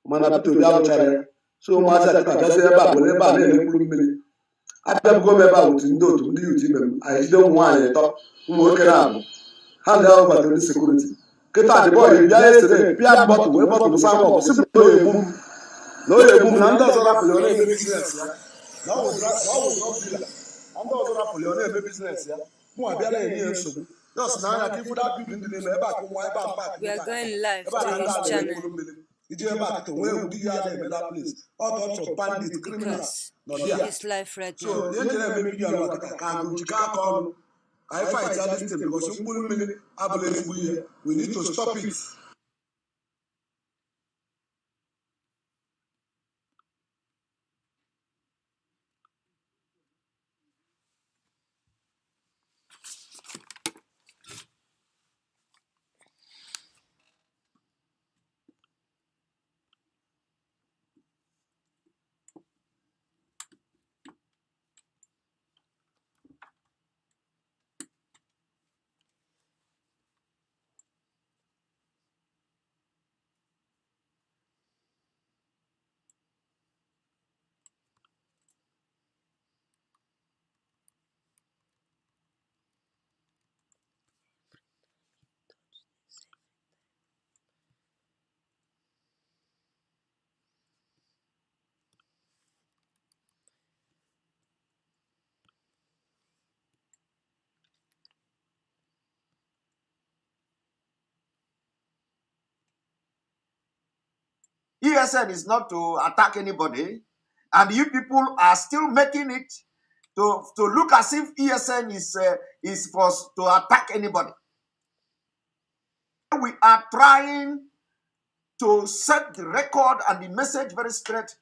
Mana Peter Obi alụchara ya. So ụmụazị akịta gazi ebe a were ebe a na-ele mkpụrụ mmiri. Abịabugo m ebe a otu ndị yut ime m anyị jide ụmụ nwaanyị ịtọ ụmụ nwoke na-abụ ha ndị ahụ batara ndị sekuriti kịta dị bọyị bịa esere pịa bọtụ wee bọtụlụ sa mọbụ si na oye egbu m na ndị ọzọ rapụrụ ọ na-eme biznes ya na ọ bụ drọg dila na ndị ọzọ rapụrụ ọ na-eme biznes ya mụ abịa na-enye ya nsogbu just na anya ka ifu da bibin dị n'ime ebe a ka nwa ebe a mpa ebe a ka ndị na-eme mkpụrụ mmiri iji ebe a kịta nwee ụdị ihe a na-eme that place ọtọchọ bandit criminals nọ dị ya so ihe njere eme mmiri alụ akịta ka agụ jikọ aka ọnụ anyị fight ya this thing because mkpụrụ mmiri abụla ezigbo ihe we need to stop it. ESN is not to attack anybody, and you people are still making it to look as if ESN is forced to attack anybody. We are trying to set the record and the message very straight.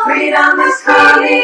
Freedom is coming.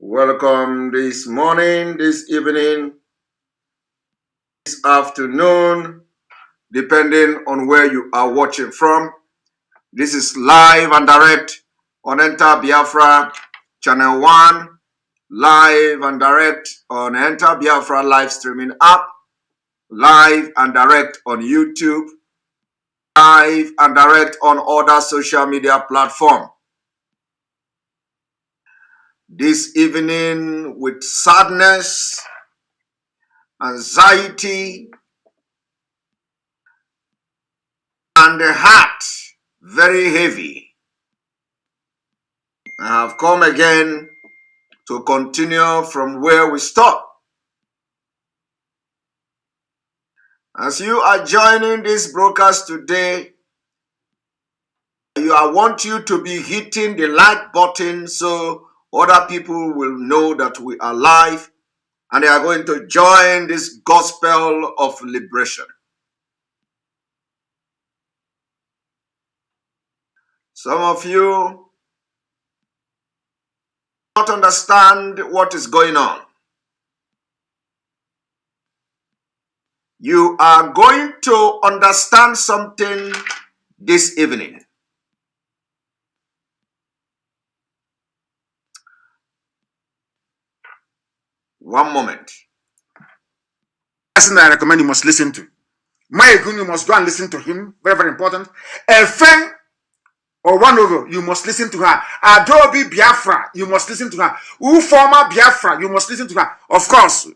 Welcome this morning, this evening, this afternoon, depending on where you are watching from. This is live and direct on Enter Biafra Channel 1, live and direct on Enter Biafra live streaming app, live and direct on YouTube, live and direct on other social media platforms. This evening, with sadness, anxiety, and a heart very heavy, I have come again to continue from where we stopped. As you are joining this broadcast today, I want you to be hitting the like button so other people will know that we are live and they are going to join this gospel of liberation. Some of you don't understand what is going on. You are going to understand something this evening. One moment. Person that I recommend you must listen to. Mayegun, you must go and listen to him. Very, very important. Efe or Wanogo, you must listen to her. Adobe Biafra, you must listen to her. Former Biafra, you must listen to her. Of course,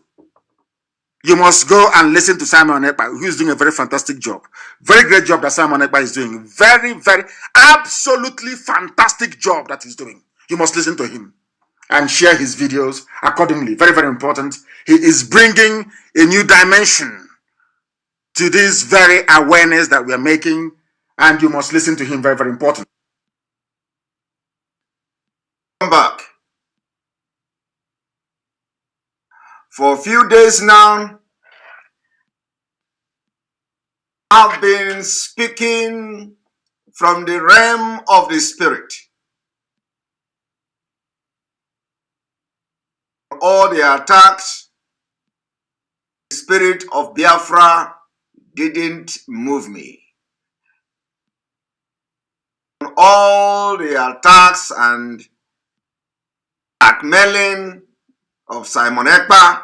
you must go and listen to Simon Ekpa, who is doing a very fantastic job. Very great job that Simon Ekpa is doing. Very, very, absolutely fantastic job that he's doing. You must listen to him and share his videos accordingly. Very, very important. He is bringing a new dimension to this very awareness that we are making, and you must listen to him. Very, very important. Come back. For a few days now, I've been speaking from the realm of the spirit. All the attacks, the spirit of Biafra didn't move me. All the attacks and blackmailing of Simon Ekpa,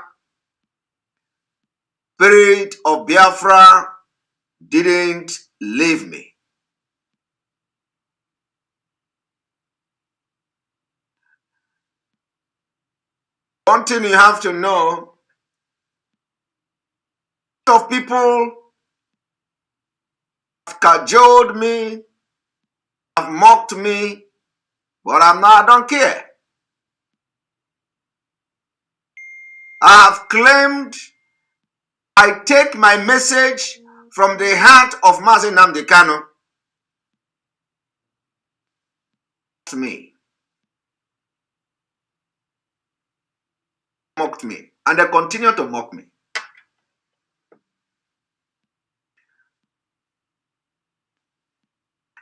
spirit of Biafra didn't leave me. One thing you have to know, a lot of people have cajoled me, have mocked me, but I don't care. I have claimed I take my message from the heart of Mazi Namdekano to me. Mocked me, and they continue to mock me.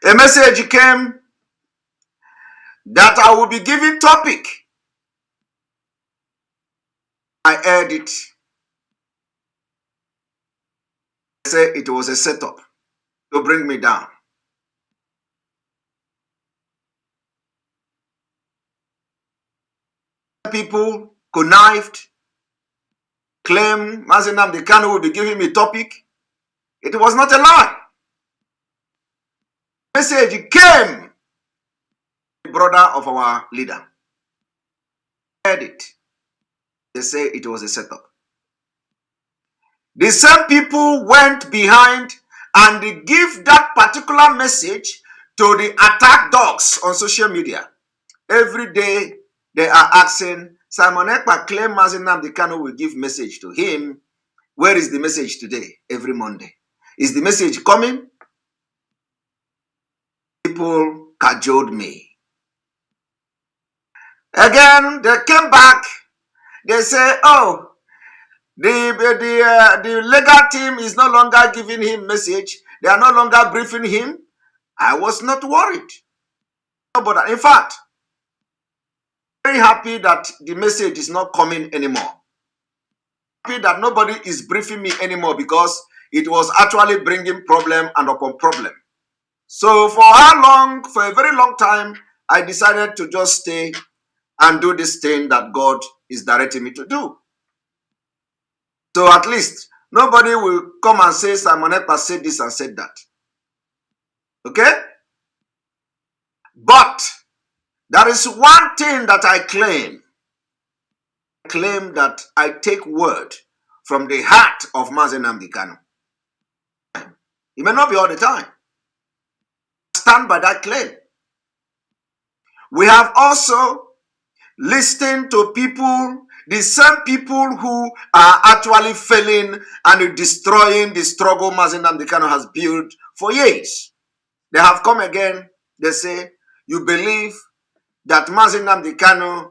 A message came that I will be giving topic. I aired it. I say it was a setup to bring me down. People connived, claim Mazi Namdekano will be giving me topic. It was not a lie. Message came, the brother of our leader. I aired it. They say it was a setup. The same people went behind and they give that particular message to the attack dogs on social media. Every day they are asking, Simon Ekpa claim Mazi Namdekano will give message to him. Where is the message today? Every Monday. Is the message coming? People cajoled me. Again, they came back. They say, oh, the legal team is no longer giving him message. They are no longer briefing him. I was not worried. But in fact, Very happy that the message is not coming anymore. Happy that nobody is briefing me anymore because it was actually bringing problem and upon problem. So for how long? For a very long time, I decided to just stay and do this thing that God is directing me to do. So at least nobody will come and say Simon Ekpa said this and said that. Okay? But there is one thing that I claim. I claim that I take word from the heart of Mazi Nnamdi Kanu. It may not be all the time. Stand by that claim. We have also listened to people, the same people who are actually failing and destroying the struggle Mazi Nnamdi Kanu has built for years. They have come again. They say, you believe that Mazi Nnamdi Kanu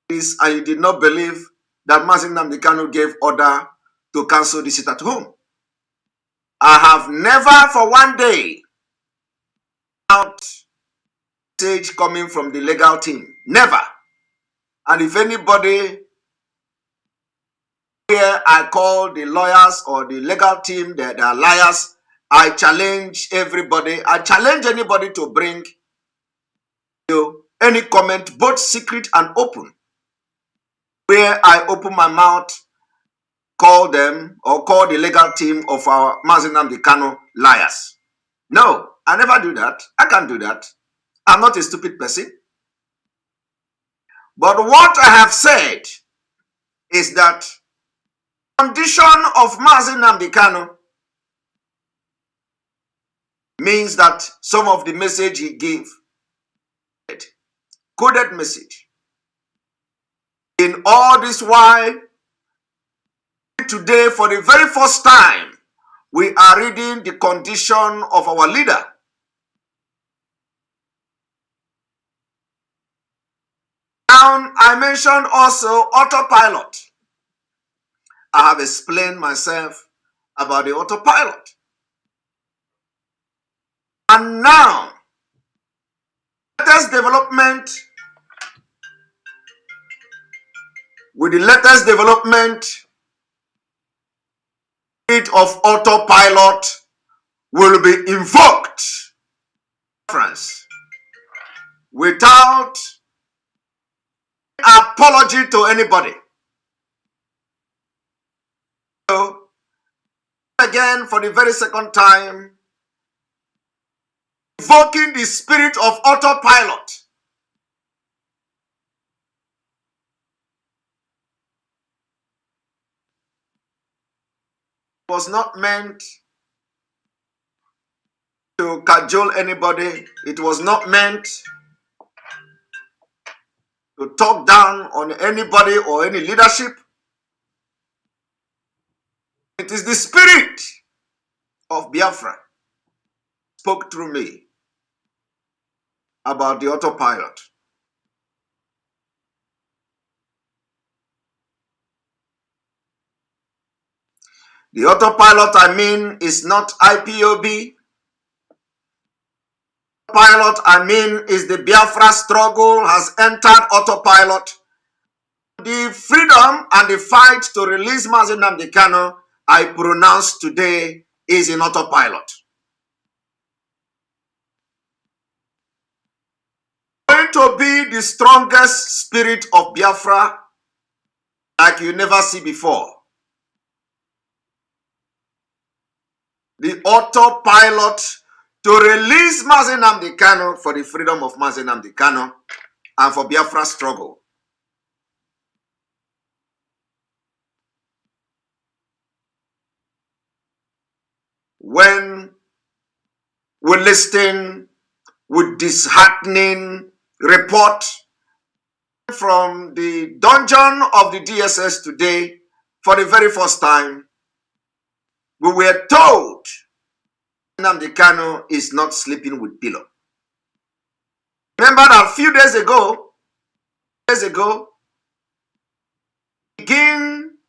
is, and you did not believe that Mazi Nnamdi Kanu gave order to cancel the sit at home. I have never for one day out message coming from the legal team. Never. And if anybody here, I call the lawyers or the legal team, they are liars. I challenge everybody. I challenge anybody to bring any comment, both secret and open, where I open my mouth, call them or call the legal team of our Mazi Nnamdi Kanu liars. No, I never do that. I can't do that. I'm not a stupid person. But what I have said is that condition of Mazi Nnamdi Kanu means that some of the message he gave, coded message. In all this while, today for the very first time, we are reading the condition of our leader. Now, I mentioned also autopilot. I have explained myself about the autopilot. And now, latest development, with the latest development, of autopilot will be invoked without apology to anybody. So, again, for the very second time, invoking the spirit of autopilot. Was not meant to cajole anybody. It was not meant to talk down on anybody or any leadership. It is the spirit of Biafra spoke through me about the autopilot. The autopilot, I mean, is not IPOB. Autopilot, I mean, is the Biafra struggle has entered autopilot. The freedom and the fight to release Mazi Nnamdi Kanu, I pronounce today, is in autopilot. Going to be the strongest spirit of Biafra like you never see before. The autopilot to release Mazi Nnamdi Kanu for the freedom of Mazi Nnamdi Kanu and for Biafra struggle. When we listen with disheartening report from the dungeon of the DSS today, for the very first time, we were told Nnamdi Kanu is not sleeping with pillow. Remember that a few days ago, begin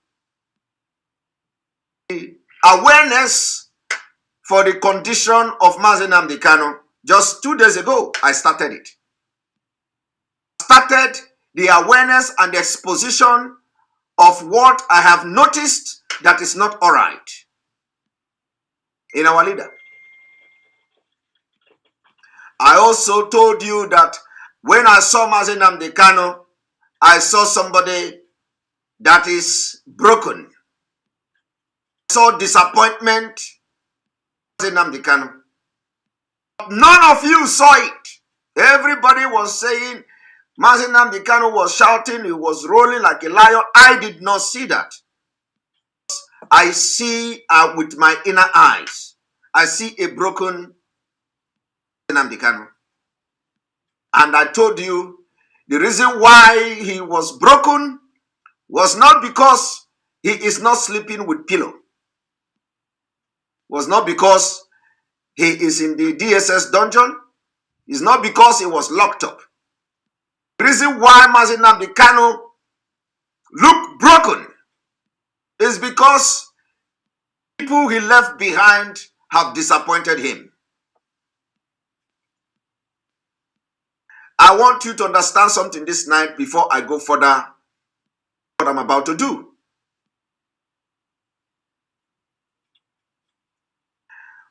the awareness for the condition of Mazi Nnamdi Kanu. Just 2 days ago, I started it. started the awareness and the exposition of what I have noticed that is not all right in our leader. I also told you that when I saw Mazi Nnamdi Kanu, I saw somebody that is broken. I saw disappointment. Mazi Nnamdi Kanu. None of you saw it. Everybody was saying, Mazi Nnamdi Kanu was shouting, he was rolling like a lion. I did not see that. I see with my inner eyes. I see a broken Nnamdi Kanu. And I told you, the reason why he was broken was not because he is not sleeping with pillow. Was not because he is in the DSS dungeon. It's not because he was locked up. The reason why Mazi Nnamdi Kanu looked broken is because people he left behind have disappointed him. I want you to understand something this night before I go further what I'm about to do.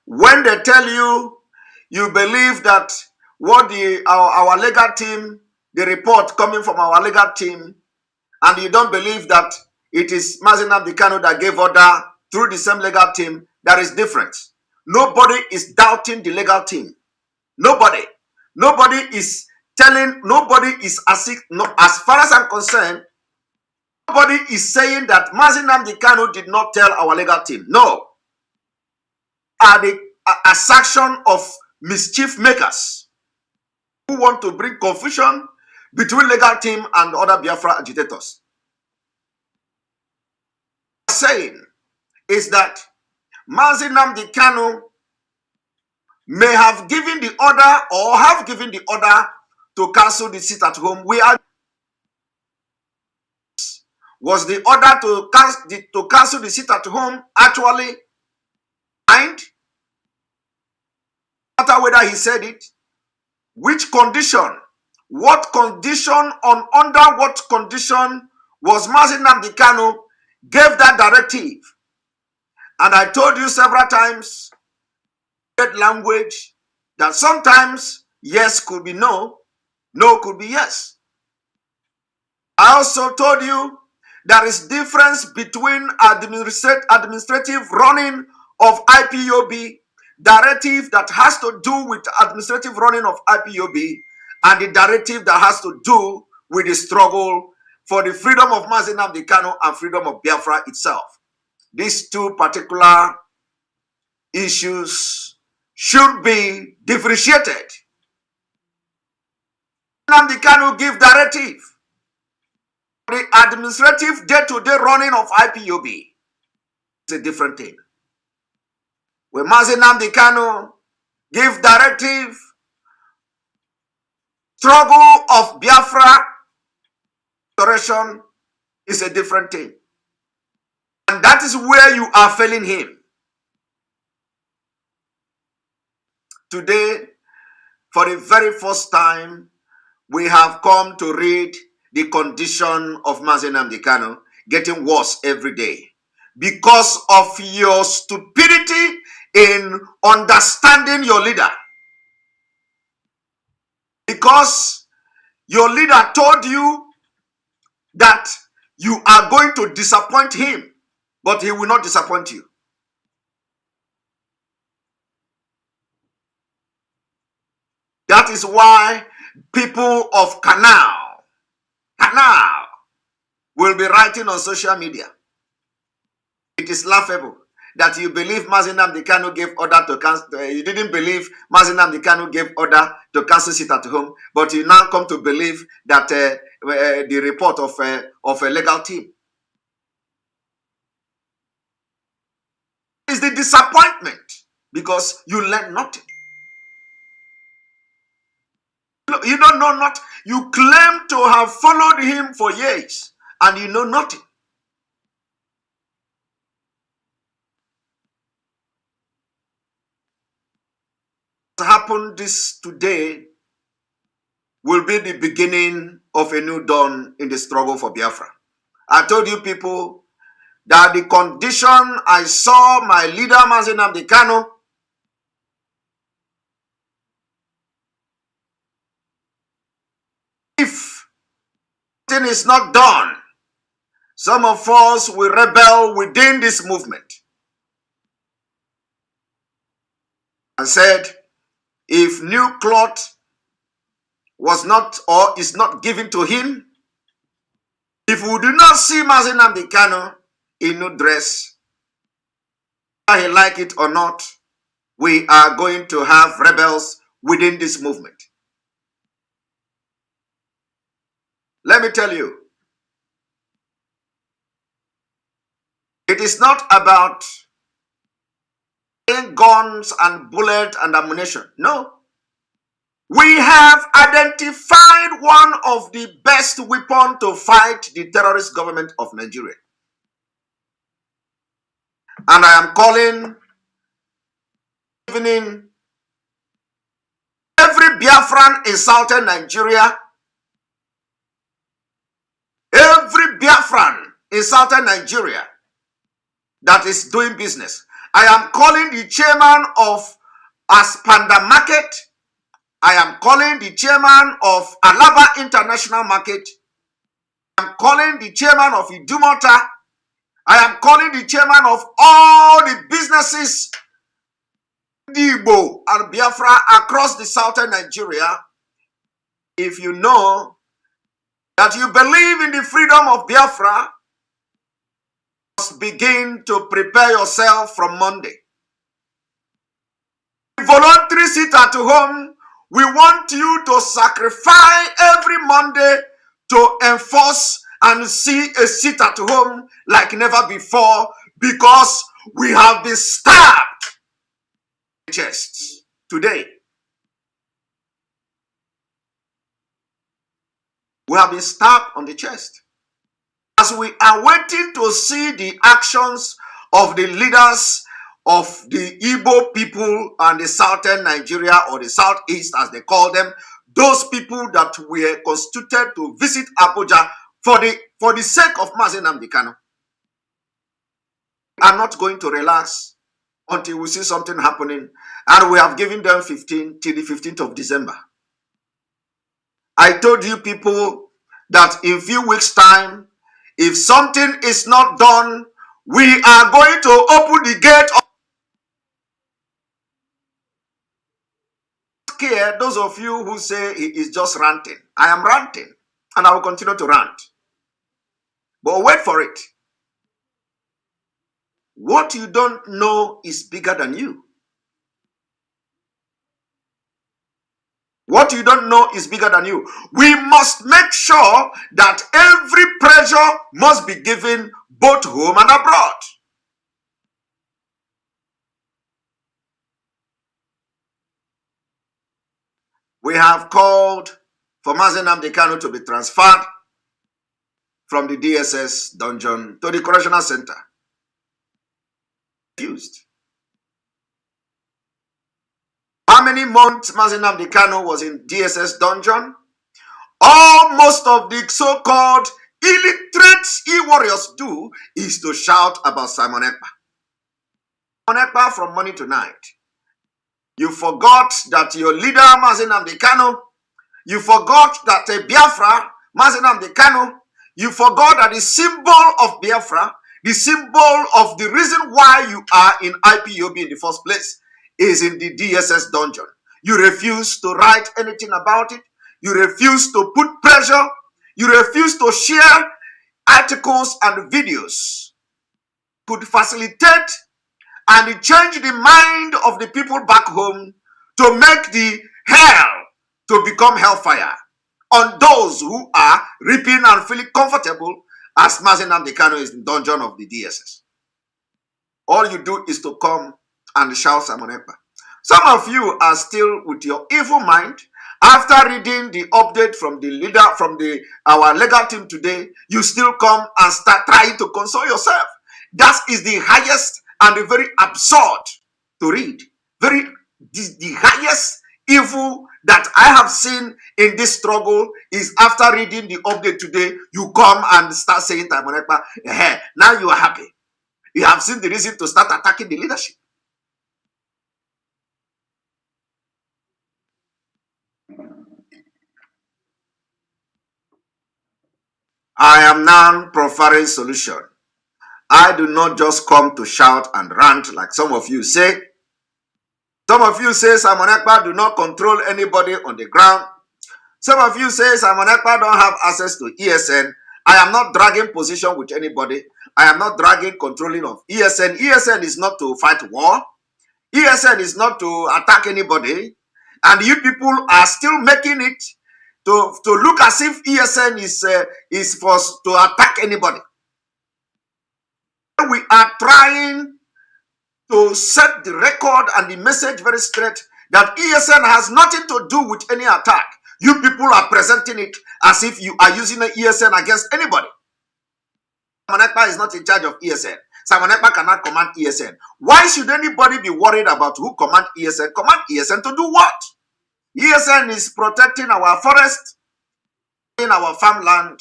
When they tell you, you believe that what our legal team, the report coming from our legal team, and you don't believe that it is Mazi Nnamdi Kanu that gave order through the same legal team, that is different. Nobody is doubting the legal team. Nobody. Nobody is telling, nobody is as far as I'm concerned, nobody is saying that Mazi Nnamdi Kanu did not tell our legal team. No. Are the assertion of mischief makers who want to bring confusion between legal team and other Biafra agitators. Saying is that Mazi Nnamdi Kanu may have given the order or have given the order to cancel the sit at home. Was the order to cancel the sit at home actually signed? No matter whether he said it, which condition, what condition, under what condition was Mazi Nnamdi Kanu gave that directive? And I told you several times, that language, that sometimes yes could be no, no could be yes. I also told you there is difference between administrative running of IPOB, directive that has to do with administrative running of IPOB, and the directive that has to do with the struggle for the freedom of Mazi Nnamdi Kanu and freedom of Biafra itself. These two particular issues should be differentiated. Nnamdi Kanu give directive. The administrative day-to-day running of IPOB is a different thing. When Mazi Nnamdi Kanu give directive, struggle of Biafra restoration is a different thing. And that is where you are failing him. Today, for the very first time, we have come to read the condition of Mazi Nnamdi Kanu getting worse every day because of your stupidity in understanding your leader. Because your leader told you that you are going to disappoint him, but he will not disappoint you. That is why people of Canal will be writing on social media. It is laughable that you believe Mazi Nnamdi Kanu gave order to cancel. You didn't believe Mazi Nnamdi Kanu gave order to cancel sit at home, but you now come to believe that the report of a legal team is the disappointment because you learn nothing. You don't know not. You claim to have followed him for years, and you know nothing. What happened this today will be the beginning of a new dawn in the struggle for Biafra. I told you people that the condition I saw my leader Mazi Nnamdi Kanu if something is not done, some of us will rebel within this movement. And said, if new cloth was not or is not given to him, if we do not see Mazi Nnamdi Kanu in new dress, whether he like it or not, we are going to have rebels within this movement. Let me tell you, it is not about guns and bullets and ammunition. No. We have identified one of the best weapons to fight the terrorist government of Nigeria. And I am calling evening every Biafran in southern Nigeria, every Biafran in southern Nigeria that is doing business. I am calling the chairman of Aspanda Market. I am calling the chairman of Alaba International Market. I am calling the chairman of Idumota. I am calling the chairman of all the businesses Igbo and Biafra across the southern Nigeria. If you know that you believe in the freedom of Biafra, must begin to prepare yourself from Monday. Voluntary sit at home, we want you to sacrifice every Monday to enforce and see a sit at home like never before, because we have been stabbed in the chest today. We have been stabbed on the chest. As we are waiting to see the actions of the leaders of the Igbo people and the southern Nigeria, or the southeast as they call them, those people that were constituted to visit Abuja for the sake of Mazi Nnamdi Kanu, are not going to relax until we see something happening, and we have given them 15 till the 15th of December. I told you people that in a few weeks' time, if something is not done, we are going to open the gate of care. Those of you who say he is just ranting, I am ranting, and I will continue to rant. But wait for it. What you don't know is bigger than you. What you don't know is bigger than you. We must make sure that every pressure must be given both home and abroad. We have called for Mazi Nnamdi Kanu to be transferred from the DSS dungeon to the correctional center. Refused. How many months Mazi Nnamdi Kanu was in DSS dungeon? Most of the so-called illiterate e-warriors do is to shout about Simon Ekpa. Simon Ekpa from morning to night. You forgot that your leader Mazi Nnamdi Kanu, you forgot that Biafra, Mazi Nnamdi Kanu, you forgot that the symbol of Biafra, the symbol of the reason why you are in IPOB in the first place, is in the DSS dungeon. You refuse to write anything about it. You refuse to put pressure. You refuse to share articles and videos. Could facilitate and change the mind of the people back home to make the hell to become hellfire on those who are reaping and feeling comfortable as Mazi Nnamdi Kanu is in the dungeon of the DSS. All you do is to come and shout Simon Ekpa. Some of you are still with your evil mind. After reading the update from the leader, from our legal team today, you still come and start trying to console yourself. That is the highest and the very absurd to read. The highest evil that I have seen in this struggle is after reading the update today, you come and start saying, Ekpa, now you are happy. You have seen the reason to start attacking the leadership. I am now proffering solution. I do not just come to shout and rant like some of you say. Some of you say Simon Ekpa do not control anybody on the ground. Some of you say Simon Ekpa don't have access to ESN. I am not dragging position with anybody. I am not dragging controlling of ESN. ESN is not to fight war. ESN is not to attack anybody. And you people are still making it to look as if ESN is forced to attack anybody. We are trying to set the record and the message very straight that ESN has nothing to do with any attack. You people are presenting it as if you are using the ESN against anybody. Simon Ekpa is not in charge of ESN. Simon Ekpa cannot command ESN. Why should anybody be worried about who command ESN? Command ESN to do what? ESN is protecting our forest, in our farmland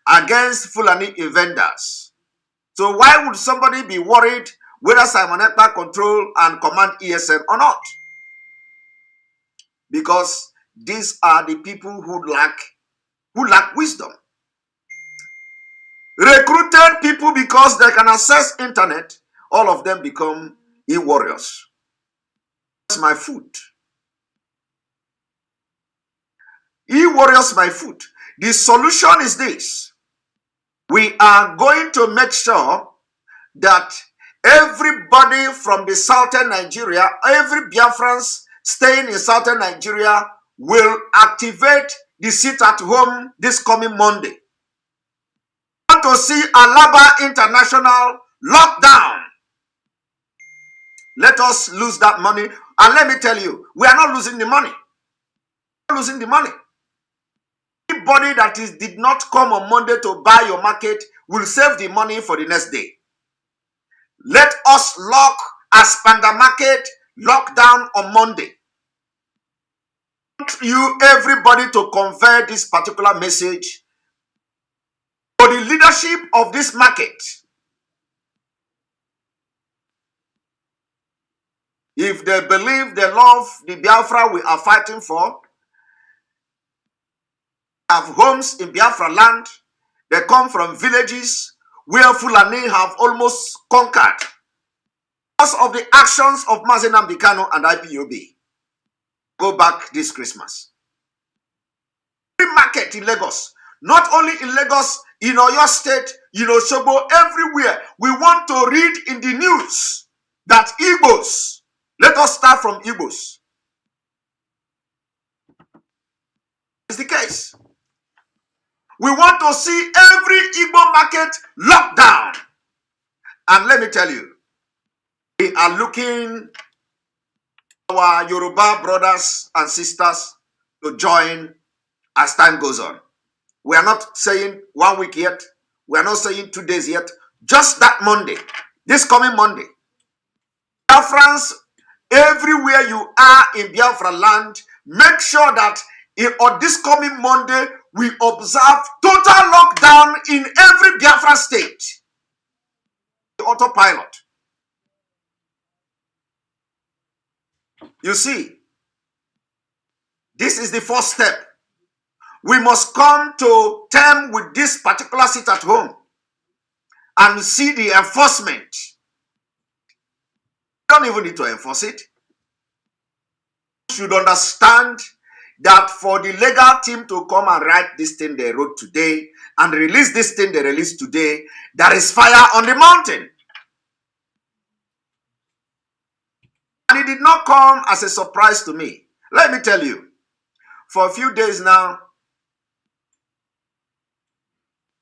against Fulani invaders. So why would somebody be worried whether Simon Ekpa control and command ESN or not? Because these are the people who lack wisdom. Recruited people because they can access internet, all of them become e-warriors. That's my food. E-warriors my food. The solution is this. We are going to make sure that everybody from the southern Nigeria, every Biafrans staying in southern Nigeria will activate the sit at home this coming Monday. We want to see Alaba International lockdown. Let us lose that money. And let me tell you, we are not losing the money. We are not losing the money. Anybody that did not come on Monday to buy your market will save the money for the next day. Let us lock as Panda Market lockdown on Monday. I want you, everybody, to convey this particular message for the leadership of this market. If they believe they love the Biafra we are fighting for, have homes in Biafra land, they come from villages where Fulani have almost conquered because of the actions of Mazi and Ipob. Go back this Christmas. Every market in Lagos, not only in Lagos, in Oyo State, in Osogbo, everywhere, we want to read in the news that Igbos, let us start from Igbos. It's the case. We want to see every Igbo market locked down. And let me tell you, we are looking our Yoruba brothers and sisters to join as time goes on. We are not saying 1 week yet. We are not saying 2 days yet. Just that Monday, this coming Monday. Biafrans, everywhere you are in Biafra land, make sure that on this coming Monday, we observe total lockdown in every Biafra state. The autopilot. You see, this is the first step. We must come to terms with this particular sit at home and see the enforcement. You don't even need to enforce it. You should understand that for the legal team to come and write this thing they wrote today and release this thing they released today, there is fire on the mountain. And it did not come as a surprise to me. Let me tell you, for a few days now,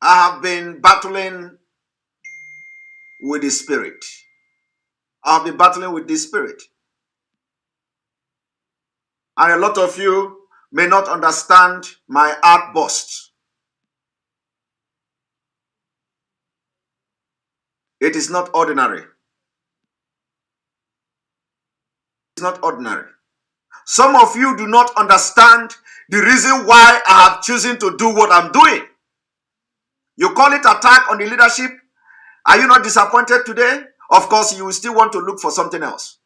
I have been battling with the spirit. I've been battling with this spirit. And a lot of you may not understand my outburst. It is not ordinary. It's not ordinary. Some of you do not understand the reason why I have chosen to do what I'm doing. You call it attack on the leadership. Are you not disappointed today? Of course, you will still want to look for something else.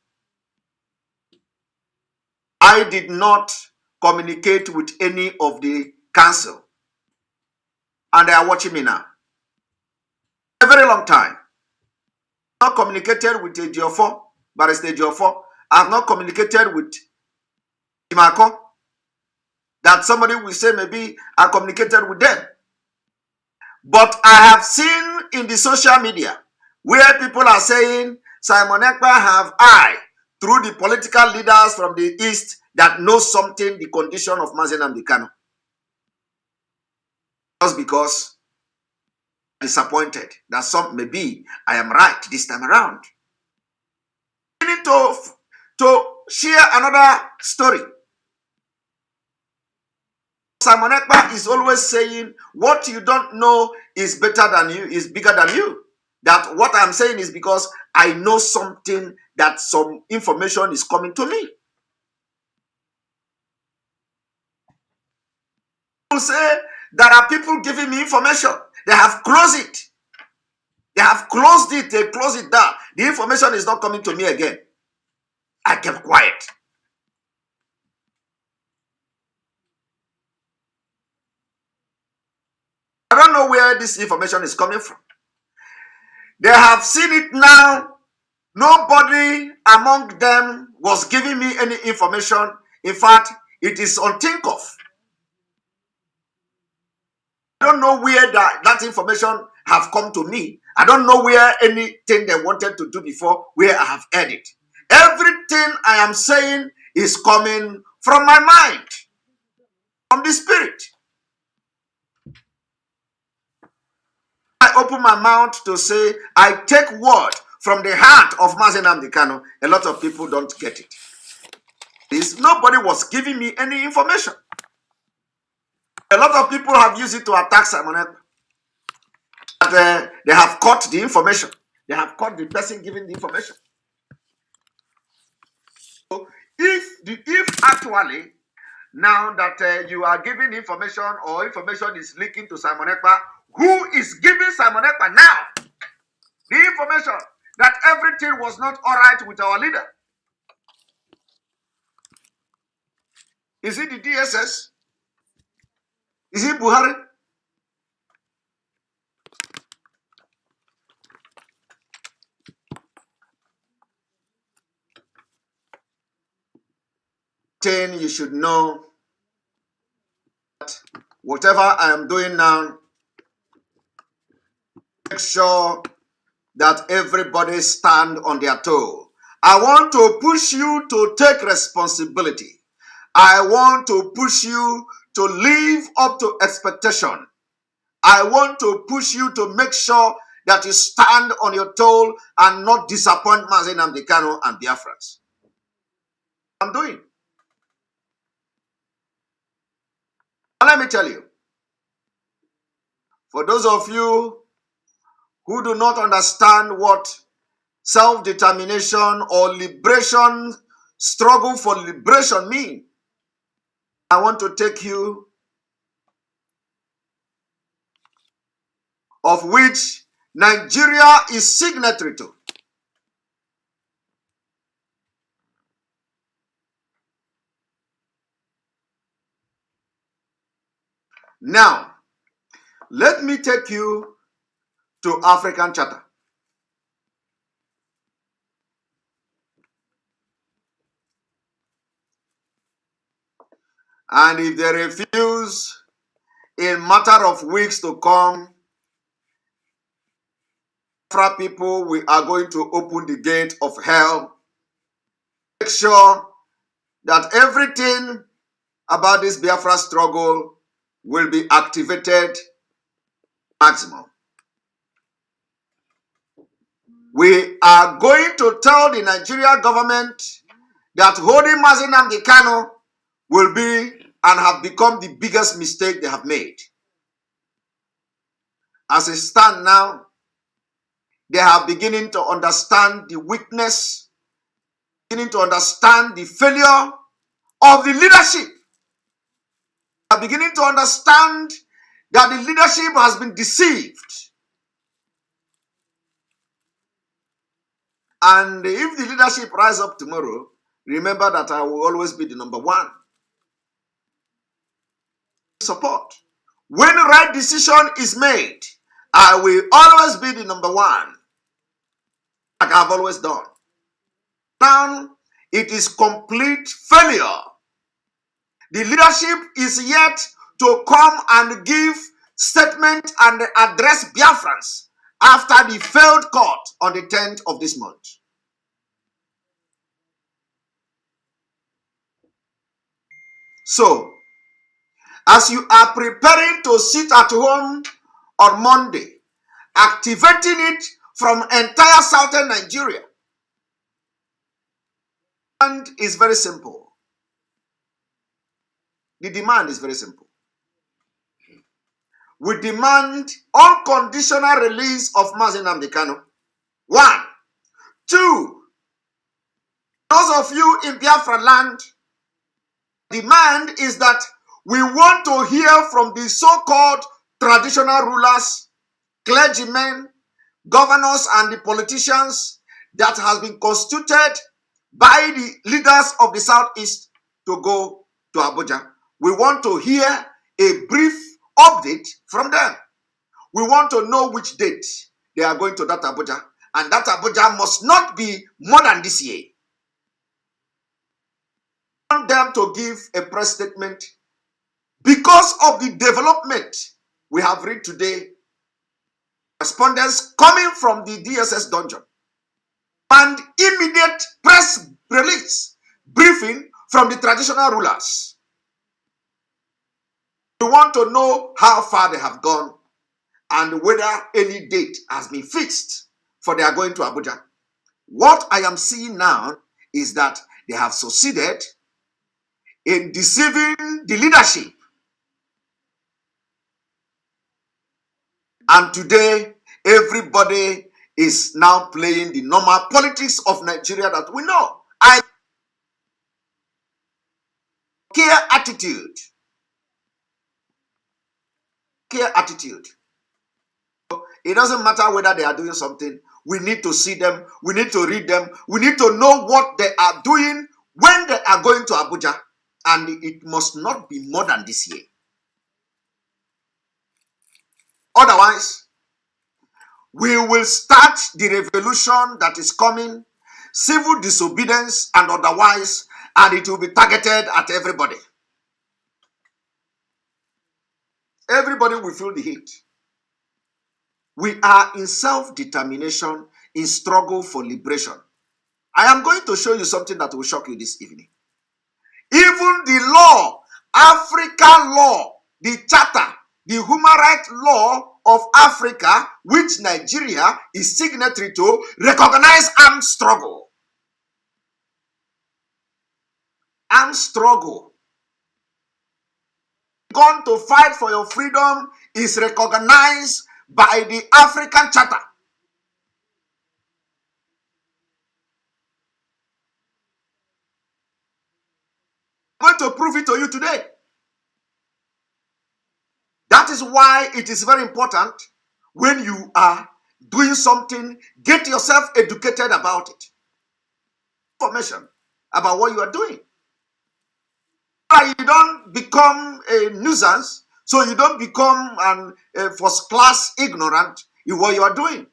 I did not communicate with any of the council. And they are watching me now. A very long time. I have not communicated with Ejiofor, Barrister Ejiofor. I have not communicated with Imako. That somebody will say maybe I communicated with them. But I have seen in the social media where people are saying Simon Ekpa have I, through the political leaders from the East that know something, the condition of Mazi Nnamdi Kanu. Just because I'm disappointed that maybe I am right this time around. We need to share another story. Simon Ekpa is always saying, what you don't know is better than you, is bigger than you. That what I'm saying is because I know something, that some information is coming to me. People say there are people giving me information. They have closed it. They have closed it. They closed it down. The information is not coming to me again. I kept quiet. I don't know where this information is coming from. They have seen it now. Nobody among them was giving me any information. In fact, it is unthink of. I don't know where that information have come to me. I don't know where anything they wanted to do before, where I have heard it. Everything I am saying is coming from my mind, from the spirit. I open my mouth to say, I take word from the heart of Mazi Nnamdi Kanu. A lot of people don't get it. Nobody was giving me any information. A lot of people have used it to attack Simon Ekpa. But they have caught the information. They have caught the person giving the information. So if actually now that you are giving information or information is leaking to Simon Ekpa, who is giving Simon Ekpa now the information that everything was not all right with our leader? Is it the DSS? Is it Buhari? Thing you should know that whatever I am doing now, make sure that everybody stand on their toe. I want to push you to take responsibility. I want to push you to live up to expectation. I want to push you to make sure that you stand on your toe and not disappoint Mazi Nnamdi Kanu and Biafrans. I'm doing. And let me tell you, for those of you who do not understand what self-determination or liberation, struggle for liberation mean, I want to take you of which Nigeria is signatory to. Now, let me take you to African Charter. And if they refuse in matter of weeks to come, Biafra people, we are going to open the gate of hell. Make sure that everything about this Biafra struggle will be activated maximum. We are going to tell the Nigeria government that holding Mazi Nnamdi Kanu will be and have become the biggest mistake they have made. As it stands now, they are beginning to understand the weakness, beginning to understand the failure of the leadership are beginning to understand that the leadership has been deceived. And if the leadership rise up tomorrow, remember that I will always be the number one. Support. When the right decision is made, I will always be the number one, like I've always done. Now, it is complete failure. The leadership is yet to come and give statement and address Biafrans after the failed court on the 10th of this month. So, as you are preparing to sit at home on Monday, activating it from entire southern Nigeria, and is very simple. The demand is very simple. We demand unconditional release of Mazi Nnamdi Kanu. 1. 2. Those of you in Biafra land, demand is that we want to hear from the so-called traditional rulers, clergymen, governors, and the politicians that has been constituted by the leaders of the Southeast to go to Abuja. We want to hear a brief update from them. We want to know which date they are going to that Abuja. And that Abuja must not be more than this year. We want them to give a press statement because of the development we have read today. Respondents coming from the DSS dungeon and immediate press release briefing from the traditional rulers. We want to know how far they have gone and whether any date has been fixed for their going to Abuja. What I am seeing now is that they have succeeded in deceiving the leadership. And today, everybody is now playing the normal politics of Nigeria that we know. I care attitude. Care attitude. It doesn't matter whether they are doing something. We need to see them. We need to read them. We need to know what they are doing when they are going to Abuja. And it must not be more than this year. Otherwise, we will start the revolution that is coming, civil disobedience and otherwise, and it will be targeted at everybody. Everybody will feel the heat. We are in self-determination, in struggle for liberation. I am going to show you something that will shock you this evening. Even the law, African law, the charter, the human rights law of Africa, which Nigeria is signatory to, recognize armed struggle. Armed struggle. Gone to fight for your freedom is recognized by the African Charter. I'm going to prove it to you today. That is why it is very important when you are doing something, get yourself educated about it. Information about what you are doing. You don't become a nuisance, so you don't become a first class ignorant in what you are doing.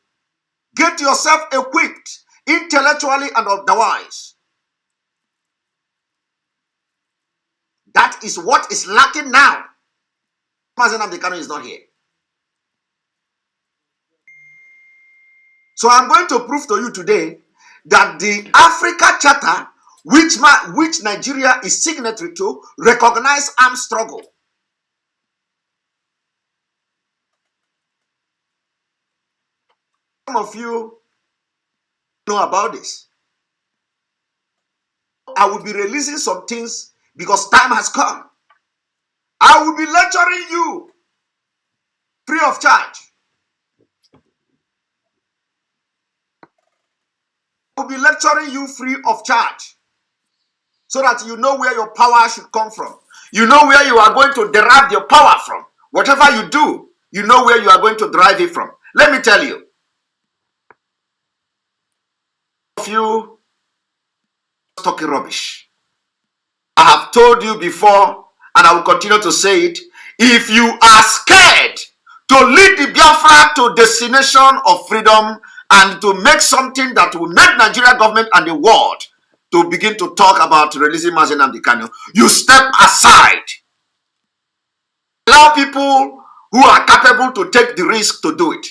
Get yourself equipped intellectually and otherwise. That is what is lacking now. Mazi Nnamdi Kanu is not here. So I'm going to prove to you today that the Africa Charter, which Nigeria is signatory to, recognize armed struggle. Some of you know about this. I will be releasing some things because time has come. I will be lecturing you free of charge. I will be lecturing you free of charge so that you know where your power should come from. You know where you are going to derive your power from. Whatever you do, you know where you are going to derive it from. Let me tell you. Of you talking rubbish. I have told you before, and I will continue to say it. If you are scared to lead the Biafra to destination of freedom and to make something that will make Nigeria government and the world to begin to talk about releasing Mazi and Kanu, you step aside. Allow people who are capable to take the risk to do it.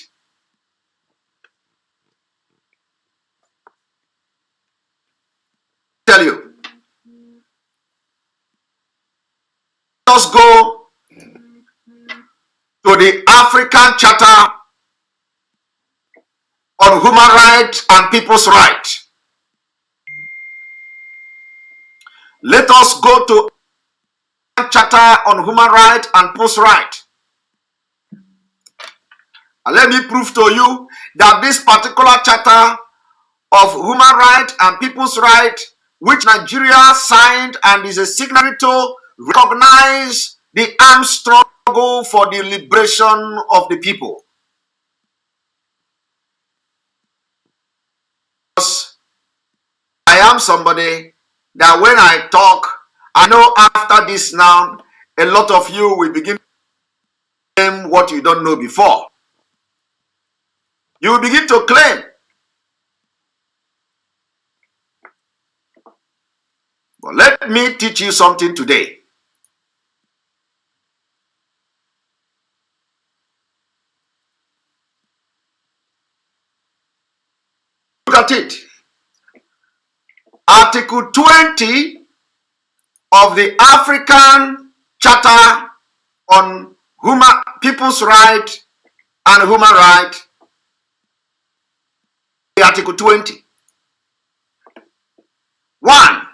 Tell you. Let us go to the African Charter on Human Rights and People's Rights. Let us go to the Charter on Human Rights and People's Rights. And let me prove to you that this particular Charter of Human Rights and People's Rights, which Nigeria signed and is a signatory to, recognize the armed struggle for the liberation of the people. Because I am somebody that when I talk, I know after this now, a lot of you will begin to claim what you don't know before. You will begin to claim. But let me teach you something today. Look at it. Article 20 of the African Charter on People's Rights and Human Rights, Article 20. 1.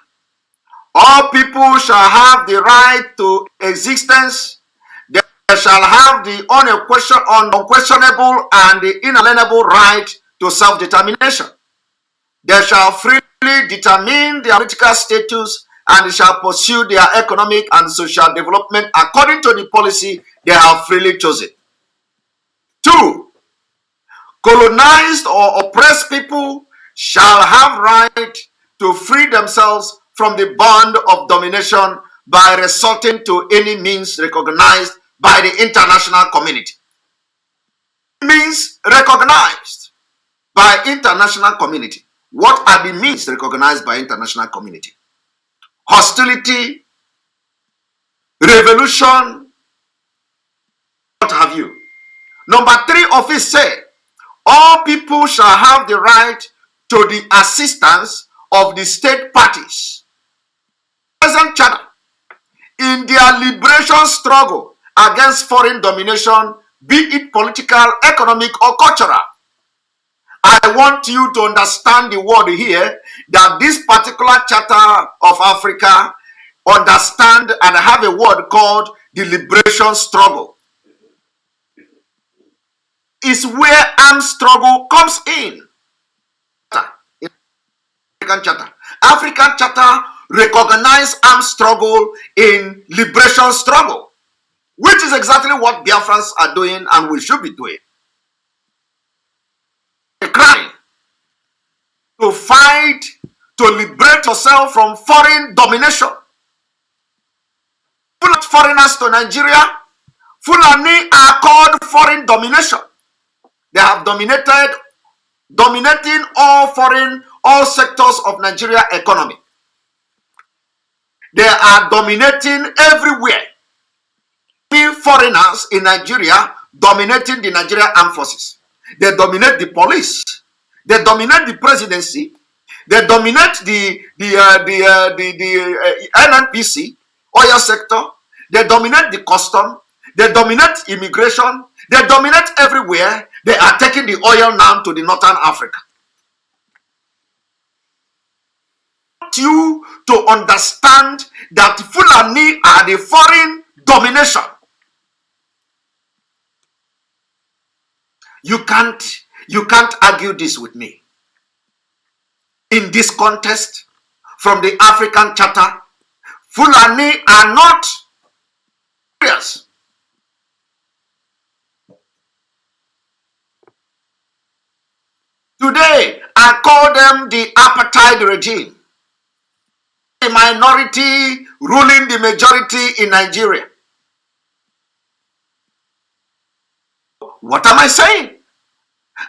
All people shall have the right to existence. They shall have the unquestionable and the inalienable right to self-determination. They shall freely determine their political status and shall pursue their economic and social development according to the policy they have freely chosen. 2. Colonized or oppressed people shall have right to free themselves from the bond of domination by resorting to any means recognized by the international community. Means recognized by international community. What are the means recognized by international community? Hostility, revolution, what have you. Number 3 of it say, all people shall have the right to the assistance of the state parties. Present charter, in their liberation struggle against foreign domination, be it political, economic, or cultural. I want you to understand the word here, that this particular charter of Africa understand and have a word called the liberation struggle. Is where armed struggle comes in. African Charter. African Charter recognize armed struggle in liberation struggle, which is exactly what Biafrans are doing and we should be doing. A crime to fight to liberate yourself from foreign domination. Foreigners to Nigeria, Fulani are called foreign domination. They have dominating all sectors of Nigeria economy. They are dominating everywhere. Foreigners in Nigeria dominating the Nigerian armed forces. They dominate the police. They dominate the presidency. They dominate the NNPC, oil sector. They dominate the custom. They dominate immigration. They dominate everywhere. They are taking the oil now to the northern Africa. I want you to understand that Fulani are the foreign domination. You can't argue this with me. In this contest, from the African Charter. Fulani are not serious. Today, I call them the apartheid regime. The minority ruling the majority in Nigeria. What am I saying?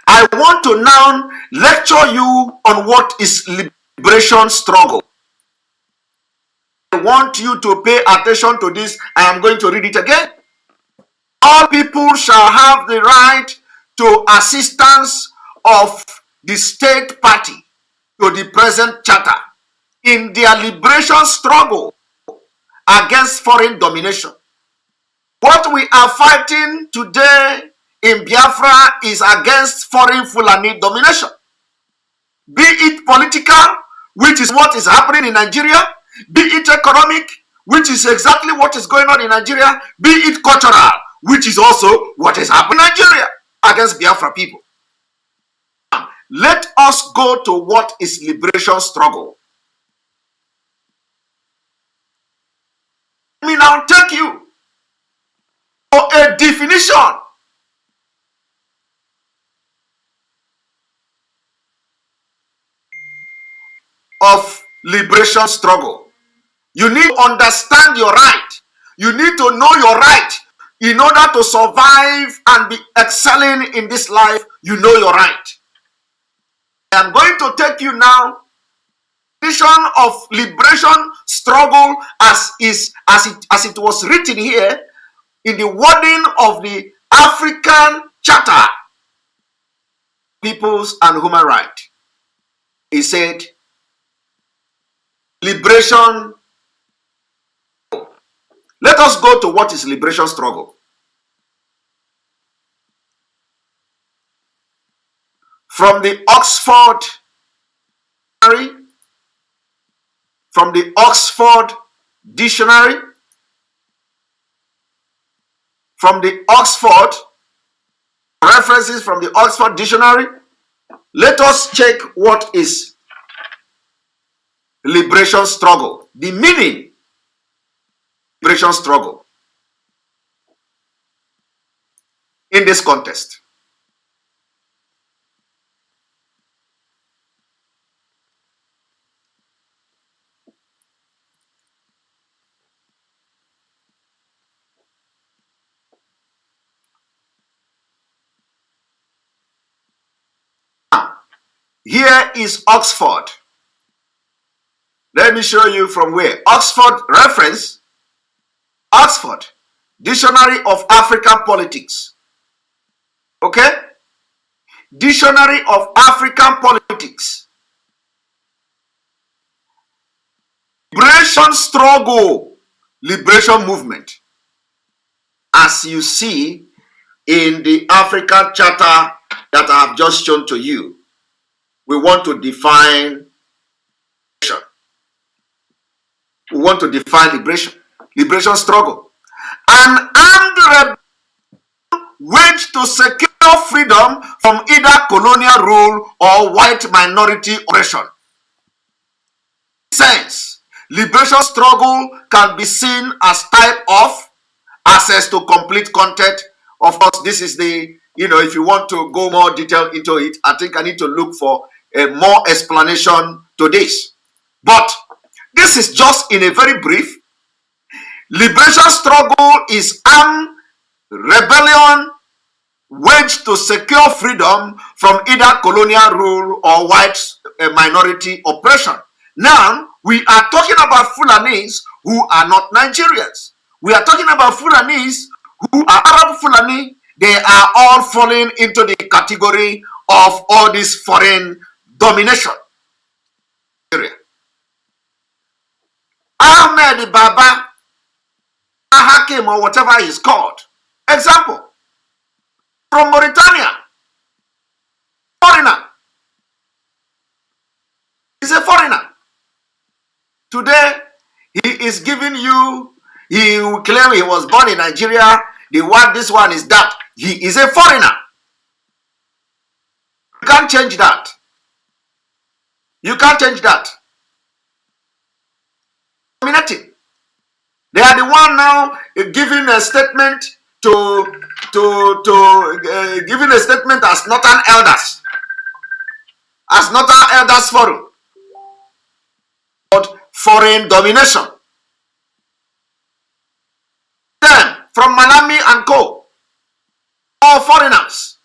I want to now lecture you on what is liberation struggle. I want you to pay attention to this. I am going to read it again. All people shall have the right to assistance of the state party to the present charter in their liberation struggle against foreign domination. What we are fighting today in Biafra is against foreign Fulani domination. Be it political, which is what is happening in Nigeria, be it economic, which is exactly what is going on in Nigeria, be it cultural, which is also what is happening in Nigeria against Biafra people. Let us go to what is liberation struggle. Let me now take you for a definition of liberation struggle. You need to understand your right. You need to know your right. In order to survive and be excelling in this life, you know your right. I am going to take you now definition of liberation struggle as it was written here in the wording of the African Charter, Peoples and Human Rights. He said, liberation. Let us go to what is liberation struggle. From the Oxford Dictionary, from the Oxford references from the Oxford Dictionary, let us check what is liberation struggle. The meaning liberation struggle in this context. Here is Oxford. Let me show you from where. Oxford reference, Oxford Dictionary of African Politics. Okay? Dictionary of African Politics. Liberation struggle, liberation movement. As you see in the African Charter that I have just shown to you, we want to define liberation. We want to define liberation struggle. An armed rebellion waged to secure freedom from either colonial rule or white minority oppression. In sense, liberation struggle can be seen as type of access to complete content. Of course, this is the, if you want to go more detail into it, I think I need to look for a more explanation to this. But this is just in a very brief. Liberation struggle is armed rebellion waged to secure freedom from either colonial rule or white minority oppression. Now, we are talking about Fulanis who are not Nigerians. We are talking about Fulanis who are Arab Fulani. They are all falling into the category of all this foreign domination. Ahmed Baba Hakim, or whatever he's called. Example, from Mauritania, foreigner. He's a foreigner. Today, he is giving you, he will claim he was born in Nigeria, this one is that. He is a foreigner. You can't change that. You can't change that. dominating. They are the one now giving a statement giving a statement as Northern Elders, as Northern Elders Forum, but foreign domination. Them from Malami and Co. All foreigners.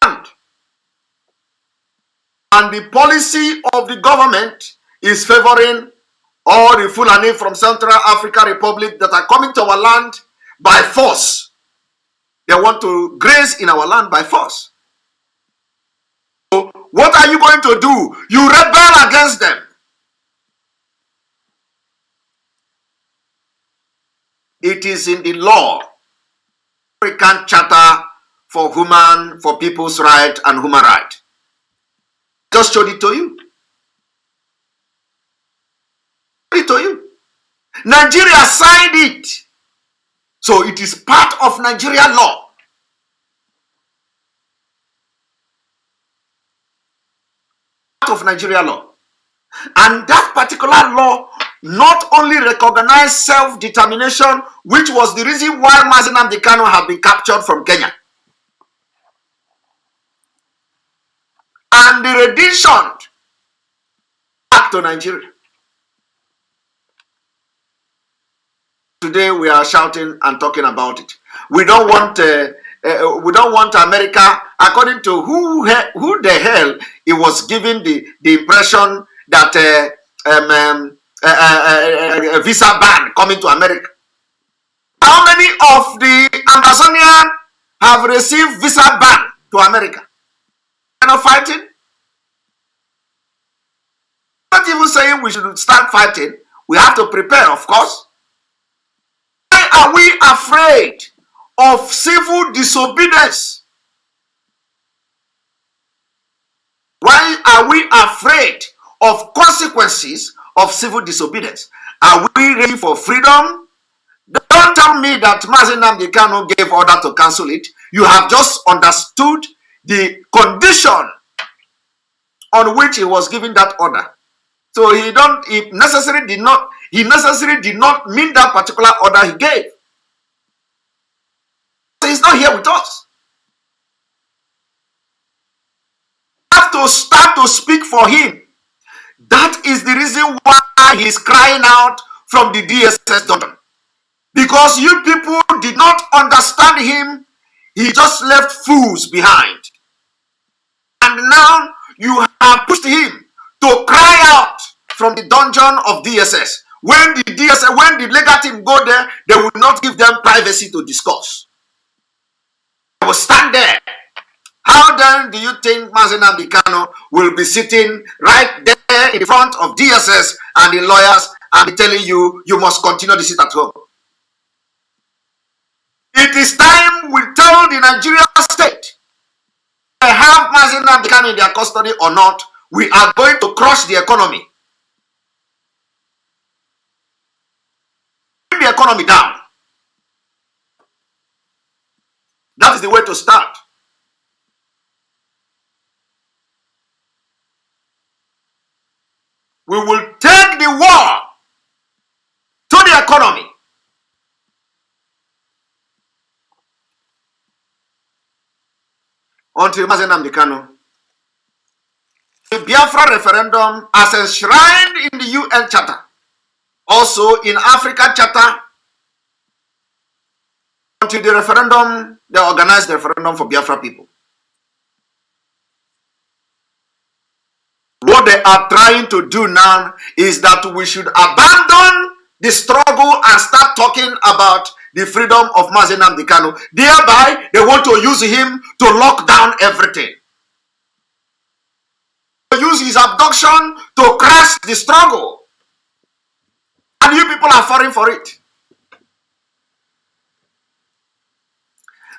And the policy of the government is favoring all the Fulani from Central African Republic that are coming to our land by force. They want to graze in our land by force. So what are you going to do? You rebel against them. It is in the law, African Charter for People's Right and Human Right. Just showed it to you. Nigeria signed it. So it is part of Nigerian law. Part of Nigerian law. And that particular law not only recognized self-determination, which was the reason why Mazi Nnamdi Kanu had been captured from Kenya, and the rendition back to Nigeria. Today we are shouting and talking about it. We don't want America, according to who the hell it was giving the impression that a visa ban coming to America. How many of the Amazonians have received visa ban to America? They're not fighting. Not even saying we should start fighting. We have to prepare, of course. Why are we afraid of civil disobedience? Why are we afraid of consequences of civil disobedience? Are we ready for freedom? Don't tell me that Mazi Nnamdi Kanu gave order to cancel it. You have just understood the condition on which he was giving that order. So he necessarily did not mean that particular order he gave. So he's not here with us. We have to start to speak for him. That is the reason why he's crying out from the DSS dungeon. Because you people did not understand him. He just left fools behind. And now you have pushed him to cry out from the dungeon of DSS. When the legal team go there, they will not give them privacy to discuss. They will stand there. How then do you think Mazi Nnamdi Kanu will be sitting right there in front of DSS and the lawyers and be telling you, you must continue to sit at home? It is time we tell the Nigerian state, they have Mazi Nnamdi Kanu in their custody or not, we are going to crush the economy. Bring the economy down. That is the way to start. We will take the war to the economy. Until Mazi Nnamdi Kanu. The Biafra referendum as enshrined in the UN Charter, also in African Charter, until the referendum, they organized the referendum for Biafra people. What they are trying to do now is that we should abandon the struggle and start talking about the freedom of Mazi Nnamdi Kanu. Thereby, they want to use him to lock down everything. To use his abduction to crash the struggle. And you people are falling for it.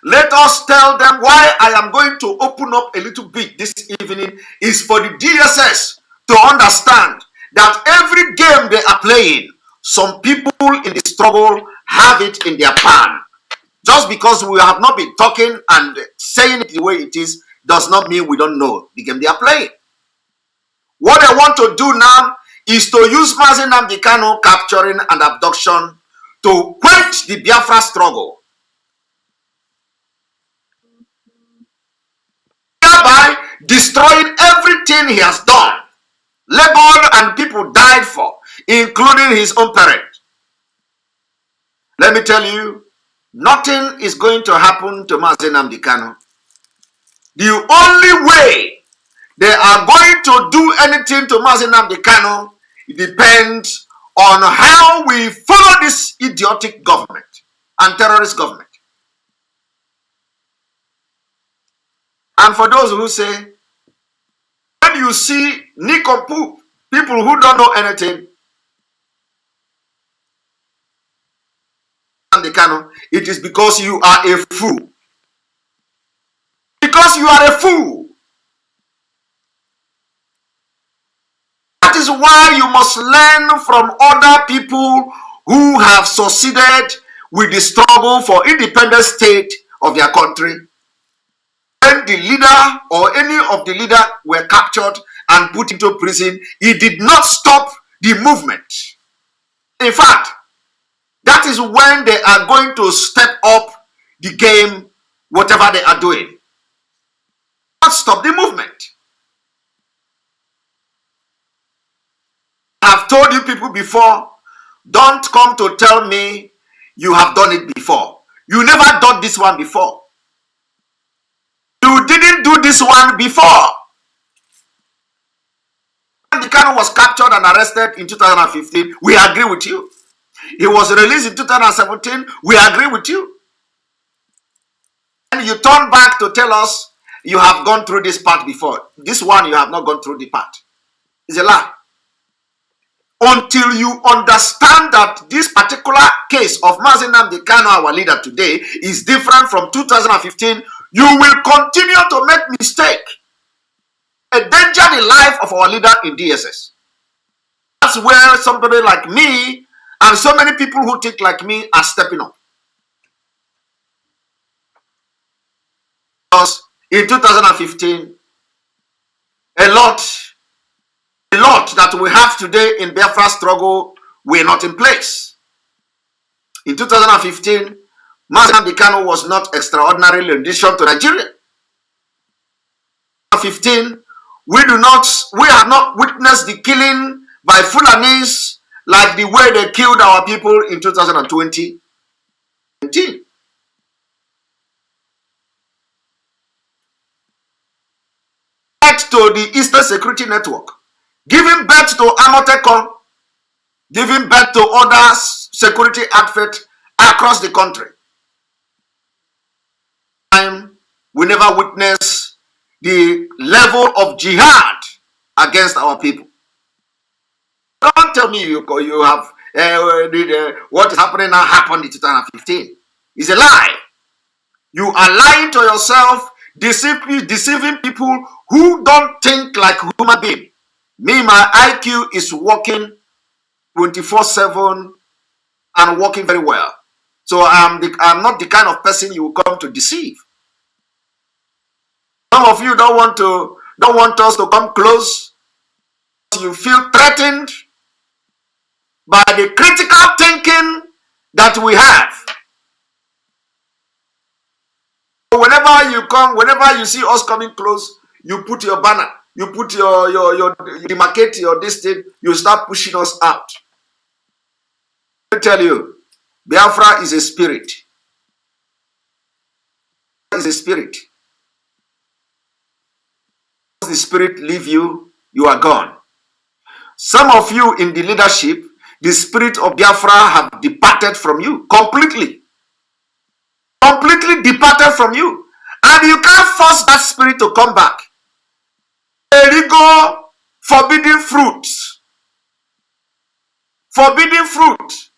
Let us tell them why I am going to open up a little bit this evening is for the DSS to understand that every game they are playing, some people in the struggle have it in their pan. Just because we have not been talking and saying it the way it is, does not mean we don't know the game they are playing. What they want to do now is to use Mazi Nnamdi Kanu capturing and abduction to quench the Biafra struggle, thereby destroying everything he has done, labored and people died for, including his own parents. Let me tell you, nothing is going to happen to Mazi Nnamdi Kanu. The only way they are going to do anything to Mazi Nnamdi Kanu depends on how we follow this idiotic government and terrorist government. And for those who say, when you see nincompoop, people who don't know anything, Nnamdi Kanu, it is because you are a fool. Because you are a fool. That is why you must learn from other people who have succeeded with the struggle for independent state of their country. When the leader or any of the leaders were captured and put into prison, it did not stop the movement. In fact, that is when they are going to step up the game, whatever they are doing. Not stop the movement. I have told you people before, don't come to tell me you have done it before. You never done this one before. You didn't do this one before. When the Kanu was captured and arrested in 2015, we agree with you. He was released in 2017, we agree with you. And you turn back to tell us you have gone through this part before. This one you have not gone through the part. It's a lie. Until you understand that this particular case of Mazi Nnamdi Kanu, our leader today, is different from 2015, you will continue to make mistake, endanger the life of our leader in DSS. That's where somebody like me and so many people who think like me are stepping up. Because in 2015, a lot that we have today in Biafra struggle were not in place. In 2015, Mazi Nnamdi Kanu was not extraordinarily in addition to Nigeria. In 2015, we have not witnessed the killing by Fulanis like the way they killed our people in 2020. Birth to the Eastern Security Network, giving birth to Amotekon, giving birth to other security outfits across the country. We never witnessed the level of jihad against our people. Don't tell me you have what is happening now happened in 2015. It's a lie. You are lying to yourself, deceiving people who don't think like human beings. Me, my IQ is working 24/7 and working very well. So I'm not the kind of person you will come to deceive. Some of you don't want us to come close. You feel threatened by the critical thinking that we have. Whenever you see us coming close, you put your banner, you put you demarcate your distance, you start pushing us out. I tell you, Biafra is a spirit. Is a spirit. Once the spirit leave you, you are gone. Some of you in the leadership, the spirit of Biafra have departed from you completely. Completely departed from you. And you can't force that spirit to come back. Illegal, forbidden fruits. Forbidden fruit.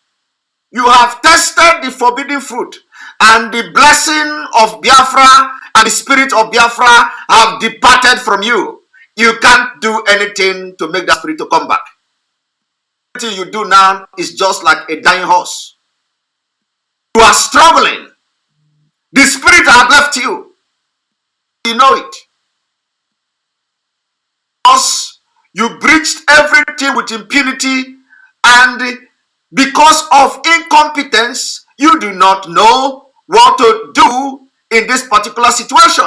You have tested the forbidden fruit. And the blessing of Biafra and the spirit of Biafra have departed from you. You can't do anything to make that spirit to come back. Everything you do now is just like a dying horse. You are struggling. The spirit has left you. You know it. Because You breached everything with impunity, and because of incompetence, you do not know what to do in this particular situation.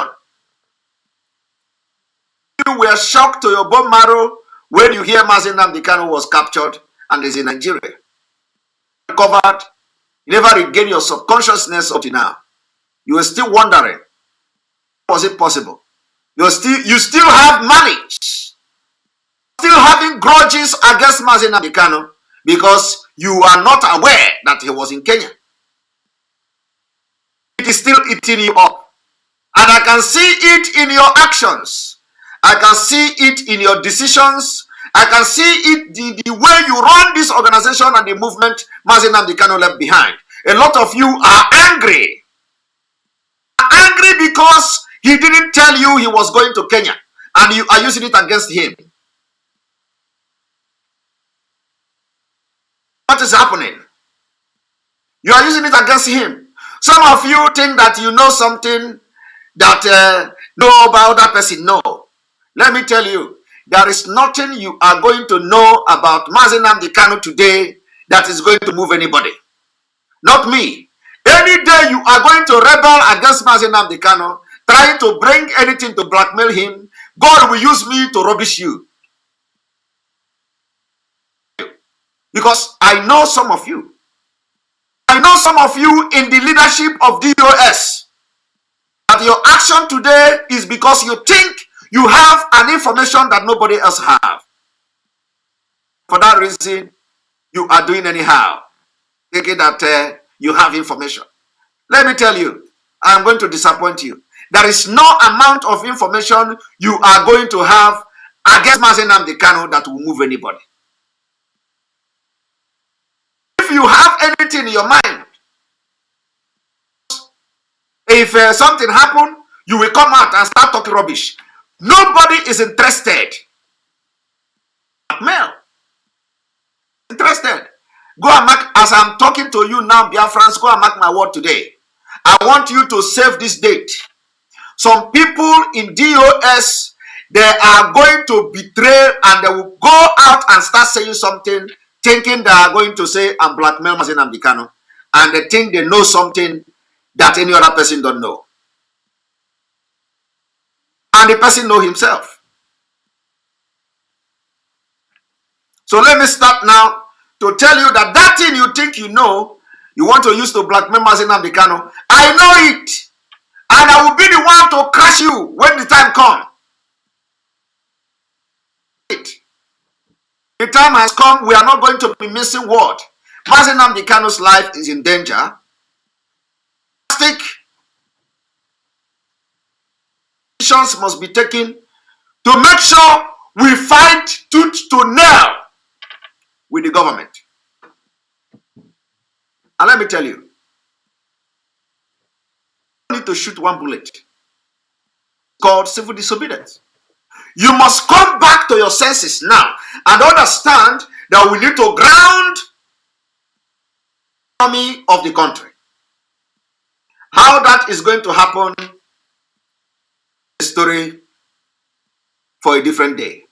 You were shocked to your bone marrow when you hear Mazi Nnamdi Kanu was captured and is in Nigeria. Recovered, you never regain your subconsciousness up to now. You are still wondering, was it possible? You still have malice, still having grudges against Mazi Nnamdi Kanu because you are not aware that he was in Kenya. It is still eating you up. And I can see it in your actions. I can see it in your decisions. I can see it the way you run this organization and the movement Mazi Nnamdi Kanu left behind. A lot of you are angry. Angry because he didn't tell you he was going to Kenya and you are using it against him. What is happening? You are using it against him. Some of you think that you know something that no about that person. No. Let me tell you, there is nothing you are going to know about Mazi Nnamdi Kanu today that is going to move anybody. Not me. Any day you are going to rebel against Mazi Nnamdi Kanu, trying to bring anything to blackmail him, God will use me to rubbish you. Because I know some of you. I know some of you in the leadership of DOS. That your action today is because you think you have an information that nobody else have. For that reason, you are doing anyhow, thinking that you have information. Let me tell you, I'm going to disappoint you. There is no amount of information you are going to have against Mazi Nnamdi Kanu that will move anybody. If you have anything in your mind, if something happened, you will come out and start talking rubbish. Nobody is interested. Male. Interested. Go and mark, as I'm talking to you now, Biafrans, go and mark my word today. I want you to save this date. Some people in DOS, they are going to betray and they will go out and start saying something, thinking they are going to say and blackmail Mazi Nnamdi Kanu, and they think they know something that any other person don't know. And the person know himself. So let me start now to tell you that that thing you think you know, you want to use to blackmail Mazi Nnamdi Kanu, I know it. And I will be the one to crush you when the time comes. The time has come, we are not going to be missing word. Mazi Nnamdi Kanu's life is in danger. Decisions must be taken to make sure we fight tooth to nail with the government. And let me tell you, you need to shoot one bullet. It's called civil disobedience. You must come back to your senses now and understand that we need to ground the economy of the country. How that is going to happen is a story for a different day.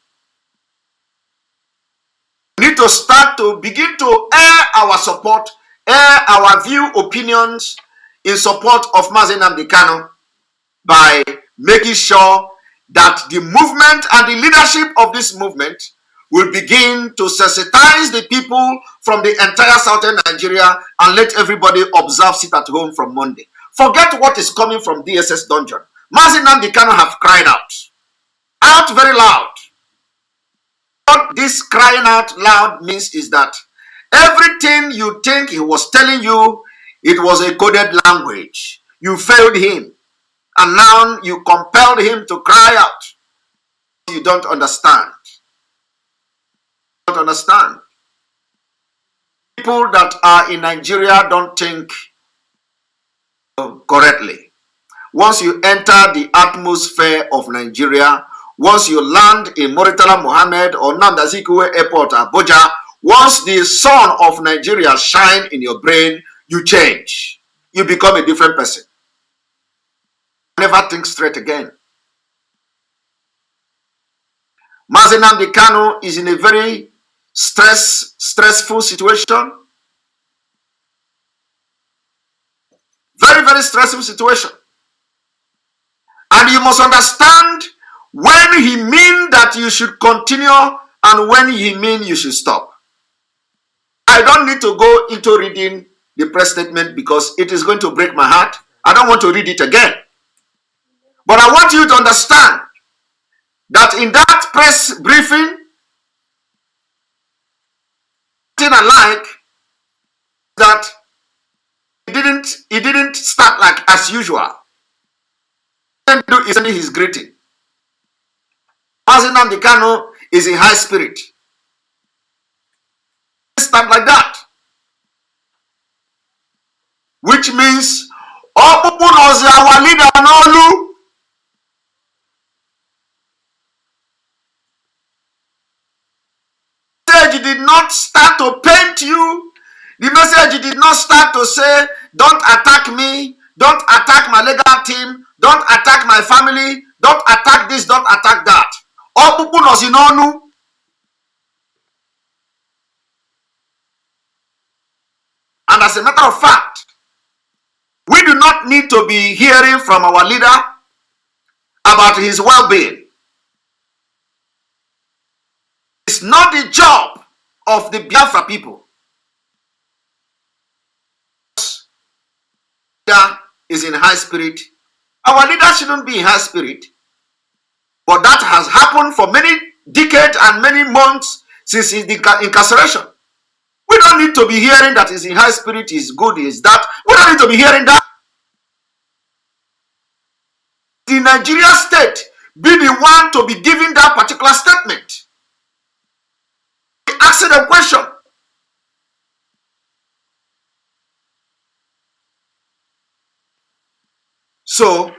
We need to start to begin to air our support, air our view, opinions in support of Mazi Nnamdi Kanu by making sure that the movement and the leadership of this movement will begin to sensitize the people from the entire southern Nigeria and let everybody observe sit at home from Monday. Forget what is coming from DSS dungeon. Mazi Nnamdi Kanu have cried out very loud. What this crying out loud means is that everything you think he was telling you, it was a coded language. You failed him. And now you compelled him to cry out. You don't understand. You don't understand. People that are in Nigeria don't think correctly. Once you enter the atmosphere of Nigeria, once you land in Murtala Mohammed or Nnamdi Azikiwe Airport, Abuja, once the sun of Nigeria shines in your brain, you change. You become a different person. Never think straight again. Mazi Nnamdi Kanu is in a very stressful situation. Very, very stressful situation. And you must understand when he means that you should continue and when he means you should stop. I don't need to go into reading the press statement because it is going to break my heart. I don't want to read it again. But I want you to understand that in that press briefing, thing I like that he didn't start like as usual. He didn't do is only his greeting. Mazi Nnamdi Kanu is in high spirit. Start like that. Which means Opupu was our leader n'olu. The message did not start to paint you. The message did not start to say, don't attack me, don't attack my legal team, don't attack my family, don't attack this, don't attack that. Opupu was in onu. And as a matter of fact, we do not need to be hearing from our leader about his well-being. It's not the job of the Biafra people. Leader is in high spirit. Our leader shouldn't be in high spirit. But that has happened for many decades and many months since his incarceration. We don't need to be hearing that he's in high spirit, he's good, he's that. We don't need to be hearing that. The Nigeria state be the one to be giving that particular statement. Asking a question. So,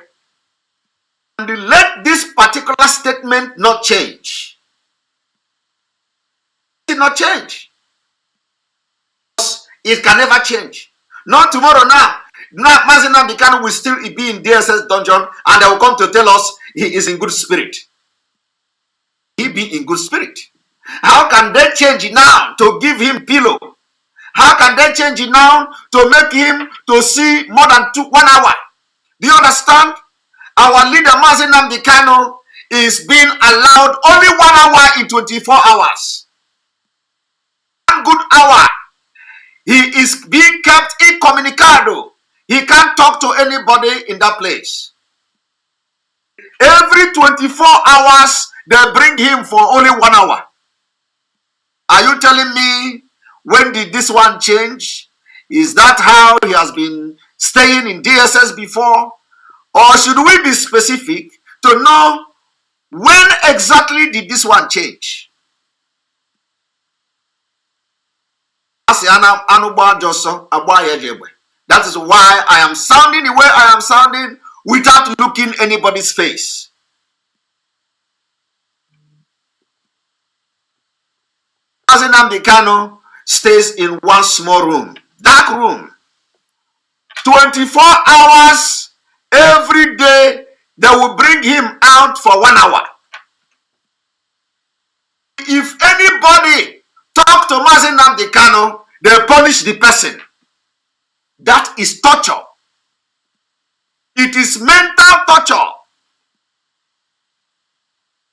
and let this particular statement not change. It did not change. It can never change. Not tomorrow now. Now, Mazi Nnamdi Kanu will still be in DSS dungeon and they will come to tell us he is in good spirit. He be in good spirit. How can they change it now to give him pillow? How can they change it now to make him to see more than 1 hour? Do you understand? Our leader Mazi Nnamdi Kanu is being allowed only 1 hour in 24 hours. 1 good hour. He is being kept incommunicado. He can't talk to anybody in that place. Every 24 hours, they bring him for only 1 hour. Are you telling me when did this one change? Is that how he has been staying in DSS before? Or should we be specific to know when exactly did this one change? That is why I am sounding the way I am sounding without looking anybody's face. Mazi Nnamdi Kanu stays in one small room, dark room. 24 hours every day, they will bring him out for 1 hour. If anybody talk to Mazi Nnamdi Kanu, they punish the person. That is torture. It is mental torture.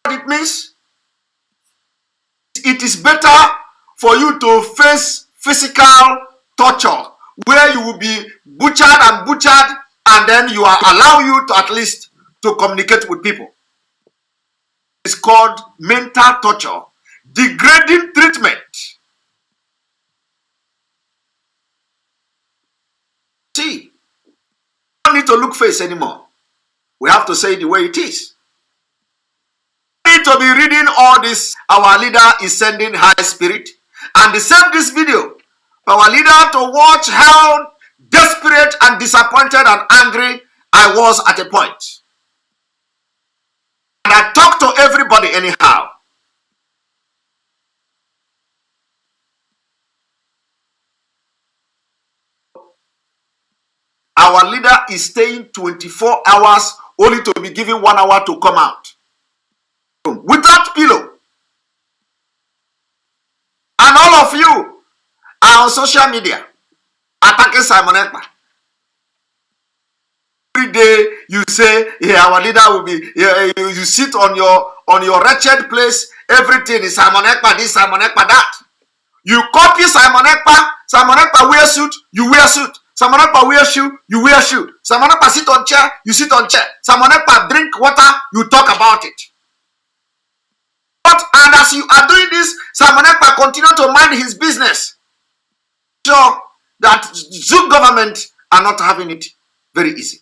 What it means? It is better for you to face physical torture where you will be butchered and then you are allow you to at least to communicate with people. It's called mental torture, degrading treatment. See, we don't need to look face anymore. We have to say it the way it is. We need to be reading all this. Our leader is sending high spirit, and they sent this video for our leader to watch how desperate and disappointed and angry I was at a point. And I talked to everybody anyhow. Our leader is staying 24 hours only to be given 1 hour to come out. Without pillow. And all of you are on social media attacking Simon Ekpa. Every day you say, yeah, our leader will be, yeah, you sit on your wretched place, everything is Simon Ekpa this, Simon Ekpa that. You copy Simon Ekpa. Simon Ekpa wear suit, you wear suit. Simon Ekpa wear shoe, you wear shoe. Simon Ekpa sit on chair, you sit on chair. Simon Ekpa drink water, you talk about it. But and as you are doing this, Simon Ekpa continue to mind his business. Sure that Zoom government are not having it very easy.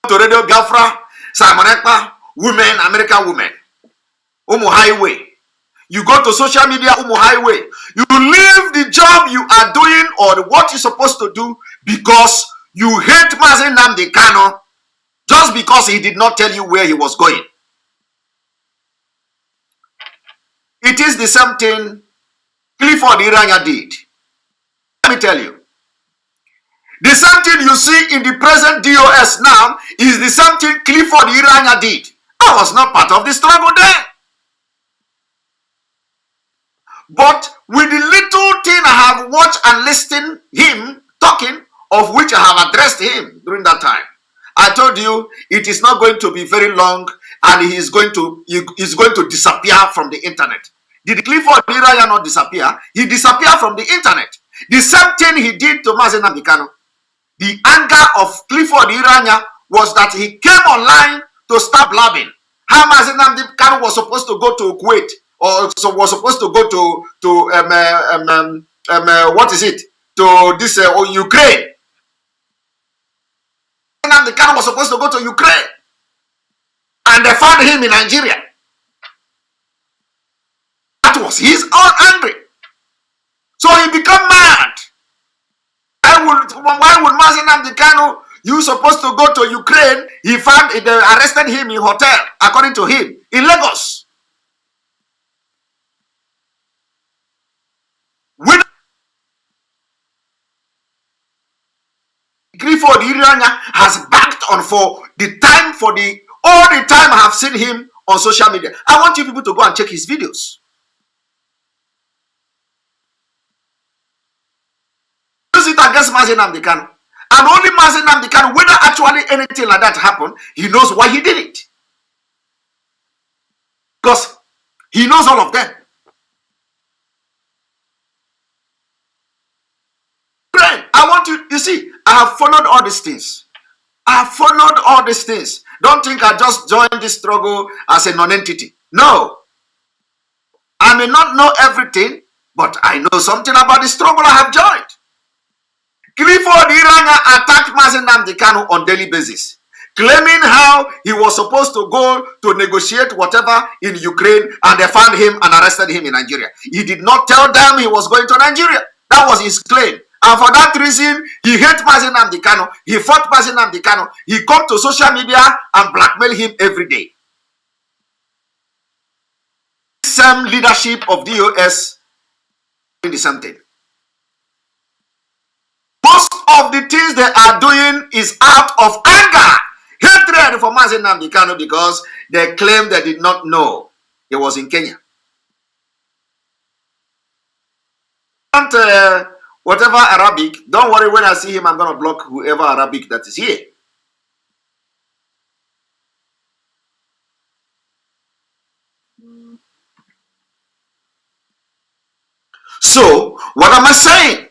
To Radio Biafra, Simon Ekpa, women, American women, Umu Highway. You go to social media, Umu Highway. You leave the job you are doing or what you're supposed to do because you hate Mazi Nnamdi Kanu just because he did not tell you where he was going. It is the same thing Clifford Iranya did. Let me tell you. The same thing you see in the present DOS now is the same thing Clifford Iranya did. I was not part of the struggle there. But with the little thing I have watched and listened him talking, of which I have addressed him during that time, I told you it is not going to be very long and he is going to disappear from the internet. Did Clifford Iranya not disappear? He disappeared from the internet. The same thing he did to Mazi Nnamdi Kanu. The anger of Clifford Iranya was that he came online to start blabbing. How Mazi Nnamdi Kanu was supposed to go to Kuwait or was supposed to go to what is it? To this Ukraine. Nnamdi Kanu was supposed to go to Ukraine, and they found him in Nigeria. That was his own angry. So he became mad. Why would Mazi Nnamdi Kanu, you supposed to go to Ukraine? They arrested him in hotel, according to him, in Lagos. With Clifford Iranya has backed on for the time, all the time I have seen him on social media. I want you people to go and check his videos. Use it against Mazi Nnamdi Kanu. And only Mazi Nnamdi Kanu, whether actually anything like that happened, he knows why he did it. Because he knows all of them. I want you see, I have followed all these things. I have followed all these things. Don't think I just joined this struggle as a non-entity. No. I may not know everything, but I know something about the struggle I have joined. Clifford Iranya attacked Mazi Nnamdi Kanu on daily basis, claiming how he was supposed to go to negotiate whatever in Ukraine, and they found him and arrested him in Nigeria. He did not tell them he was going to Nigeria. That was his claim. And for that reason, he hates Mazi Nnamdi Kanu. He fought Mazi Nnamdi Kanu. He come to social media and blackmail him every day. Same leadership of DOS doing the same thing. Most of the things they are doing is out of anger, hatred for Mazi Nnamdi Kanu, because they claim they did not know he was in Kenya. And whatever Arabic, don't worry, when I see him, I'm going to block whoever Arabic that is here. So, what am I saying?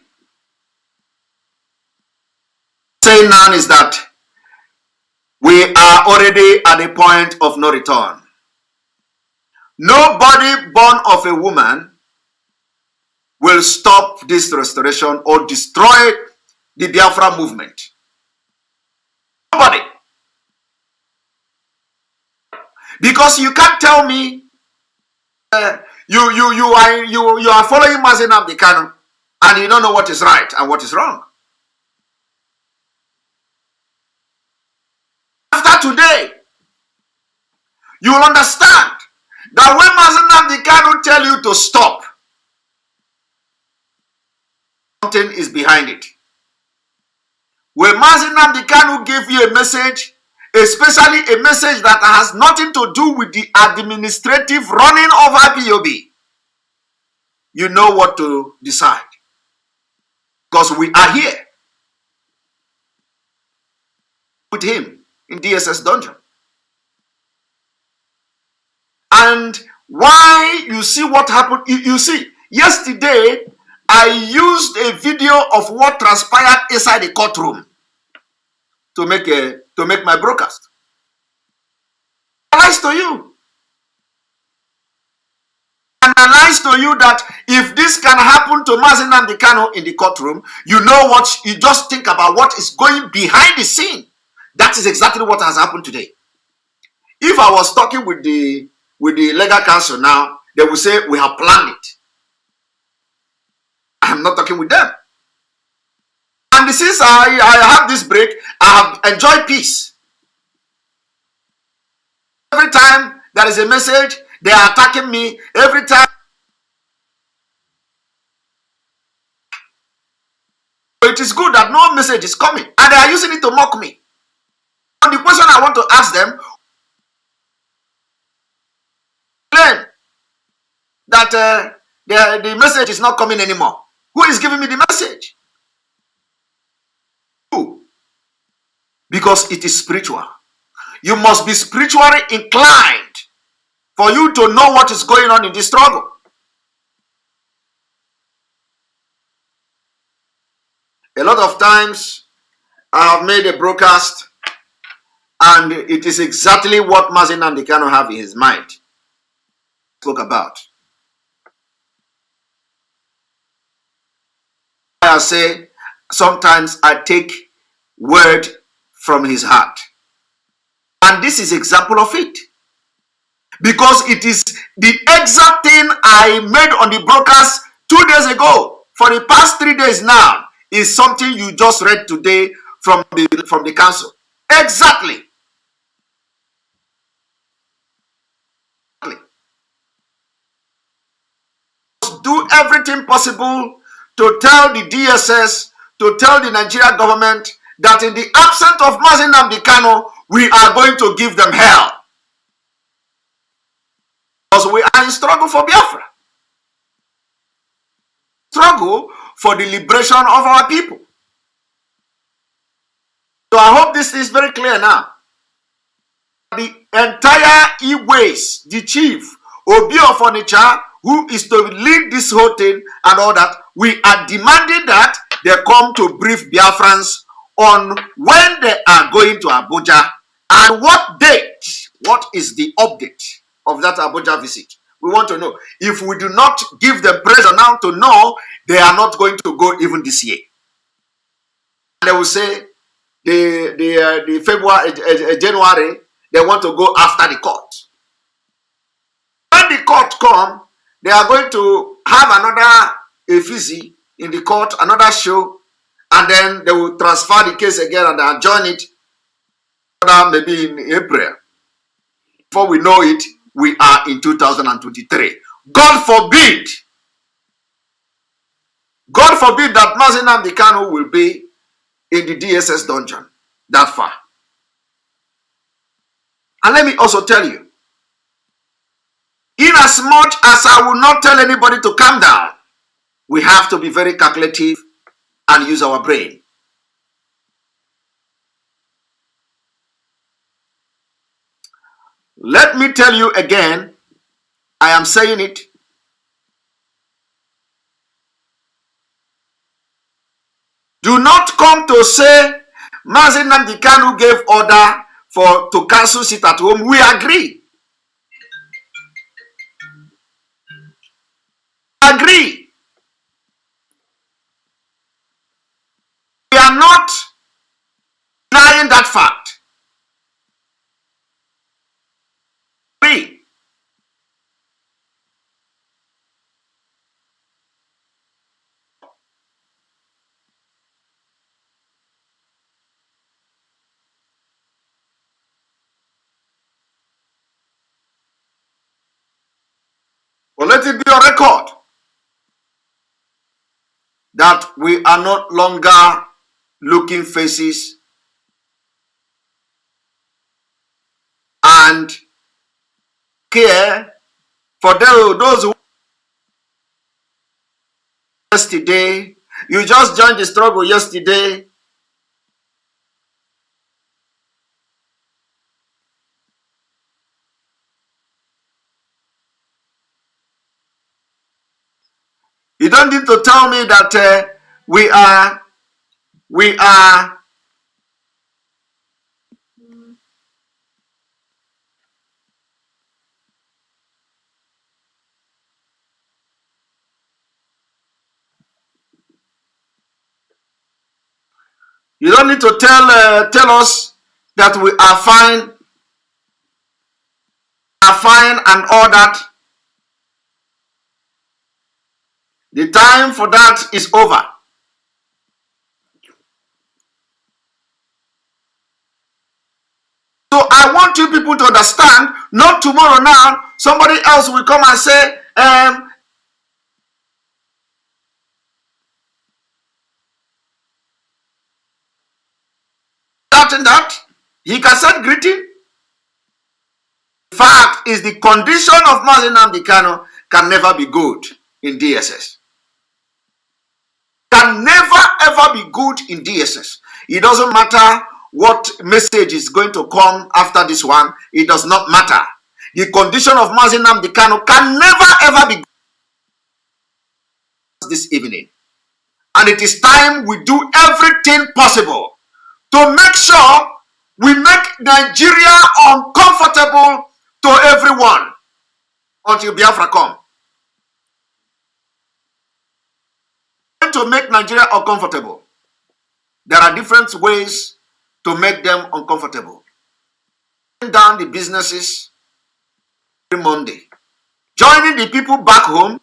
Saying now is that we are already at a point of no return. Nobody born of a woman will stop this restoration or destroy the Biafra movement. Nobody. Because you can't tell me you are following Mazi Nnamdi Kanu and you don't know what is right and what is wrong. After today, you will understand that when Mazi Nnamdi Kanu tell you to stop, something is behind it. When Mazi Nnamdi Kanu give you a message especially a message that has nothing to do with the administrative running of IPOB, you know what to decide. Because we are here with him in DSS dungeon. And why you see what happened, you see, yesterday I used a video of what transpired inside the courtroom to make my broadcast. Analyze to you. Analyze to you that if this can happen to Mazi Nnamdi Kanu in the courtroom, you know what, you just think about what is going behind the scene. That is exactly what has happened today. If I was talking with the legal counsel now, they will say we have planned it. I'm not talking with them. And since I have this break, I have enjoyed peace. Every time there is a message, they are attacking me. Every time. It is good that no message is coming. And they are using it to mock me. And the question I want to ask them, claim that the message is not coming anymore. Who is giving me the message? Who? Because it is spiritual. You must be spiritually inclined for you to know what is going on in this struggle. A lot of times I have made a broadcast and it is exactly what Mazi Nnamdi Kanu have in his mind. Spoke about. I say sometimes I take word from his heart. And this is example of it. Because it is the exact thing I made on the broadcast 2 days ago. For the past 3 days now is something you just read today from the council. Exactly. Do everything possible to tell the DSS, to tell the Nigerian government that in the absence of Mazi Nnamdi Kanu, we are going to give them hell. Because we are in struggle for Biafra. Struggle for the liberation of our people. So I hope this is very clear now. The entire Igwes, the chief, Obi of Onitsha, who is to lead this whole thing and all that, we are demanding that they come to brief Biafrans on when they are going to Abuja and what date, what is the update of that Abuja visit. We want to know. If we do not give them pressure now to know, they are not going to go even this year. They will say the February, January, they want to go after the court. When the court come, they are going to have another effigy in the court, another show, and then they will transfer the case again and adjourn it maybe in April. Before we know it, we are in 2023. God forbid that Mazi Nnamdi Kanu will be in the DSS dungeon that far. And let me also tell you, in as much as I will not tell anybody to calm down, we have to be very calculative and use our brain. Let me tell you again, I am saying it. Do not come to say Mazi Nnamdi Kanu gave order to cancel sit at home. We agree. Agree. We are not denying that fact. Agree. But let it be on record that we are not longer looking faces and care for those who yesterday. You just joined the struggle yesterday. You don't need to tell me that we are. You don't need to tell us that we are fine, and all that. The time for that is over. So I want you people to understand, not tomorrow now, somebody else will come and say, that and that. He can send greeting. The fact is the condition of Mazi Nnamdi Kanu can never be good in DSS. Can never ever be good in DSS. It doesn't matter what message is going to come after this one. It does not matter. The condition of Mazi Nnamdi Kanu can never ever be good this evening. And it is time we do everything possible to make sure we make Nigeria uncomfortable to everyone until Biafra come. To make Nigeria uncomfortable, there are different ways to make them uncomfortable. Down the businesses every Monday, joining the people back home.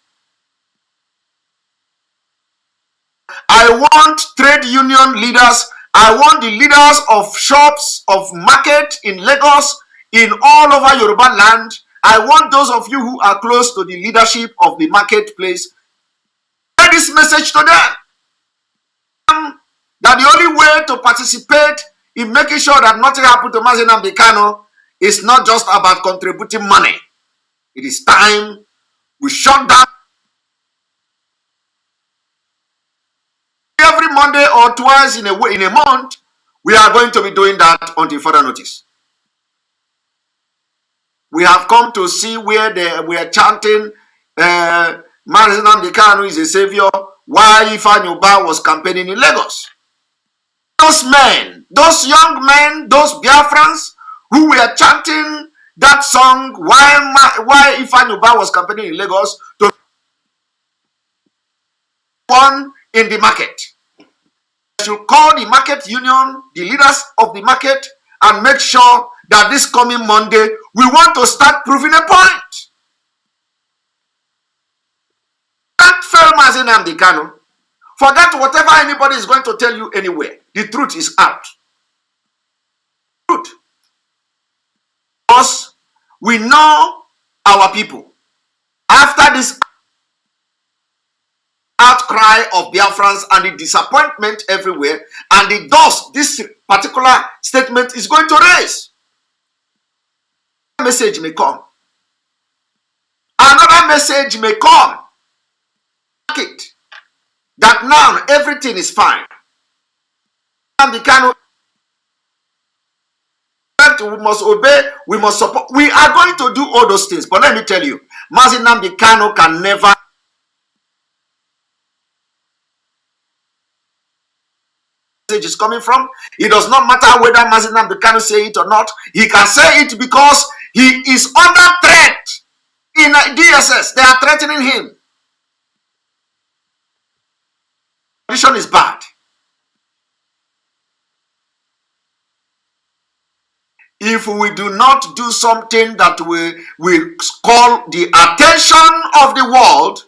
I want trade union leaders. I want the leaders of shops, of market in Lagos, in all over Yoruba land. I want those of you who are close to the leadership of the marketplace. Send this message to them. That the only way to participate in making sure that nothing happened to Mazi Nnamdi Kanu is not just about contributing money. It is time we shut down every Monday or twice in a month. We are going to be doing that until further notice. We have come to see where we are chanting Mazi Nnamdi Kanu is a savior while Ifeanyi Ubah was campaigning in Lagos. Those men, those young men, those Biafrans who were chanting that song while Ifeanyi Ubah was campaigning in Lagos to one in the market. I should call the market union, the leaders of the market, and make sure that this coming Monday, we want to start proving a point. Don't fail Mazi Nnamdi Kanu. Forget whatever anybody is going to tell you anywhere. The truth is out. Truth. Because we know our people. After this outcry of Biafrans and the disappointment everywhere, and the dust this particular statement is going to raise, a message may come. Another message may come. That now everything is fine. We must obey, we must support. We are going to do all those things. But let me tell you, Mazi Nnamdi Kanu can never message is coming from. It does not matter whether Mazi Nnamdi Kanu say it or not. He can say it because he is under threat in DSS. They are threatening him. The condition is bad. If we do not do something that we call the attention of the world,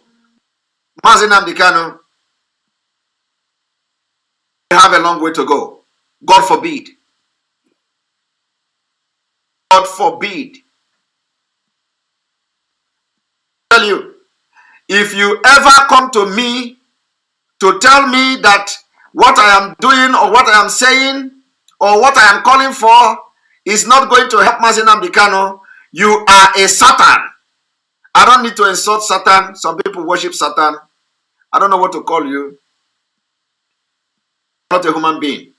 Mazi Nnamdi Kanu, we have a long way to go. God forbid. God forbid. I tell you, if you ever come to me to tell me that what I am doing or what I am saying or what I am calling for is not going to help Mazi Nnamdi Kanu, you are a Satan. I don't need to insult Satan. Some people worship Satan. I don't know what to call you. Not a human being.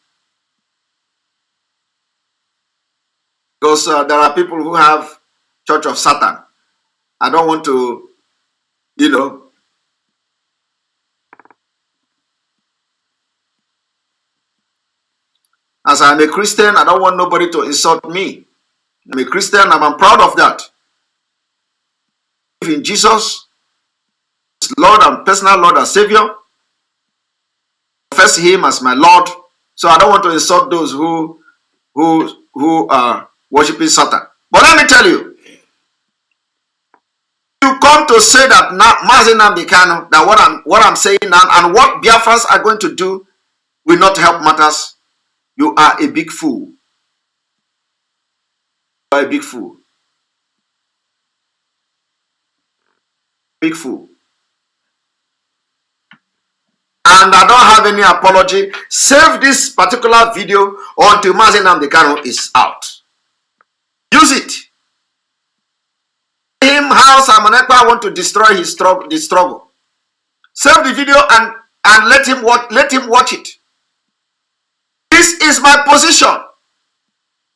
Because there are people who have Church of Satan. I don't want to, as I'm a Christian, I don't want nobody to insult me. I'm a Christian and I'm proud of that. In Jesus, Lord and personal Lord and Savior, confess Him as my Lord. So I don't want to insult those who are worshiping Satan. But let me tell you, you come to say that Mazi Nnamdi Kanu, that what I'm saying now and what Biafrans are going to do will not help matters. You are a big fool. You are a big fool. Big fool. And I don't have any apology. Save this particular video until Mazi Nnamdi Kanu is out. Use it. Him how Simon Ekpa want to destroy the struggle. Save the video and let him watch it. This is my position.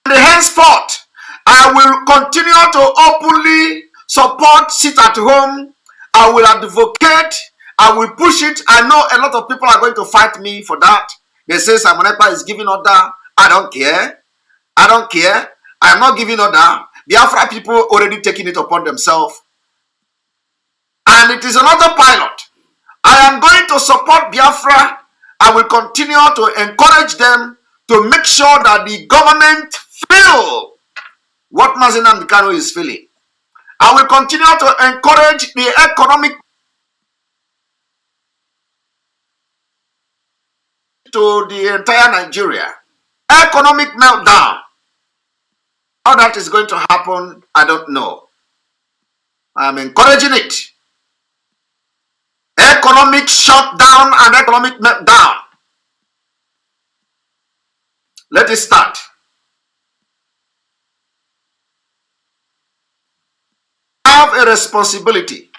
And henceforth, I will continue to openly support sit at home. I will advocate. I will push it. I know a lot of people are going to fight me for that. They say Simon Ekpa is giving order. I don't care. I don't care. I am not giving order. Biafra people already taking it upon themselves. And it is another pilot. I am going to support Biafra. I will continue to encourage them to make sure that the government feel what Mazi Nnamdi Kanu is feeling. I will continue to encourage the economic to the entire Nigeria. Economic meltdown. How that is going to happen, I don't know. I am encouraging it. Economic shutdown and economic meltdown. Let it start. I have a responsibility.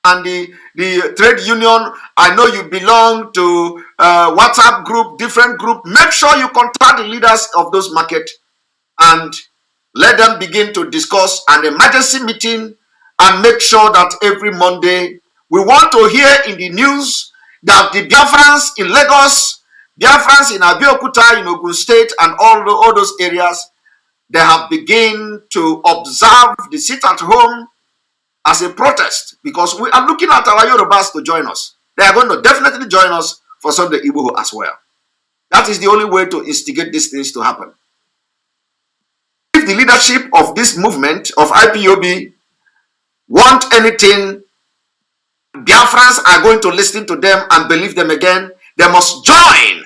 And the trade union, I know you belong to WhatsApp group, different group. Make sure you contact the leaders of those markets and let them begin to discuss an emergency meeting and make sure that every Monday we want to hear in the news that the Biafrans in Lagos, Biafrans in Abeokuta, in Ogun State, and all those areas, they have begun to observe the sit at home as a protest, because we are looking at our Yorubas to join us. They are going to definitely join us for Sunday Igbo as well. That is the only way to instigate these things to happen. If the leadership of this movement of IPOB want anything, Biafrans are going to listen to them and believe them again. They must join.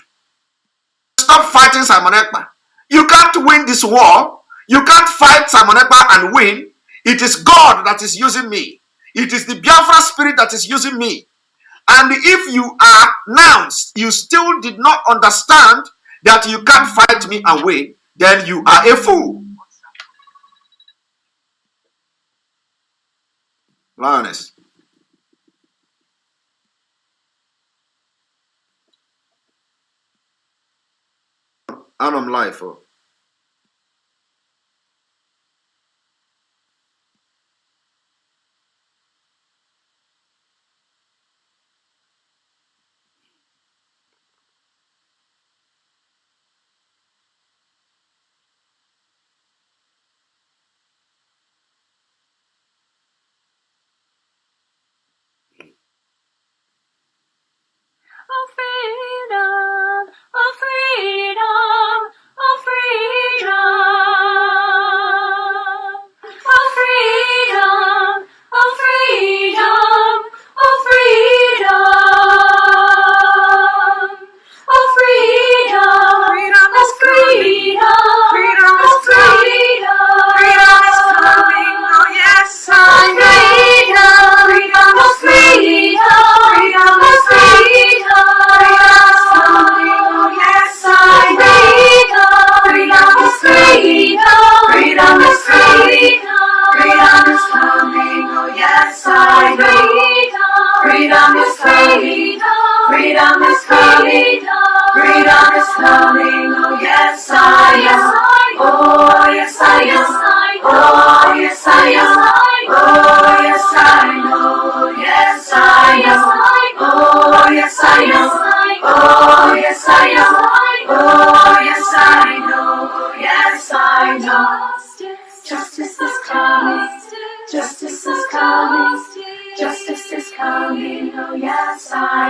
Stop fighting Simon Ekpa. You can't win this war. You can't fight Simon Ekpa and win. It is God that is using me. It is the Biafra spirit that is using me. And if you are now, you still did not understand that you can't fight me and win, then you are a fool. Lioness. I'm live. Oh. Oh freedom, oh freedom, oh freedom.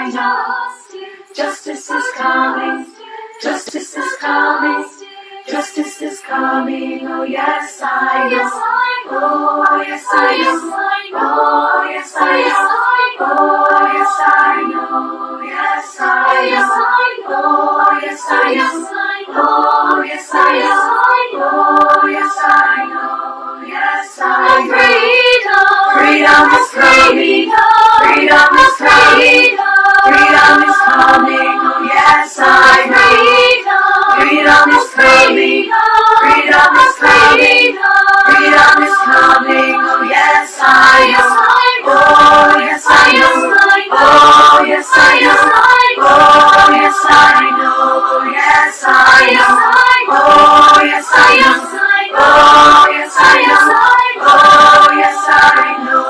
I know. Justice is coming. Justice is coming. Justice is coming. Oh yes, I know. Oh yes, I know. Oh yes, I know. Oh yes, I know. Yes, I know. Oh yes, I know. Oh yes, I know. Oh yes, I know. Yes, I know. Freedom is coming. Freedom is coming. Freedom is coming. Oh yes, I know. Freedom is coming. Freedom is coming. Freedom is coming. Oh yes, I know. Oh yes, I know. Oh yes, I know. Oh yes, I know. Oh yes, I know. Oh yes, I know. Oh yes, I know. Oh yes, I know.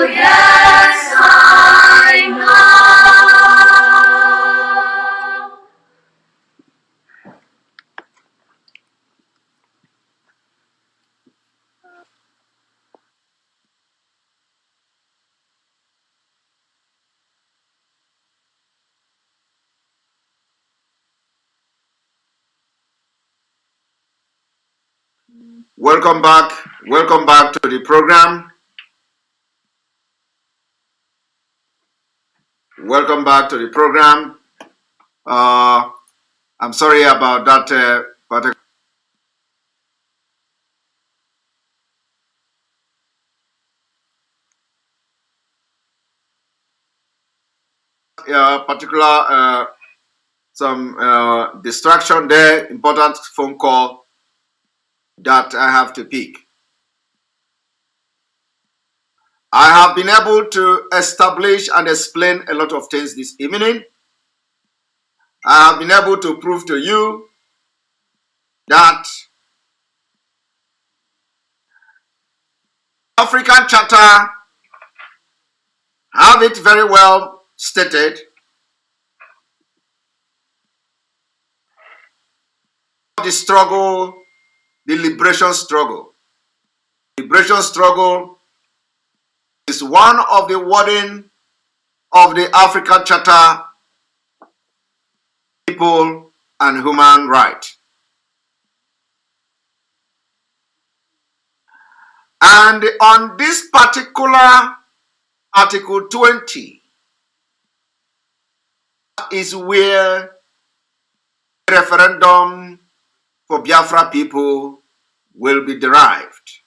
Yes, I know. Welcome back. Welcome back to the program. Welcome back to the program. I'm sorry about that particular some distraction there. Important phone call that I have to pick. I have been able to establish and explain a lot of things this evening. I have been able to prove to you that African Charter have it very well stated. The struggle, the liberation struggle. Liberation struggle is one of the wording of the African Charter, people and human right. And on this particular Article 20 is where referendum for Biafra people will be derived.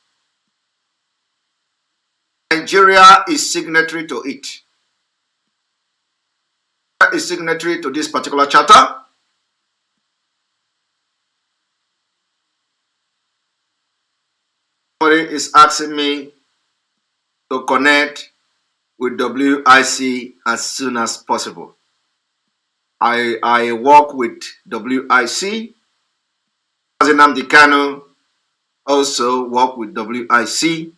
Nigeria is signatory to it. Is signatory to this particular charter. Somebody is asking me to connect with WIC as soon as possible. I work with WIC. Nnamdi Kanu also work with WIC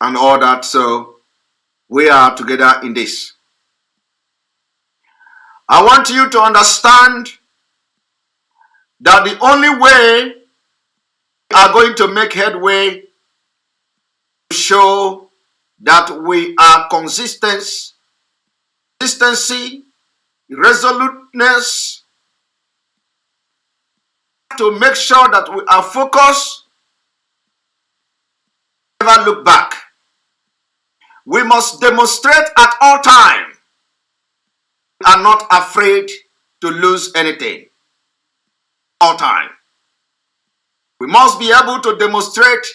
and all that. So we are together in this. I want you to understand that the only way we are going to make headway to show that we are consistency, resoluteness, to make sure that we are focused, never look back. We must demonstrate at all times we are not afraid to lose anything. All time. We must be able to demonstrate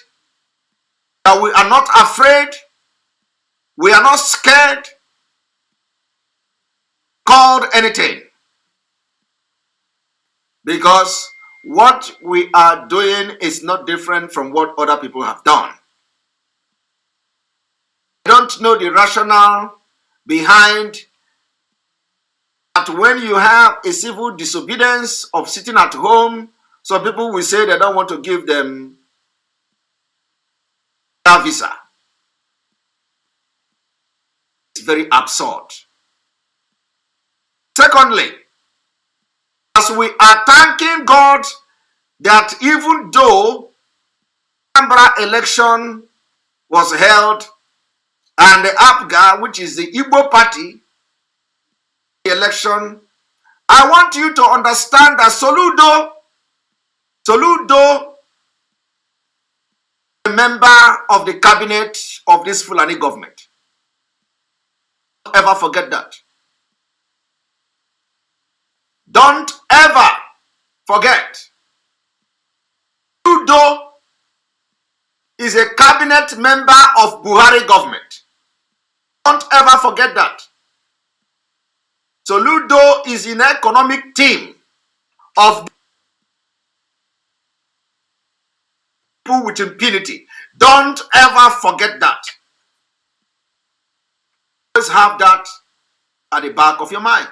that we are not afraid, we are not scared, called anything. Because what we are doing is not different from what other people have done. I don't know the rationale behind that. When you have a civil disobedience of sitting at home, some people will say they don't want to give them a visa. It's very absurd. Secondly, as we are thanking God that even though Canberra election was held and the APGA, which is the Igbo party, election, I want you to understand that Soludo, a member of the cabinet of this Fulani government. Don't ever forget that. Don't ever forget. Soludo is a cabinet member of Buhari government. Don't ever forget that. Soludo is in economic team of people with impunity. Don't ever forget that. Always have that at the back of your mind.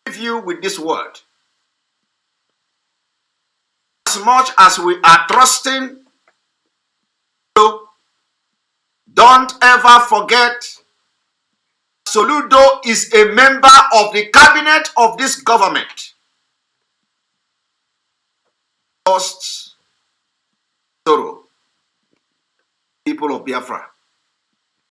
Leave you with this word. As much as we are trusting, don't ever forget Soludo is a member of the cabinet of this government. Lost sorrow, people of Biafra.